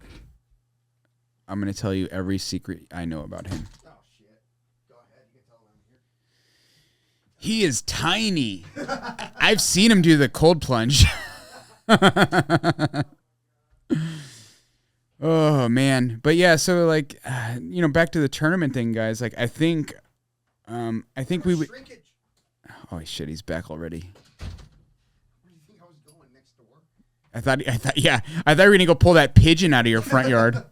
I'm going to tell you every secret I know about him. Oh, shit. Go ahead. You can tell him here. He is tiny. I've seen him do the cold plunge. Oh, man. But yeah, so like, back to the tournament thing, guys. Like, I think we would. Oh, shit, he's back already. I thought you were gonna go pull that pigeon out of your front yard.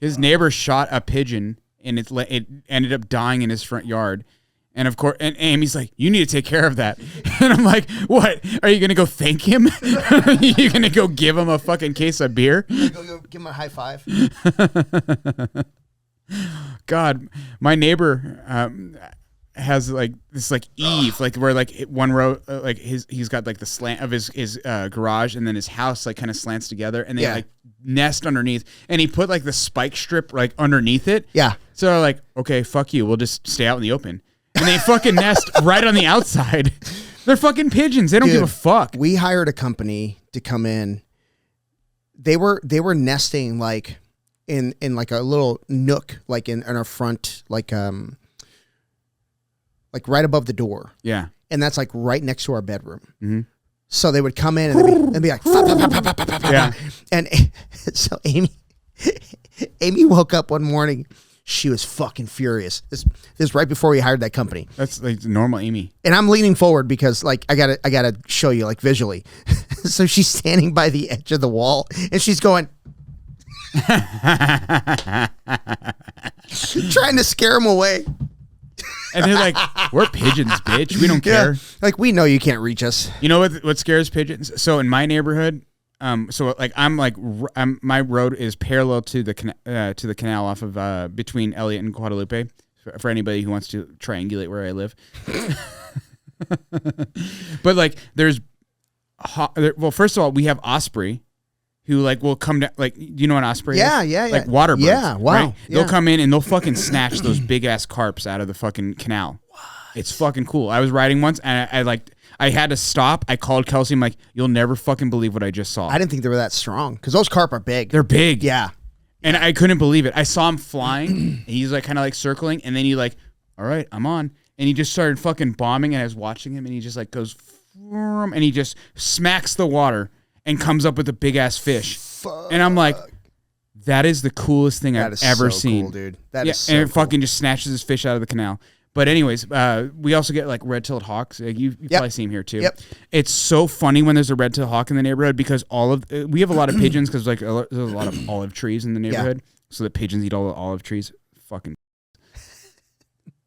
His neighbor shot a pigeon, and it ended up dying in his front yard. And of course, and Amy's like, "You need to take care of that." And I'm like, "What? Are you gonna go thank him? Are you gonna go give him a fucking case of beer? Go give him a high five." God, my neighbor has like this like eave, like where like one row, like he's got like the slant of his garage, and then his house like kind of slants together, and they like nest underneath, and he put like the spike strip like underneath it. Yeah. So they're like, okay, fuck you, we'll just stay out in the open, and they fucking nest right on the outside. They're fucking pigeons. They don't give a fuck. We hired a company to come in. They were nesting like in like a little nook, like in our front, like right above the door. Yeah. And that's like right next to our bedroom. Mm-hmm. So they would come in and they'd be like, yeah. And so Amy woke up one morning. She was fucking furious. This is right before we hired that company. That's like normal Amy. And I'm leaning forward because like I gotta show you like visually. So she's standing by the edge of the wall and she's going trying to scare him away. And they're like, we're pigeons, bitch. We don't care. Like, we know you can't reach us. You know what scares pigeons? So in my neighborhood, my road is parallel to the canal off of between Elliott and Guadalupe. For anybody who wants to triangulate where I live. But like, first of all, we have osprey, who like will come down, like, you know what osprey is? Yeah. Like water birds. Yeah, wow. Right? Yeah. They'll come in and they'll fucking snatch those big ass carps out of the fucking canal. What? It's fucking cool. I was riding once and I had to stop. I called Kelsey. I'm like, you'll never fucking believe what I just saw. I didn't think they were that strong because those carp are big. They're big. Yeah. And I couldn't believe it. I saw him flying. And he's like kind of like circling, and then he like, all right, I'm on. And he just started fucking bombing, and I was watching him, and he just like goes, and he just smacks the water and comes up with a big ass fish. Fuck. And I'm like, that is the coolest thing I've ever seen. Cool, dude. That is so and it cool. fucking just snatches his fish out of the canal. But anyways, we also get like red-tailed hawks. You've probably seen them here too. Yep. It's so funny when there's a red-tailed hawk in the neighborhood because we have a lot of pigeons because like there's a lot of olive trees in the neighborhood. So the pigeons eat all the olive trees. Fucking.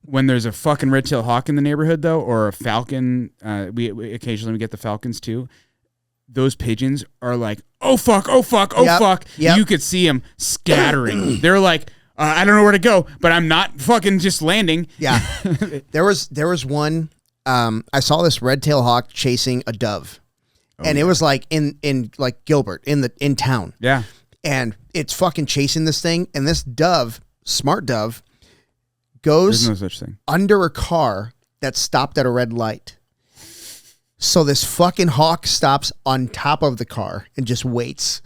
When there's a fucking red-tailed hawk in the neighborhood though, or a falcon, we occasionally get the falcons too. Those pigeons are like, oh fuck, oh fuck, oh fuck. Yep. You could see them scattering. They're like, I don't know where to go, but I'm not fucking just landing. Yeah. There was one, I saw this red-tailed hawk chasing a dove. And it was like in like Gilbert in town. Yeah. And it's fucking chasing this thing. And this dove, smart dove, goes There's no such thing. under a car that stopped at a red light. So this fucking hawk stops on top of the car and just waits.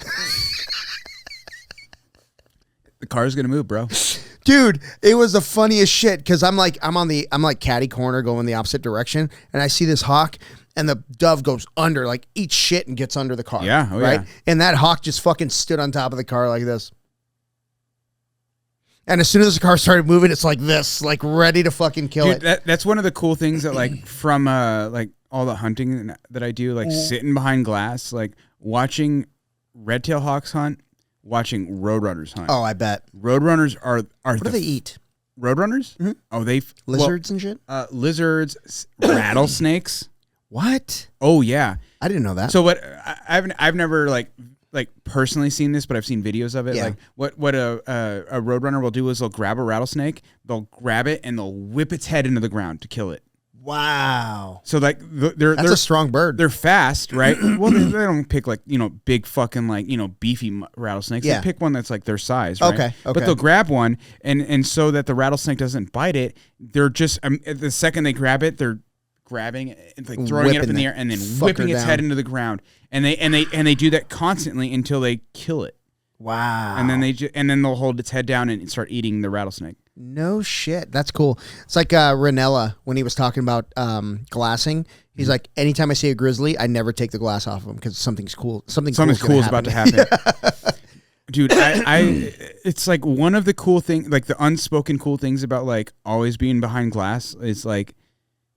The car's gonna move, bro. Dude, it was the funniest shit because I'm like catty corner going the opposite direction, and I see this hawk, and the dove goes under, like eats shit and gets under the car. Yeah, right. Yeah. And that hawk just fucking stood on top of the car like this. And as soon as the car started moving, it's like this, like ready to fucking kill it. That's one of the cool things that like from like all the hunting that I do, like sitting behind glass, like watching red-tailed hawks hunt. Watching roadrunners hunt. Oh, I bet. Roadrunners are what do they eat? Roadrunners? Mm-hmm. Oh, lizards and shit? Lizards, rattlesnakes. What? Oh yeah. I didn't know that. So what I've never like personally seen this, but I've seen videos of it. Yeah. Like what a roadrunner will do is they'll grab a rattlesnake, they'll grab it and they'll whip its head into the ground to kill it. Wow. So like they're a strong bird. They're fast, right? Well, they don't pick like, big fucking like, beefy rattlesnakes. Yeah. They pick one that's like their size, right? Okay. But they'll grab one and so that the rattlesnake doesn't bite it, they're just the second they grab it, they're grabbing it, like throwing it up in the air and then whipping its head into the ground. And they do that constantly until they kill it. Wow. And then they'll hold its head down and start eating the rattlesnake. No shit. That's cool. It's like Ranella when he was talking about glassing. He's like, anytime I see a grizzly, I never take the glass off of him because something's cool. Something cool is about to happen. Dude, I it's like one of the cool things, like the unspoken cool things about like always being behind glass is like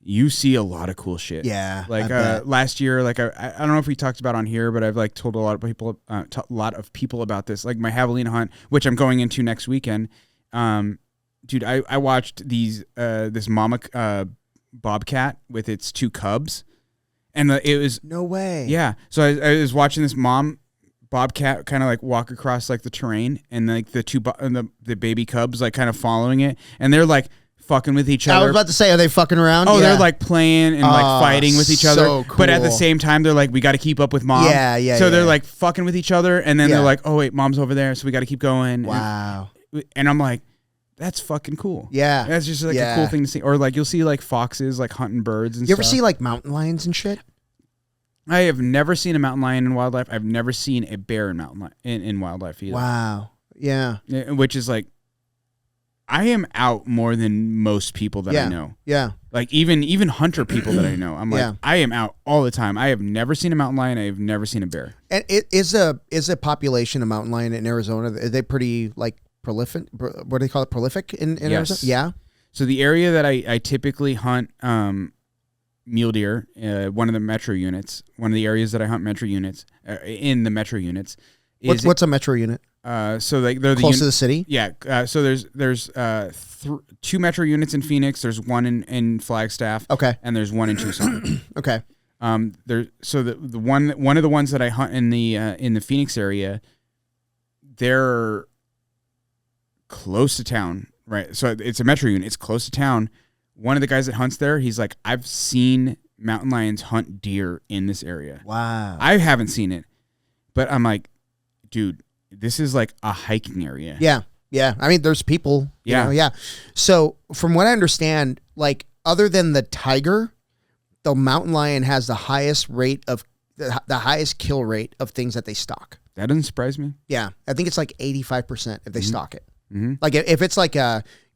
you see a lot of cool shit. Yeah. Like last year, like I don't know if we talked about on here, but I've like told a lot of people about this. Like my javelina hunt, which I'm going into next weekend. Dude, I watched this mama bobcat with its 2 cubs, and it was no way. Yeah, so I was watching this mom bobcat kind of like walk across like the terrain, and like the baby cubs like kind of following it, and they're like fucking with each other. I was about to say, are they fucking around? Oh, yeah. They're like playing and like fighting with each other. So cool. But at the same time, they're like, we got to keep up with mom. Yeah. So they're like fucking with each other, and then they're like, oh wait, mom's over there, so we got to keep going. Wow. And I'm like, that's fucking cool. Yeah. That's just like a cool thing to see. Or like you'll see like foxes like hunting birds and stuff. You ever see like mountain lions and shit? I have never seen a mountain lion in wildlife. I've never seen a bear in wildlife either. Wow. Yeah. Which is like, I am out more than most people that I know. Yeah. Like even hunter people that I know. I'm like, I am out all the time. I have never seen a mountain lion. I have never seen a bear. And it is a population of mountain lion in Arizona. Are they pretty like prolific? What do they call it? Prolific in Arizona? Yeah. So the area that I typically hunt mule deer, one of the metro units, one of the areas that I hunt metro units in the metro units. What's a metro unit? So like they're close to the city. Yeah. So there's 2 metro units in Phoenix. There's one in Flagstaff. Okay. And there's one in Tucson. Okay. The one of the ones that I hunt in the Phoenix area, they're close to town, right? So it's a metro unit. It's close to town. One of the guys that hunts there, he's like, I've seen mountain lions hunt deer in this area. Wow. I haven't seen it, but I'm like, dude, this is like a hiking area. Yeah. Yeah. I mean, there's people. Yeah. So from what I understand, like other than the tiger, the mountain lion has the highest rate of the highest kill rate of things that they stalk. That doesn't surprise me. Yeah. I think it's like 85% if they stalk it. Mm-hmm. Like if it's like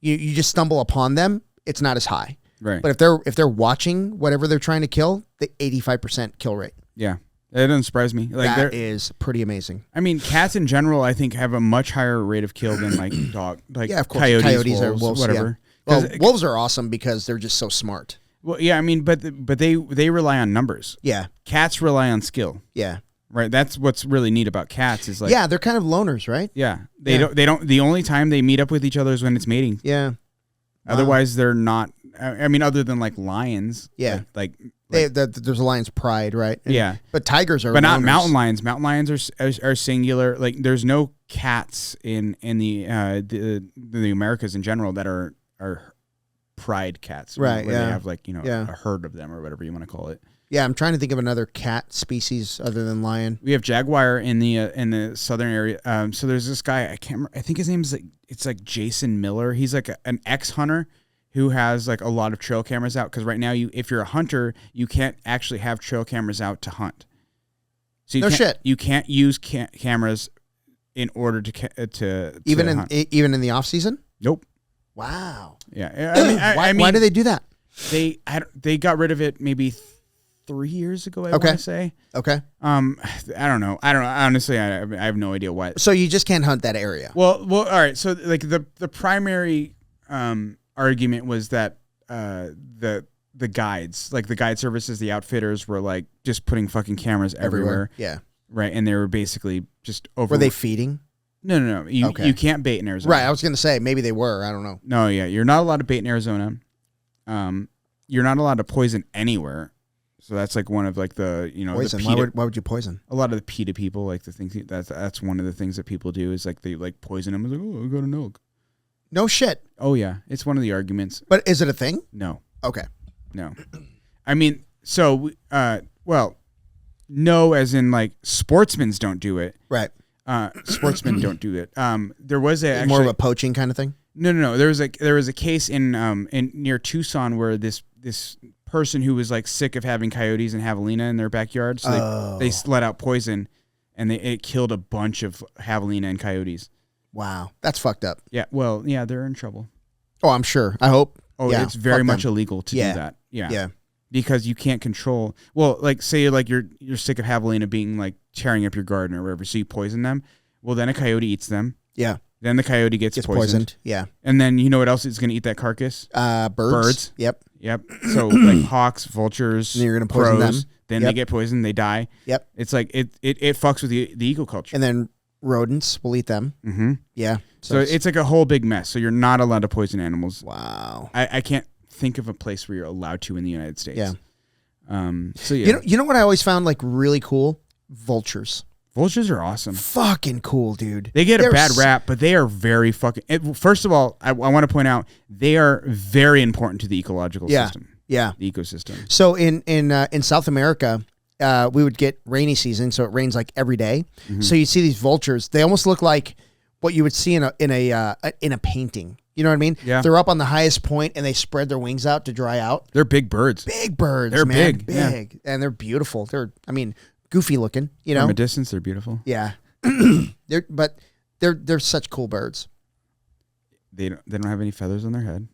you just stumble upon them, it's not as high. Right. But if they're watching whatever they're trying to kill, the 85% kill rate. Yeah. That doesn't surprise me. Like that is pretty amazing. I mean, cats in general, I think, have a much higher rate of kill than like dog, like of course. coyotes are wolves, whatever. Yeah. Well, wolves are awesome because they're just so smart. Well, yeah, I mean, but they rely on numbers. Yeah. Cats rely on skill. Yeah. Right. That's what's really neat about cats is like, yeah, they're kind of loners, right? Yeah. They don't. The only time they meet up with each other is when it's mating. Yeah. Otherwise, they're not. I mean, other than like lions. Yeah. Like there's a lion's pride, right? Yeah. But tigers are. But not loners. mountain lions. Mountain lions are singular. Like there's no cats in the Americas in general that are pride cats. Right. Where yeah. they have like a herd of them or whatever you want to call it. Yeah, I'm trying to think of another cat species other than lion. We have jaguar in the southern area. So there's this guy, I can't remember, I think his name is like Jason Miller. He's like an ex-hunter who has like a lot of trail cameras out because right now if you're a hunter, you can't actually have trail cameras out to hunt. So you can't use cameras in order to even hunt. Even in the off season. Nope. Wow. Yeah. Why do they do that? They got rid of it maybe 3 years ago, I want to say. Okay. I don't know. Honestly, I have no idea why. So you just can't hunt that area. Well, all right. So like the primary argument was that the guides, like the guide services, the outfitters were like just putting fucking cameras everywhere. Yeah. Right, and they were basically just over. Were they feeding? No. You can't bait in Arizona. Right. I was gonna say maybe they were. I don't know. No, yeah, you're not allowed to bait in Arizona. You're not allowed to poison anywhere. So that's like one of like the poison. The why would you poison? A lot of the PETA people like to think that's one of the things that people do is like they like poison them. It's like, oh, I got an elk. No shit. Oh yeah, it's one of the arguments. But is it a thing? No. Okay. No. I mean, so, no, as in like sportsmen don't do it. Right. Sportsmen don't do it. There was more of a poaching kind of thing. No. There was a case in near Tucson where this person who was like sick of having coyotes and javelina in their backyard, so they let out poison, and it killed a bunch of javelina and coyotes. Wow, that's fucked up. Yeah. Well, yeah, they're in trouble. Oh, I'm sure. I hope. Oh, yeah, it's very much illegal to do that. Yeah. Yeah. Because you can't control. Well, like say like you're sick of javelina being like tearing up your garden or whatever, so you poison them. Well, then a coyote eats them. Yeah. Then the coyote gets poisoned. Yeah. And then you know what else is going to eat that carcass? Birds. Yep. So like hawks, vultures, and you're going to poison them. Then they get poisoned, they die. Yep. It's like it fucks with the ecoculture. And then rodents will eat them. Mm-hmm. Yeah. So it's like a whole big mess. So you're not allowed to poison animals. Wow. I can't think of a place where you're allowed to in the United States. Yeah. So yeah. You know what I always found like really cool? Vultures. Vultures are awesome. Fucking cool, dude. They get a bad rap, but they are very fucking... First of all, I want to point out, they are very important to the ecological system. Yeah. The ecosystem. So in South America, we would get rainy season, so it rains like every day. Mm-hmm. So you see these vultures. They almost look like what you would see in a painting. You know what I mean? Yeah. They're up on the highest point and they spread their wings out to dry out. They're big birds. Big birds, they're man. big. Big. Yeah. And they're beautiful. They're goofy looking, you know. From a distance, they're beautiful. Yeah. they're such cool birds. They don't have any feathers on their head.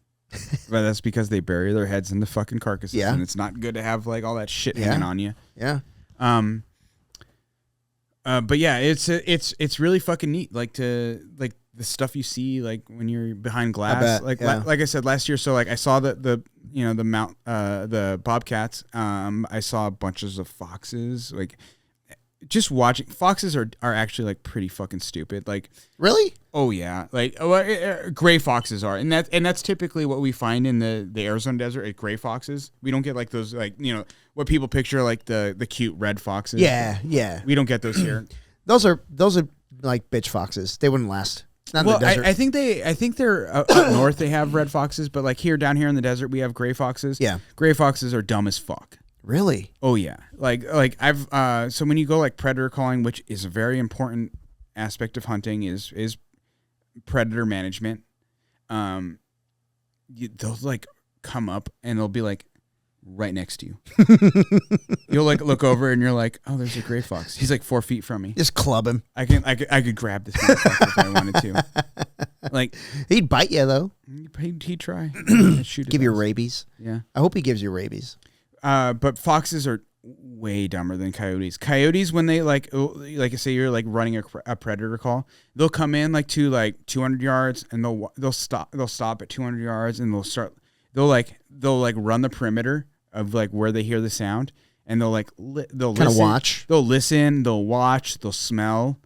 But that's because they bury their heads in the fucking carcasses. Yeah. And it's not good to have like all that shit hanging on you. Yeah. But yeah, it's really fucking neat. Like the stuff you see like when you're behind glass. Like I said last year, so like I saw the bobcats. I saw bunches of foxes. Like just watching foxes are actually like pretty fucking stupid. Like really? Oh yeah. Like gray foxes are, and that's typically what we find in the Arizona desert. Gray foxes. We don't get like those like what people picture like the cute red foxes. Yeah, yeah. We don't get those here. Those are like bitch foxes. They wouldn't last. Not in the desert. I think they're up north. They have red foxes, but like down here in the desert, we have gray foxes. Yeah, gray foxes are dumb as fuck. Really? Oh yeah. Like I've so when you go like predator calling, which is a very important aspect of hunting, is predator management. They'll like come up and they'll be like right next to you. You'll like look over and you're like, oh, there's a gray fox. He's like 4 feet from me. Just club him. I could grab this motherfucker if I wanted to. Like he'd bite you though. He'd try. Give you rabies. Yeah. I hope he gives you rabies. But foxes are way dumber than coyotes. Coyotes, when they like say you're like running a predator call, they'll come in like to like 200 yards and they'll stop at 200 yards and they'll run the perimeter of like where they hear the sound, and they'll listen, watch. They'll listen, they'll watch, they'll smell,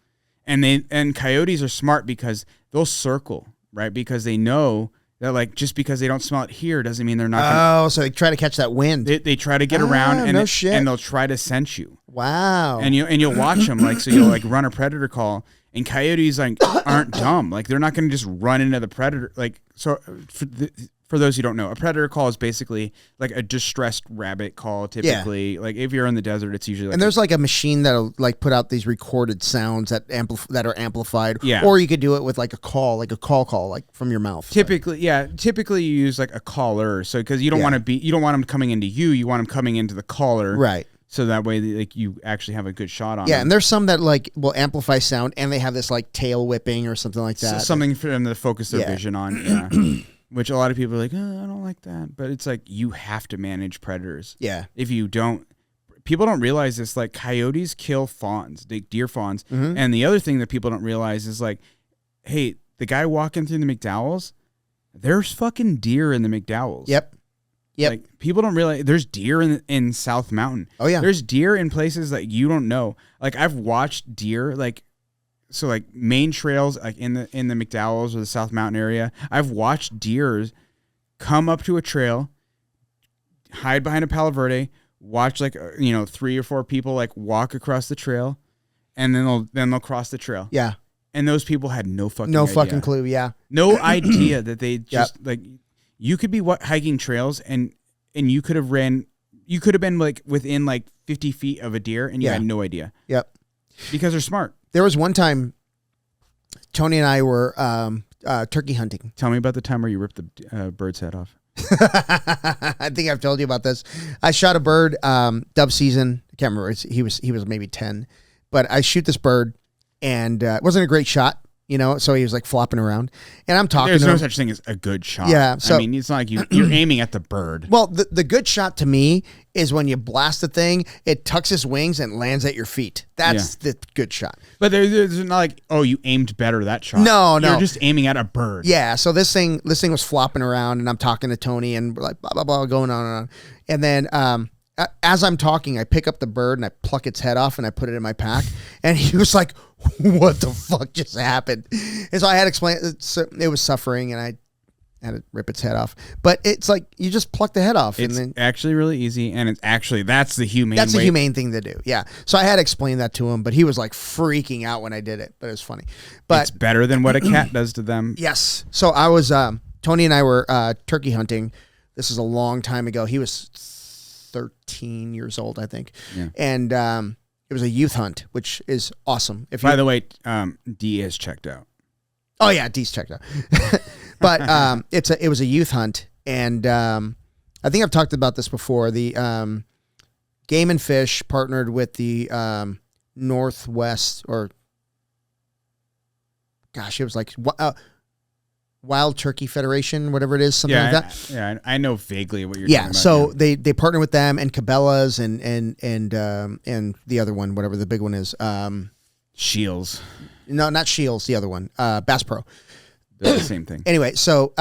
and coyotes are smart because they'll circle, right? Because they know that like just because they don't smell it here doesn't mean they're not gonna, so they try to catch that wind. They try to get around and and they'll try to sense you. Wow. And you'll watch them like, so you'll like run a predator call, and coyotes like aren't dumb. Like they're not going to just run into the predator. Like, so for those who don't know, a predator call is basically like a distressed rabbit call. Typically, like if you're in the desert, it's usually like and there's like a machine that'll like put out these recorded sounds that are amplified. Yeah. Or you could do it with like a call, like from your mouth. Typically you use like a caller. So because you don't want them coming into you. You want them coming into the caller. Right. So that way, like you actually have a good shot on. Yeah, them. and there's some that like will amplify sound, and they have this like tail whipping or something like that. Something for them to focus their vision on. Yeah. Which a lot of people are like, I don't like that. But it's like, you have to manage predators. Yeah. If you don't, people don't realize this. Like coyotes kill fawns, deer fawns. Mm-hmm. And the other thing that people don't realize is like, hey, the guy walking through the McDowells, there's fucking deer in the McDowells. Yep. Like people don't realize there's deer in South Mountain. Oh yeah. There's deer in places that you don't know. Like I've watched deer so like main trails like in the McDowells or the South Mountain area, I've watched deer come up to a trail, hide behind a Palo Verde, watch like 3 or 4 people like walk across the trail, and then they'll cross the trail. Yeah. And those people had no fucking clue. Yeah. No idea that they just like you could be hiking trails and and you could have been like within like 50 feet of a deer and you had no idea. Yep. Because they're smart. There was one time Tony and I were turkey hunting. Tell me about the time where you ripped the bird's head off. I think I've told you about this. I shot a bird, dove season. I can't remember. He was maybe 10, but I shoot this bird and it wasn't a great shot, you know, so he was like flopping around and I'm talking There's to no him. such thing as a good shot. Yeah. So, I mean, it's not like you're aiming at the bird. Well, the good shot to me is when you blast the thing, it tucks its wings and lands at your feet. That's the good shot. But there's not like, oh, you aimed better that shot. No. You're just aiming at a bird. Yeah. So this thing was flopping around and I'm talking to Tony and we're like, blah, blah, blah, going on and on. And then, as I'm talking, I pick up the bird and I pluck its head off and I put it in my pack. And he was like, what the fuck just happened? And so I had to explain it was suffering and I had to rip its head off. But it's like, you just pluck the head off. It's and then, actually really easy. And that's the humane That's the way. humane thing to do. Yeah. So I had to explain that to him, but he was like freaking out when I did it. But it was funny. But it's better than what a cat does to them. Yes. So I was, Tony and I were turkey hunting. This is a long time ago. He was 13 years old, I think. Yeah. And it was a youth hunt, which is awesome. By the way, D is checked out. Oh yeah, D's checked out. But it was a youth hunt, and I think I've talked about this before. The Game and Fish partnered with the Northwest, or gosh, it was like Wild Turkey Federation, whatever it is, something like that. Yeah, I know vaguely what you're talking about. So they partner with them and Cabela's and the other one, whatever the big one is. Shields. No, not Shields, the other one. Bass Pro. They're the same thing. Anyway, so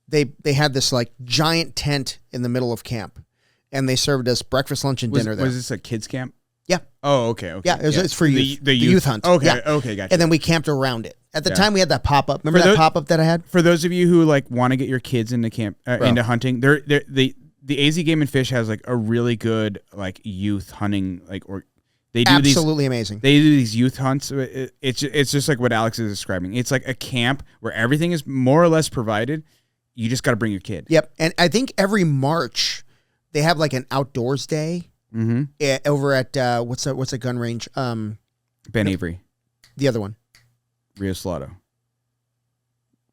they had this like giant tent in the middle of camp and they served us breakfast, lunch, and dinner there. Was this a kids camp? Yeah. Oh, okay. Yeah, it's for youth. The youth hunt. Okay, yeah. Okay, gotcha. And then we camped around it. At the time, we had that pop-up. Remember that pop-up that I had? For those of you who like want to get your kids into camp, into hunting, the AZ Game and Fish has like a really good like youth hunting they do absolutely amazing. They do these youth hunts. It's just like what Alex is describing. It's like a camp where everything is more or less provided. You just got to bring your kid. Yep, and I think every March they have like an outdoors day over at what's a gun range? Ben Avery. The other one. Rio Salado.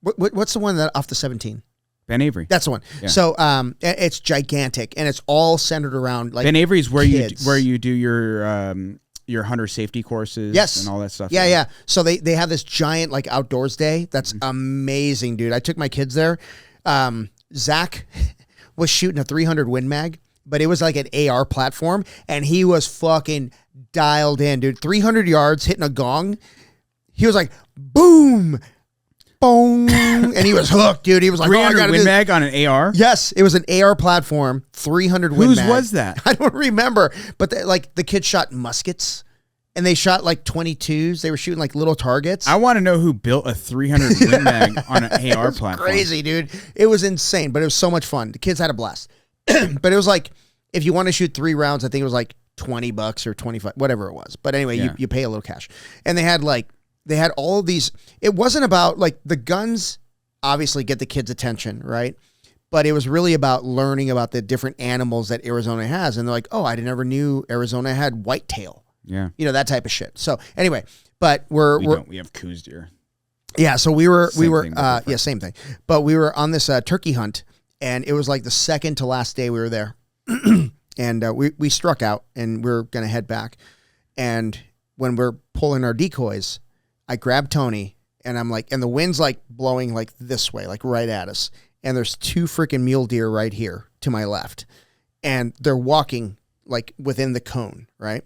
What's the one that off the 17? Ben Avery. That's the one. Yeah. So it's gigantic and it's all centered around like Ben Avery is where kids. you do your hunter safety courses and all that stuff. Yeah. So they have this giant like outdoors day. That's amazing, dude. I took my kids there. Zach was shooting a 300 Win Mag, but it was like an AR platform and he was fucking dialed in, dude. 300 yards hitting a gong. He was like, boom, boom, and he was hooked, dude. He was like, 300 Win Mag on an AR? Yes, it was an AR platform, 300 Win Mag. Whose was that? I don't remember, but the kids shot muskets, and they shot like 22s. They were shooting like little targets. I want to know who built a 300 Win Mag on an AR platform. Crazy, dude. It was insane, but it was so much fun. The kids had a blast. But it was like, if you want to shoot 3 rounds, I think it was like $20 or 25, whatever it was. But anyway, you pay a little cash. And they had all of these. It wasn't about like the guns obviously get the kids' attention, right? But it was really about learning about the different animals that Arizona has. And they're like, oh, I never knew Arizona had whitetail. Yeah. You know, that type of shit. So anyway, but we have coos deer. Yeah. So we were same thing. But we were on this turkey hunt and it was like the second to last day we were there. And we struck out and we're going to head back. And when we're pulling our decoys, I grabbed Tony and I'm like, and the wind's like blowing like this way, like right at us. And there's 2 freaking mule deer right here to my left. And they're walking like within the cone, right?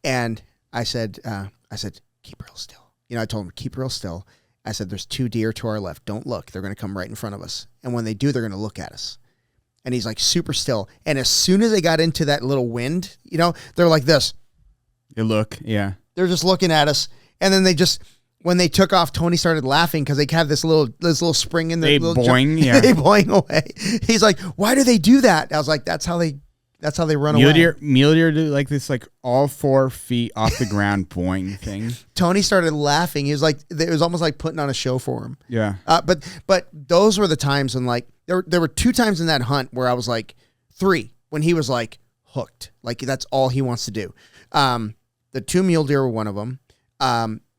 And I said, keep real still. You know, I told him, keep real still. I said, there's 2 deer to our left. Don't look. They're going to come right in front of us. And when they do, they're going to look at us. And he's like super still. And as soon as they got into that little wind, you know, they're like this. You look, yeah. They're just looking at us. And then when they took off, Tony started laughing because they had this little spring in their they little boing, they boing away. He's like, why do they do that? I was like, that's how they run away. Mule deer do like this, like all 4 feet off the ground boing thing. Tony started laughing. He was like, it was almost like putting on a show for him. Yeah. But those were the times when like there were 2 times in that hunt where I was like, 3 when he was like hooked. Like that's all he wants to do. The 2 mule deer were one of them.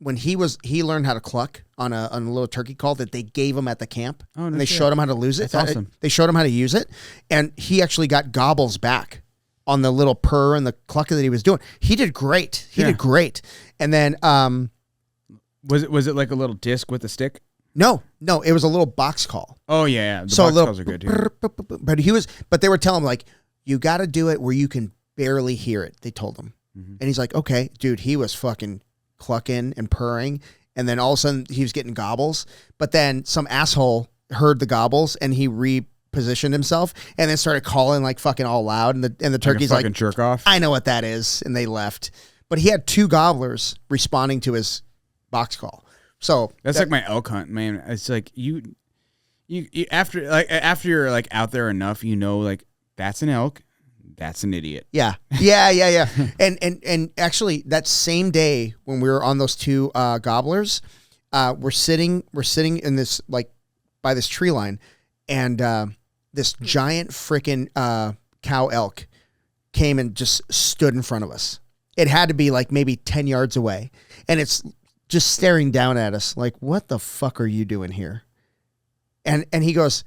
When he learned how to cluck on a little turkey call that they gave him at the camp. Oh, no and they shit. showed him how to lose it. That's awesome. They showed him how to use it, and he actually got gobbles back on the little purr and the cluck that he was doing. He did great. He did great. And then was it like a little disc with a stick? No, it was a little box call. Oh yeah, the box calls are good too. But they were telling him like, you got to do it where you can barely hear it. They told him, and he's like, okay, dude. He was fucking clucking and purring, and then all of a sudden he was getting gobbles. But then some asshole heard the gobbles and he repositioned himself and then started calling like fucking all loud. And the turkey's like jerk off. I know what that is, and they left. But he had 2 gobblers responding to his box call. So that's like my elk hunt, man. It's like you after you're like out there enough, you know, like that's an elk, that's an idiot. Yeah. And actually that same day when we were on those 2 gobblers, we're sitting in this like by this tree line, and this giant freaking cow elk came and just stood in front of us. It had to be like maybe 10 yards away, and it's just staring down at us like, what the fuck are you doing here? And he goes,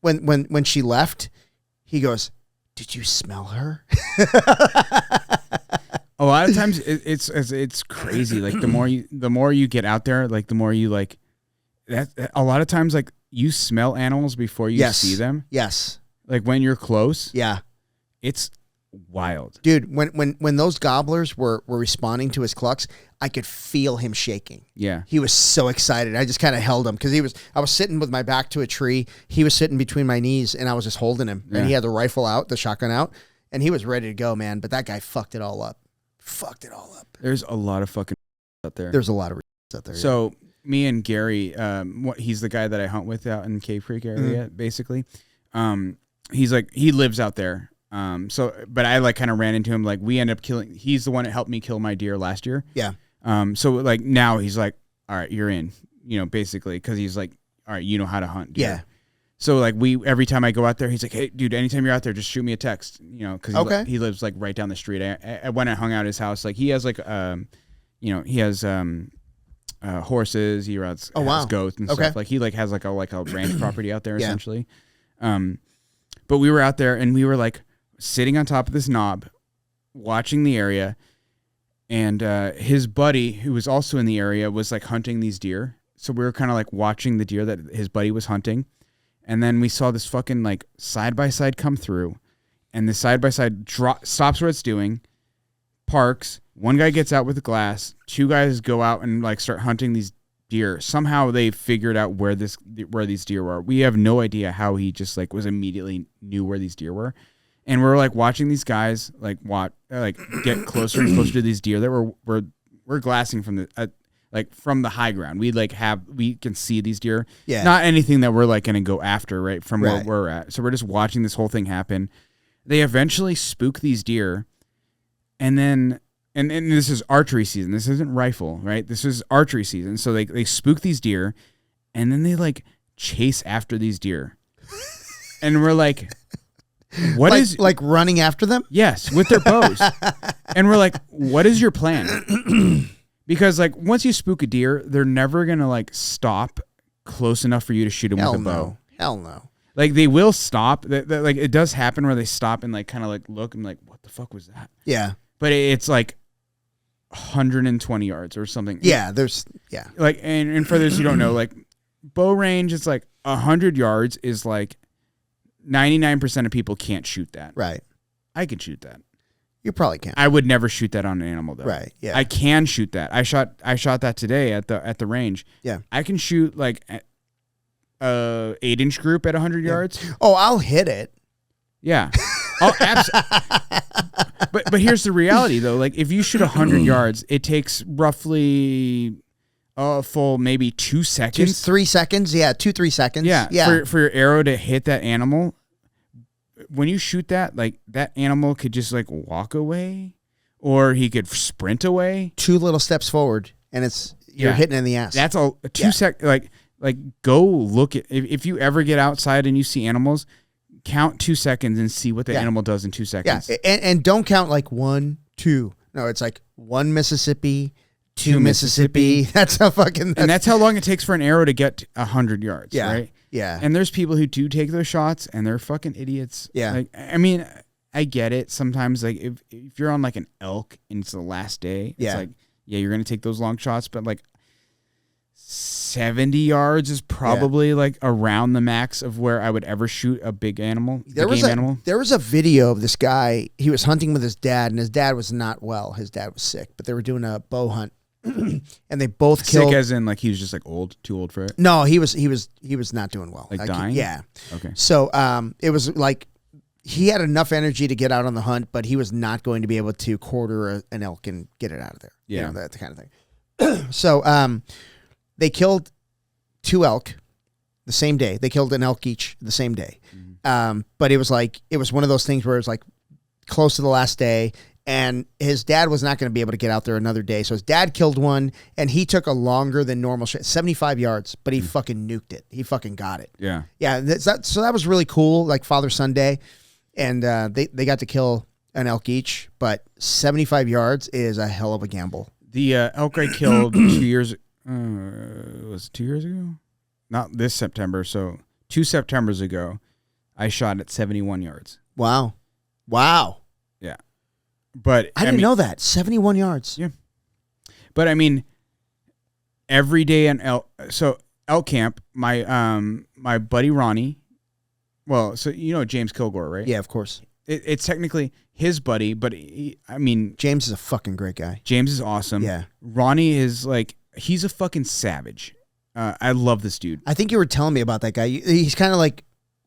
when she left, he goes, did you smell her? A lot of times it's crazy. Like the more you get out there, like the more you like that. A lot of times, like you smell animals before you see them. Yes. Like when you're close. Yeah. It's wild, dude. When those gobblers were responding to his clucks, I could feel him shaking. Yeah, he was so excited. I just kind of held him because I was sitting with my back to a tree. He was sitting between my knees, and I was just holding him. Yeah. And he had the rifle out, the shotgun out, and he was ready to go, man. But that guy fucked it all up. There's a lot of fucking out there. There's a lot of out there. So me and Gary, he's the guy that I hunt with out in Cave Creek area, basically. He lives out there. But I like kind of ran into him. Like we end up killing. He's the one that helped me kill my deer last year. Yeah. So like now he's like, all right, you're in. You know, basically because he's like, all right, you know how to hunt deer. Yeah. So like every time I go out there, he's like, hey, dude, anytime you're out there, just shoot me a text. You know, because he lives like right down the street. I went and hung out at his house. Like he has like he has horses. He has goats and stuff. Like he like has like a ranch property out there essentially. But we were out there and we were like sitting on top of this knob, watching the area, and his buddy, who was also in the area, was like hunting these deer. So we were kind of like watching the deer that his buddy was hunting, and then we saw this fucking like side by side come through, and the side by side stops what it's doing, parks. One guy gets out with a glass. 2 guys go out and like start hunting these deer. Somehow they figured out where these deer were. We have no idea how he just like was immediately knew where these deer were. And we're like watching these guys like get closer and closer to these deer that we're glassing from the from the high ground. We can see these deer. Yeah. Not anything that we're like going to go after, right? From where we're at. So we're just watching this whole thing happen. They eventually spook these deer, and then and this is archery season. This isn't rifle, right? This is archery season. So they spook these deer, and then they like chase after these deer. And we're like, what is like running after them? Yes, with their bows. And we're like, what is your plan? Because like once you spook a deer, they're never going to like stop close enough for you to shoot them with a bow. Hell no. Like they will stop. Like it does happen where they stop and like kind of like look and like, what the fuck was that? Yeah. But it's like 120 yards or something. Yeah, Like and for those who don't know, like bow range, it's like 100 yards is like 99% of people can't shoot that. Right. I can shoot that. You probably can. I would never shoot that on an animal though. Right. Yeah. I can shoot that. I shot that today at the range. Yeah. I can shoot like 8-inch group at 100 yards. Oh, I'll hit it. Yeah. But here's the reality though. Like if you shoot 100 yards, it takes roughly a full maybe 2 seconds. 3 seconds. Yeah. 2-3 seconds. Yeah. For your arrow to hit that animal. When you shoot that, like that animal could just like walk away, or he could sprint away. 2 little steps forward, and you're hitting in the ass. That's a 2 sec. Like go look at if you ever get outside and you see animals, count 2 seconds and see what the animal does in 2 seconds. Yeah, and don't count like 1, 2. No, it's like 1 Mississippi, 2 Mississippi. That's how fucking. And that's how long it takes for an arrow to get 100 yards. Yeah, right. Yeah. And there's people who do take those shots, and they're fucking idiots. Yeah. Like, I mean, I get it. Sometimes, like if you're on like an elk and it's the last day, it's like, yeah, you're gonna take those long shots, but like 70 yards is probably like around the max of where I would ever shoot a big animal, There was a video of this guy. He was hunting with his dad, and his dad was not well. His dad was sick, but they were doing a bow hunt, and they both killed. Sick as in like he was just like too old for it. No, he was not doing well. Like dying. Yeah. Okay. So it was like he had enough energy to get out on the hunt, but he was not going to be able to quarter an elk and get it out of there. Yeah, you know, that kind of thing. So they killed 2 elk the same day. They killed an elk each the same day. Mm-hmm. But it was one of those things where it was like close to the last day, and his dad was not going to be able to get out there another day. So his dad killed one, and he took a longer than normal shot, 75 yards, but he fucking nuked it. He fucking got it. Yeah. Yeah. So that was really cool, like Father-Son Day. And they got to kill an elk each, but 75 yards is a hell of a gamble. The elk I killed 2 years was it 2 years ago? Not this September. So 2 Septembers ago, I shot at 71 yards. Wow. Yeah. But I didn't know that. 71 yards. Yeah. But I mean, every day in elk camp, my buddy Ronnie, well, so you know James Kilgore, right? Yeah, of course. It's technically his buddy, but James is a fucking great guy. James is awesome. Yeah. Ronnie is like, he's a fucking savage. I love this dude. I think you were telling me about that guy. He's kind of like,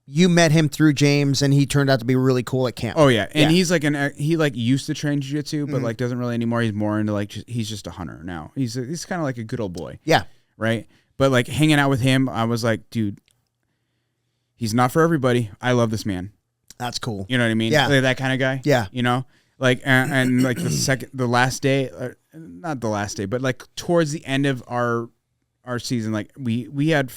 you met him through James, and he turned out to be really cool at camp. Oh yeah, and he's like he like used to train jiu-jitsu, but like doesn't really anymore. He's more into like he's just a hunter now. He's kind of like a good old boy. Yeah. Right. But like hanging out with him, I was like, dude, he's not for everybody. I love this man. That's cool. You know what I mean? Yeah. Like that kind of guy. Yeah. You know, like and like the last day, not the last day, but like towards the end of our season, like we had.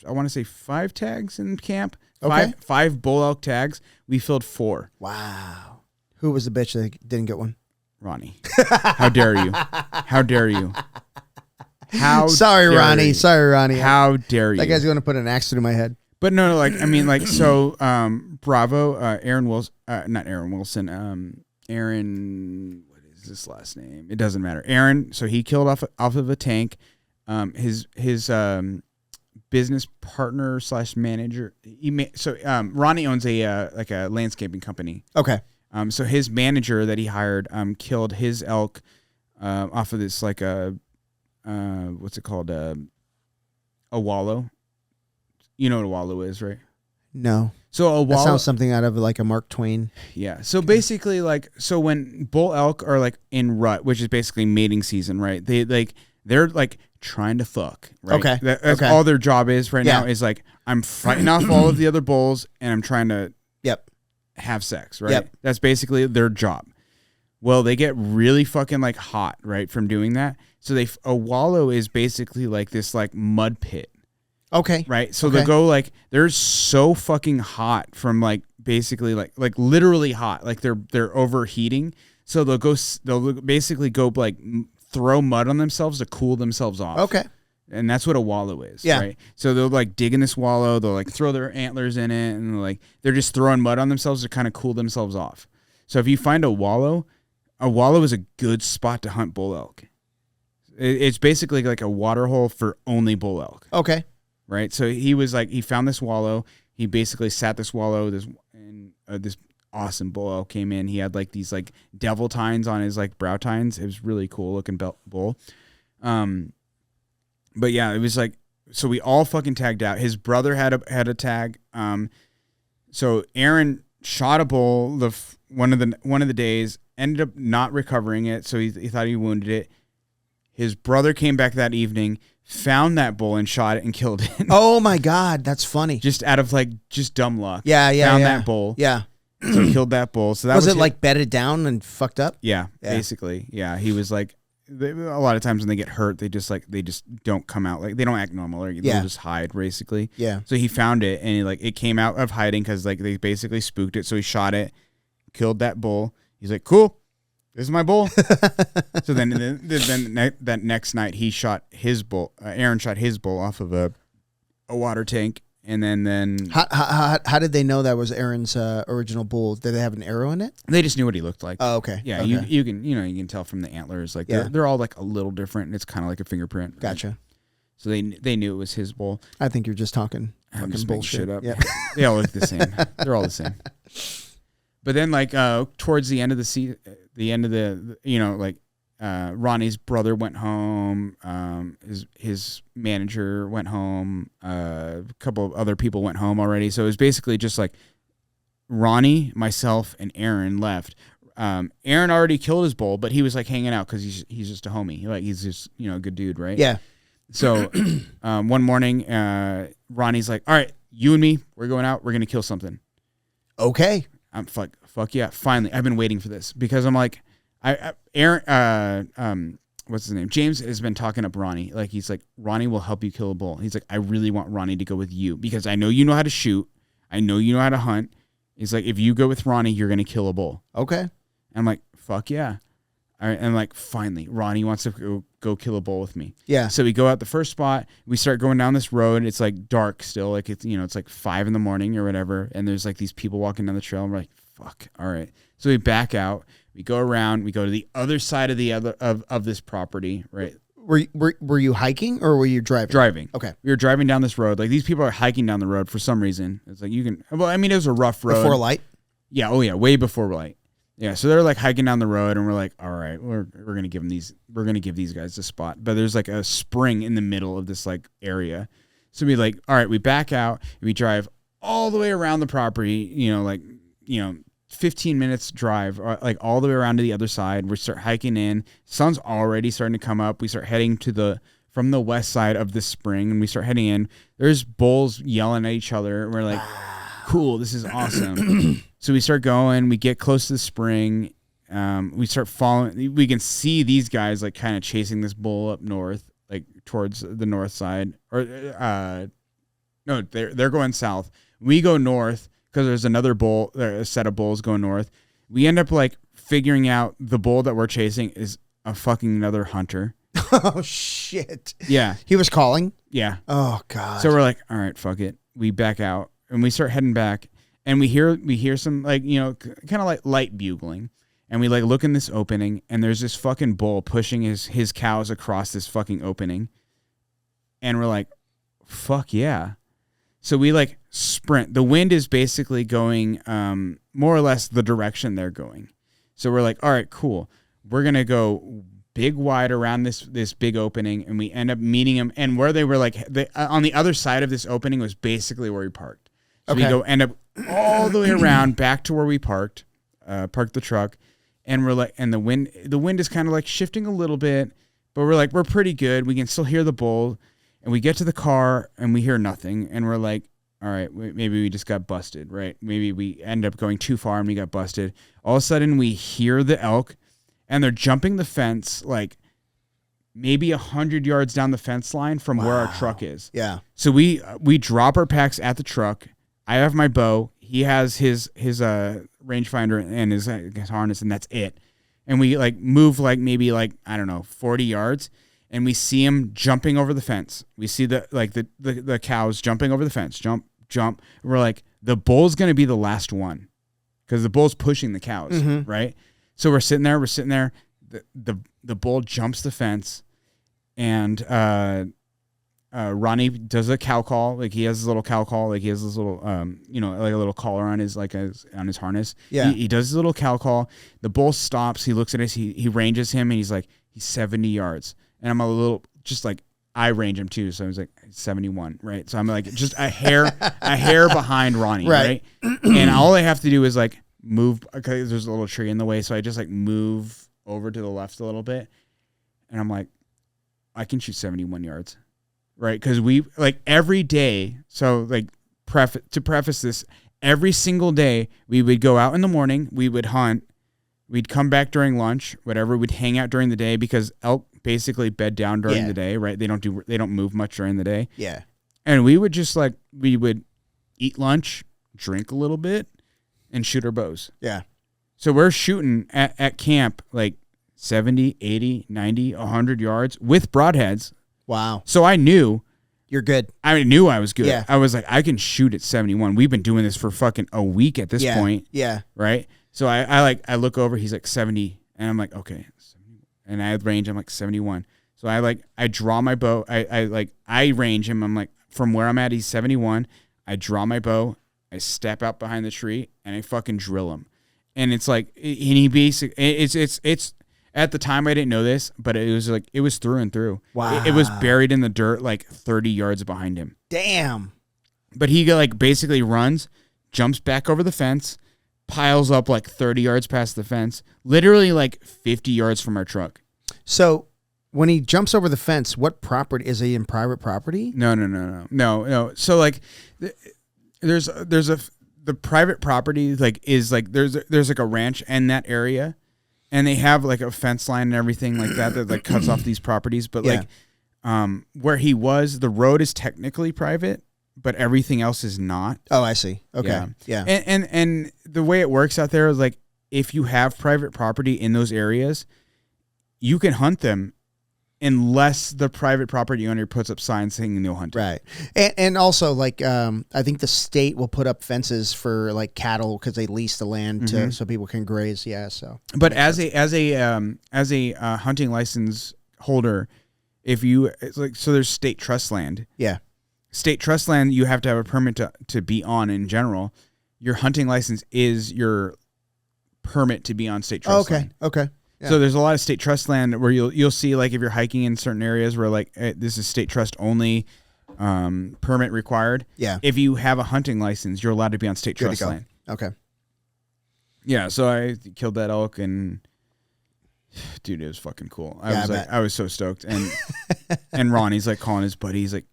I want to say 5 tags in camp. Okay. Five bull elk tags. We filled 4. Wow. Who was the bitch that didn't get one? Ronnie. How dare you? How dare you? Sorry, Ronnie. How dare you? That guy's going to put an axe through my head. But no, like I mean, like so. Bravo. Aaron Wilson. Not Aaron Wilson. Aaron. What is his last name? It doesn't matter. Aaron. So he killed off of a tank. His business partner / manager. Ronnie owns a like a landscaping company. Okay. So his manager that he hired killed his elk off of this like a what's it called, a wallow. You know what a wallow is, right? No. So a wallow, that sounds something out of like a Mark Twain. Yeah. So basically, like, so when bull elk are like in rut, which is basically mating season, right? They're like trying to fuck, right? Okay. That's all their job is right now is like, I'm fighting off all of the other bulls and I'm trying to have sex, right? Yep. That's basically their job. Well, they get really fucking like hot, right, from doing that. So a wallow is basically like this like mud pit. Okay. Right. So they'll go like, they're so fucking hot from like basically like literally hot. Like they're overheating. So they'll basically go like throw mud on themselves to cool themselves off. Okay. And that's what a wallow is. Yeah. Right. So they'll like dig in this wallow. They'll like throw their antlers in it, and they're just throwing mud on themselves to kind of cool themselves off. So if you find a wallow is a good spot to hunt bull elk. It's basically like a water hole for only bull elk. Okay. Right. So he found this wallow. He basically sat this wallow. This awesome bull elk came in. He had like these like devil tines on his like brow tines. It was really cool looking bull. But yeah, it was like, so we all fucking tagged out. His brother had a tag. So Aaron shot a bull one of the days, ended up not recovering it. So he thought he wounded it. His brother came back that evening, found that bull and shot it and killed it. Oh my God, that's funny. Just out of like just dumb luck. Yeah. Found that bull. Yeah. So he killed that bull. So that was it like bedded down and fucked up? Yeah, basically. Yeah, he was like, a lot of times when they get hurt, they just don't come out. Like they don't act normal. Or they'll just hide basically. Yeah. So he found it and it came out of hiding because like they basically spooked it. So he shot it, killed that bull. He's like, cool, this is my bull. So then that next night he shot his bull. Aaron shot his bull off of a water tank. And then how did they know that was Aaron's original bull? Did they have an arrow in it? They just knew what he looked like. Oh, okay. Yeah, okay. you can tell from the antlers. Like they're all like a little different. And it's kind of like a fingerprint. Gotcha. So they knew it was his bull. I think you're just talking fucking bullshit. Shit up. Yeah. They all look the same. They're all the same. But then like towards the end of Ronnie's brother went home. His manager went home. A couple of other people went home already. So it was basically just like Ronnie, myself, and Aaron left. Aaron already killed his bull, but he was like hanging out because he's just a homie. Like he's just a good dude, right? Yeah. So one morning, Ronnie's like, "All right, you and me, we're going out. We're gonna kill something." Okay. I'm fuck yeah! Finally, I've been waiting for this because I'm like. Aaron, what's his name? James has been talking up Ronnie. Like he's like, Ronnie will help you kill a bull. He's like, I really want Ronnie to go with you because I know you know how to shoot. I know you know how to hunt. He's like, if you go with Ronnie, you're gonna kill a bull. Okay. And I'm like, fuck yeah. All right, and like finally, Ronnie wants to go kill a bull with me. Yeah. So we go out the first spot. We start going down this road. It's like dark still. Like it's it's like 5 a.m. or whatever. And there's like these people walking down the trail. And we're like, fuck. All right. So we back out. We go around. We go to the other side of this property, right? Were you hiking or were you driving? Driving. Okay. We were driving down this road. Like these people are hiking down the road for some reason. It's like you can. Well, I mean, it was a rough road. Before light. Yeah. Oh yeah. Way before light. Yeah. So they're like hiking down the road, and we're like, all right, we're gonna give them these. We're gonna give these guys a spot. But there's like a spring in the middle of this like area. So we like, all right, we back out. We drive all the way around the property. 15 minutes drive, like all the way around to the other side. We start hiking in. Sun's already starting to come up. We start heading from the west side of the spring, and we start heading in. There's bulls yelling at each other. We're like, cool, this is awesome. So we start going. We get close to the spring. We start following. We can see these guys like kind of chasing this bull up north, like towards the north side. Or no, they're going south. We go north. Because there's a set of bulls going north. We end up like figuring out the bull that we're chasing is a fucking another hunter. Oh shit. Yeah. He was calling? Yeah. Oh god. So we're like, all right, fuck it. We back out and we start heading back and we hear some like, kind of like light bugling. And we like look in this opening and there's this fucking bull pushing his cows across this fucking opening. And we're like, fuck yeah. So we like sprint. The wind is basically going more or less the direction they're going. So we're like, all right, cool. We're going to go big wide around this big opening, and we end up meeting them. And where they were like, on the other side of this opening was basically where we parked. So we end up all the way around back to where we parked the truck. And we're like, and the wind is kind of like shifting a little bit, but we're like, we're pretty good. We can still hear the bull. And we get to the car and we hear nothing. And we're like, all right, maybe we just got busted, right? Maybe we end up going too far and we got busted. All of a sudden we hear the elk and they're jumping the fence like maybe 100 yards down the fence line from where our truck is. Yeah. So we drop our packs at the truck. I have my bow. He has his rangefinder and his harness, and that's it. And we like move like maybe like, I don't know, 40 yards. And we see him jumping over the fence. We see the cows jumping over the fence. Jump. We're like, the bull's going to be the last one because the bull's pushing the cows, right? So we're sitting there. The bull jumps the fence, and Ronnie does a cow call. Like he has his little cow call. Like he has this little, like a little collar on his on his harness. Yeah. He does his little cow call. The bull stops. He looks at us. He ranges him, and he's like, he's 70 yards. And I'm a little, just like, I range him too. So I was like 71, right? So I'm like just a hair behind Ronnie, right? And all I have to do is like move, because there's a little tree in the way. So I just like move over to the left a little bit. And I'm like, I can shoot 71 yards, right? Because we, like every day, so like to preface this, every single day we would go out in the morning, we would hunt, We'd come back during lunch, whatever. We'd hang out during the day because elk basically bed down during the day, right? They don't move much during the day. Yeah. And we would just we would eat lunch, drink a little bit, and shoot our bows. Yeah. So we're shooting at camp 70, 80, 90, 100 yards with broadheads. Wow. So I knew you're good. I knew I was good. Yeah. I was like, I can shoot at 71. We've been doing this for fucking a week at this point. Yeah. Right. So I look over, he's like 70, and I'm like, okay. And I have range, I'm like 71. So I draw my bow. I range him. I'm like, from where I'm at, he's 71. I draw my bow. I step out behind the tree and I fucking drill him. And it's like, and he basically, it's at the time I didn't know this, but it was through and through. Wow. It was buried in the dirt 30 yards behind him. Damn. But he basically runs, jumps back over the fence, piles up 30 yards past the fence, literally 50 yards from our truck. So when he jumps over the fence, what property is he in? Private property? No. So there's the private property is there's a ranch in that area, and they have a fence line and everything like that cuts off these properties. But where he was, the road is technically private, but everything else is not. Oh, I see. Okay. Yeah. And the way it works out there is if you have private property in those areas, you can hunt them unless the private property owner puts up signs saying no hunting. Right. And also I think the state will put up fences for cattle because they lease the land to so people can graze. Yeah. So. But as a hunting license holder, if you so there's state trust land. Yeah. State trust land, you have to have a permit to be on in general. Your hunting license is your permit to be on state trust land. Okay. Yeah. So there's a lot of state trust land where you'll see if you're hiking in certain areas where this is state trust only, permit required. Yeah. If you have a hunting license, you're allowed to be on state trust land. Okay. Yeah. So I killed that elk and dude, it was fucking cool. I was so stoked. And Ronnie's calling his buddy. He's like,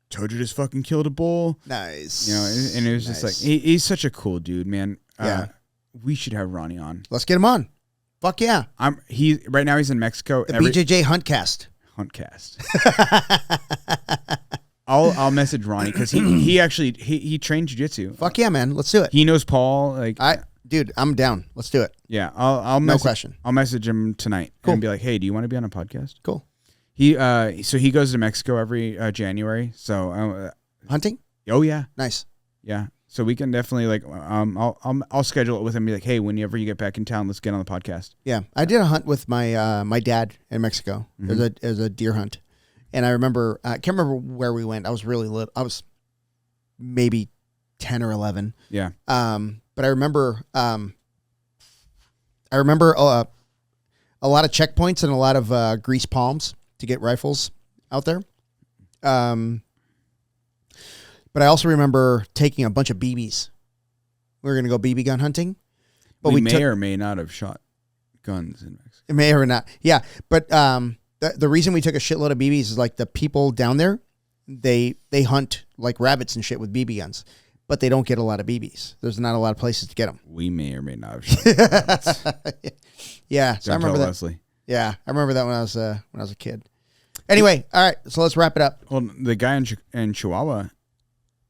told you just fucking killed a bull. Nice. And it was just he's such a cool dude, man. Yeah. We should have Ronnie on. Let's get him on. Fuck yeah. Right now he's in Mexico. The BJJ Huntcast. I'll message Ronnie because he actually trained jiu-jitsu. Fuck yeah, man. Let's do it. He knows Paul. Dude, I'm down. Let's do it. Yeah. I'll no question. I'll message him tonight and be like, hey, do you want to be on a podcast? Cool. So he goes to Mexico every January. So hunting? Oh yeah. Nice. Yeah. So we can definitely I'll schedule it with him. Be like, hey, whenever you get back in town, let's get on the podcast. Yeah, I did a hunt with my my dad in Mexico. Mm-hmm. It was a deer hunt, and I remember I can't remember where we went. I was really little. I was maybe 10 or 11. Yeah. But I remember a lot of checkpoints and a lot of grease palms to get rifles out there. But I also remember taking a bunch of BBs. We were going to go BB gun hunting. But we may or may not have shot guns in Mexico. It may or not. Yeah. But the reason we took a shitload of BBs is the people down there, they hunt like rabbits and shit with BB guns. But they don't get a lot of BBs. There's not a lot of places to get them. We may or may not have shot rabbits. Yeah. So I remember that. Leslie. Yeah. I remember that when I was a kid. Anyway. All right. So let's wrap it up. Well, the guy in Chihuahua...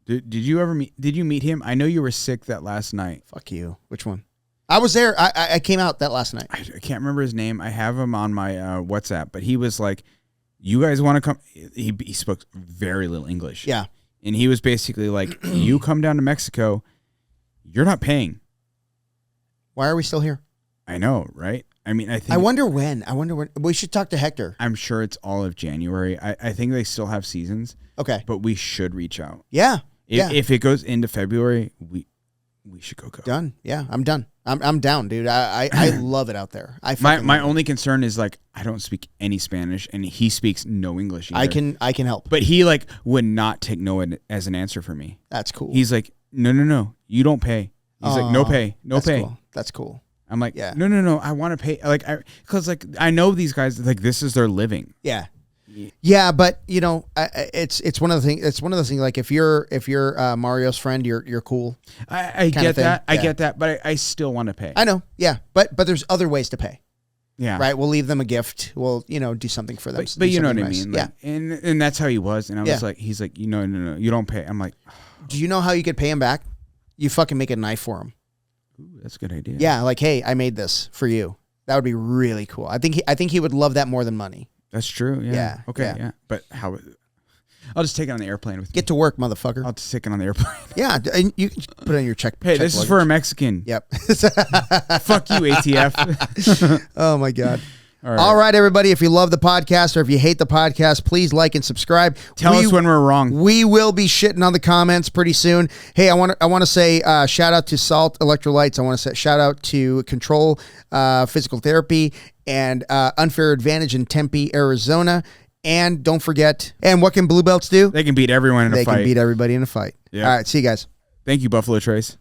Did you meet him? I know you were sick that last night. Fuck you. Which one? I was there. I came out that last night. I can't remember his name. I have him on my WhatsApp, but he was like, you guys want to come? He spoke very little English. Yeah. And he was basically like, you come down to Mexico, you're not paying. Why are we still here? I know, right? I mean, I wonder when. We should talk to Hector. I'm sure it's all of January. I think they still have seasons. Okay. But we should reach out. Yeah. If it goes into February, we should go. Done. Yeah, I'm done. I'm down, dude. I love it out there. My only concern is I don't speak any Spanish and he speaks no English either. I can help. But he would not take no as an answer for me. That's cool. He's like, no, you don't pay. He's like, no pay. Cool. That's cool. I'm like, no, I want to pay. Because I know these guys, this is their living. Yeah. Yeah, but you know, it's one of the things. It's one of those things. Like if you're Mario's friend, you're cool. I get that. I get that, but I still want to pay. I know. Yeah, but there's other ways to pay. Yeah. Right. We'll leave them a gift. We'll do something for them. But you know what I mean. Yeah. And that's how he was. And I was like, he's like, no, you don't pay. I'm like, do you know how you could pay him back? You fucking make a knife for him. Ooh, that's a good idea. Yeah. Like, hey, I made this for you. That would be really cool. I think he would love that more than money. That's true. Yeah. Yeah. Okay. Yeah. But how? I'll just take it on the airplane with me. Get to work, motherfucker. I'll just take it on the airplane. Yeah, and you put it on your check. Hey, check this luggage. is for a Mexican. Yep. Fuck you, ATF. Oh my God. All right, everybody. If you love the podcast or if you hate the podcast, please like and subscribe. Tell us when we're wrong. We will be shitting on the comments pretty soon. Hey, I want to say shout out to Salt Electrolytes. I want to say shout out to Control Physical Therapy and Unfair Advantage in Tempe, Arizona. And don't forget, and what can blue belts do? They can beat everyone in a fight. They can beat everybody in a fight. Yeah. All right, see you guys. Thank you, Buffalo Trace.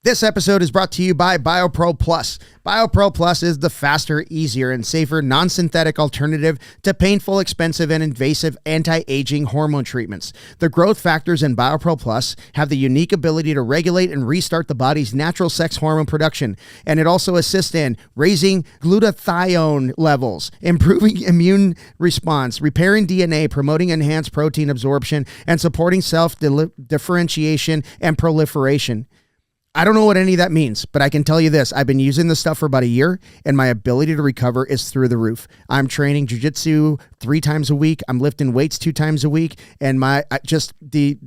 This episode is brought to you by BioPro Plus. BioPro Plus is the faster, easier, and safer non-synthetic alternative to painful, expensive, and invasive anti-aging hormone treatments. The growth factors in BioPro Plus have the unique ability to regulate and restart the body's natural sex hormone production, and it also assists in raising glutathione levels, improving immune response, repairing DNA, promoting enhanced protein absorption, and supporting self-differentiation and proliferation. I don't know what any of that means, but I can tell you this. I've been using this stuff for about a year, and my ability to recover is through the roof. I'm training jiu-jitsu 3 times a week. I'm lifting weights 2 times a week, and the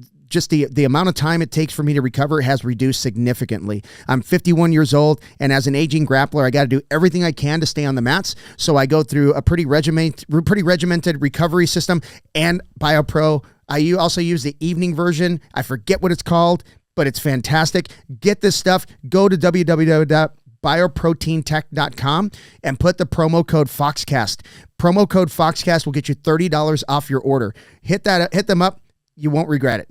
amount of time it takes for me to recover has reduced significantly. I'm 51 years old, and as an aging grappler, I got to do everything I can to stay on the mats. So I go through a pretty regimented recovery system and BioPro. I also use the evening version. I forget what it's called, but it's fantastic. Get this stuff. Go to www.bioproteintech.com and put the promo code Foxcast. Promo code Foxcast will get you $30 off your order. Hit them up. You won't regret it.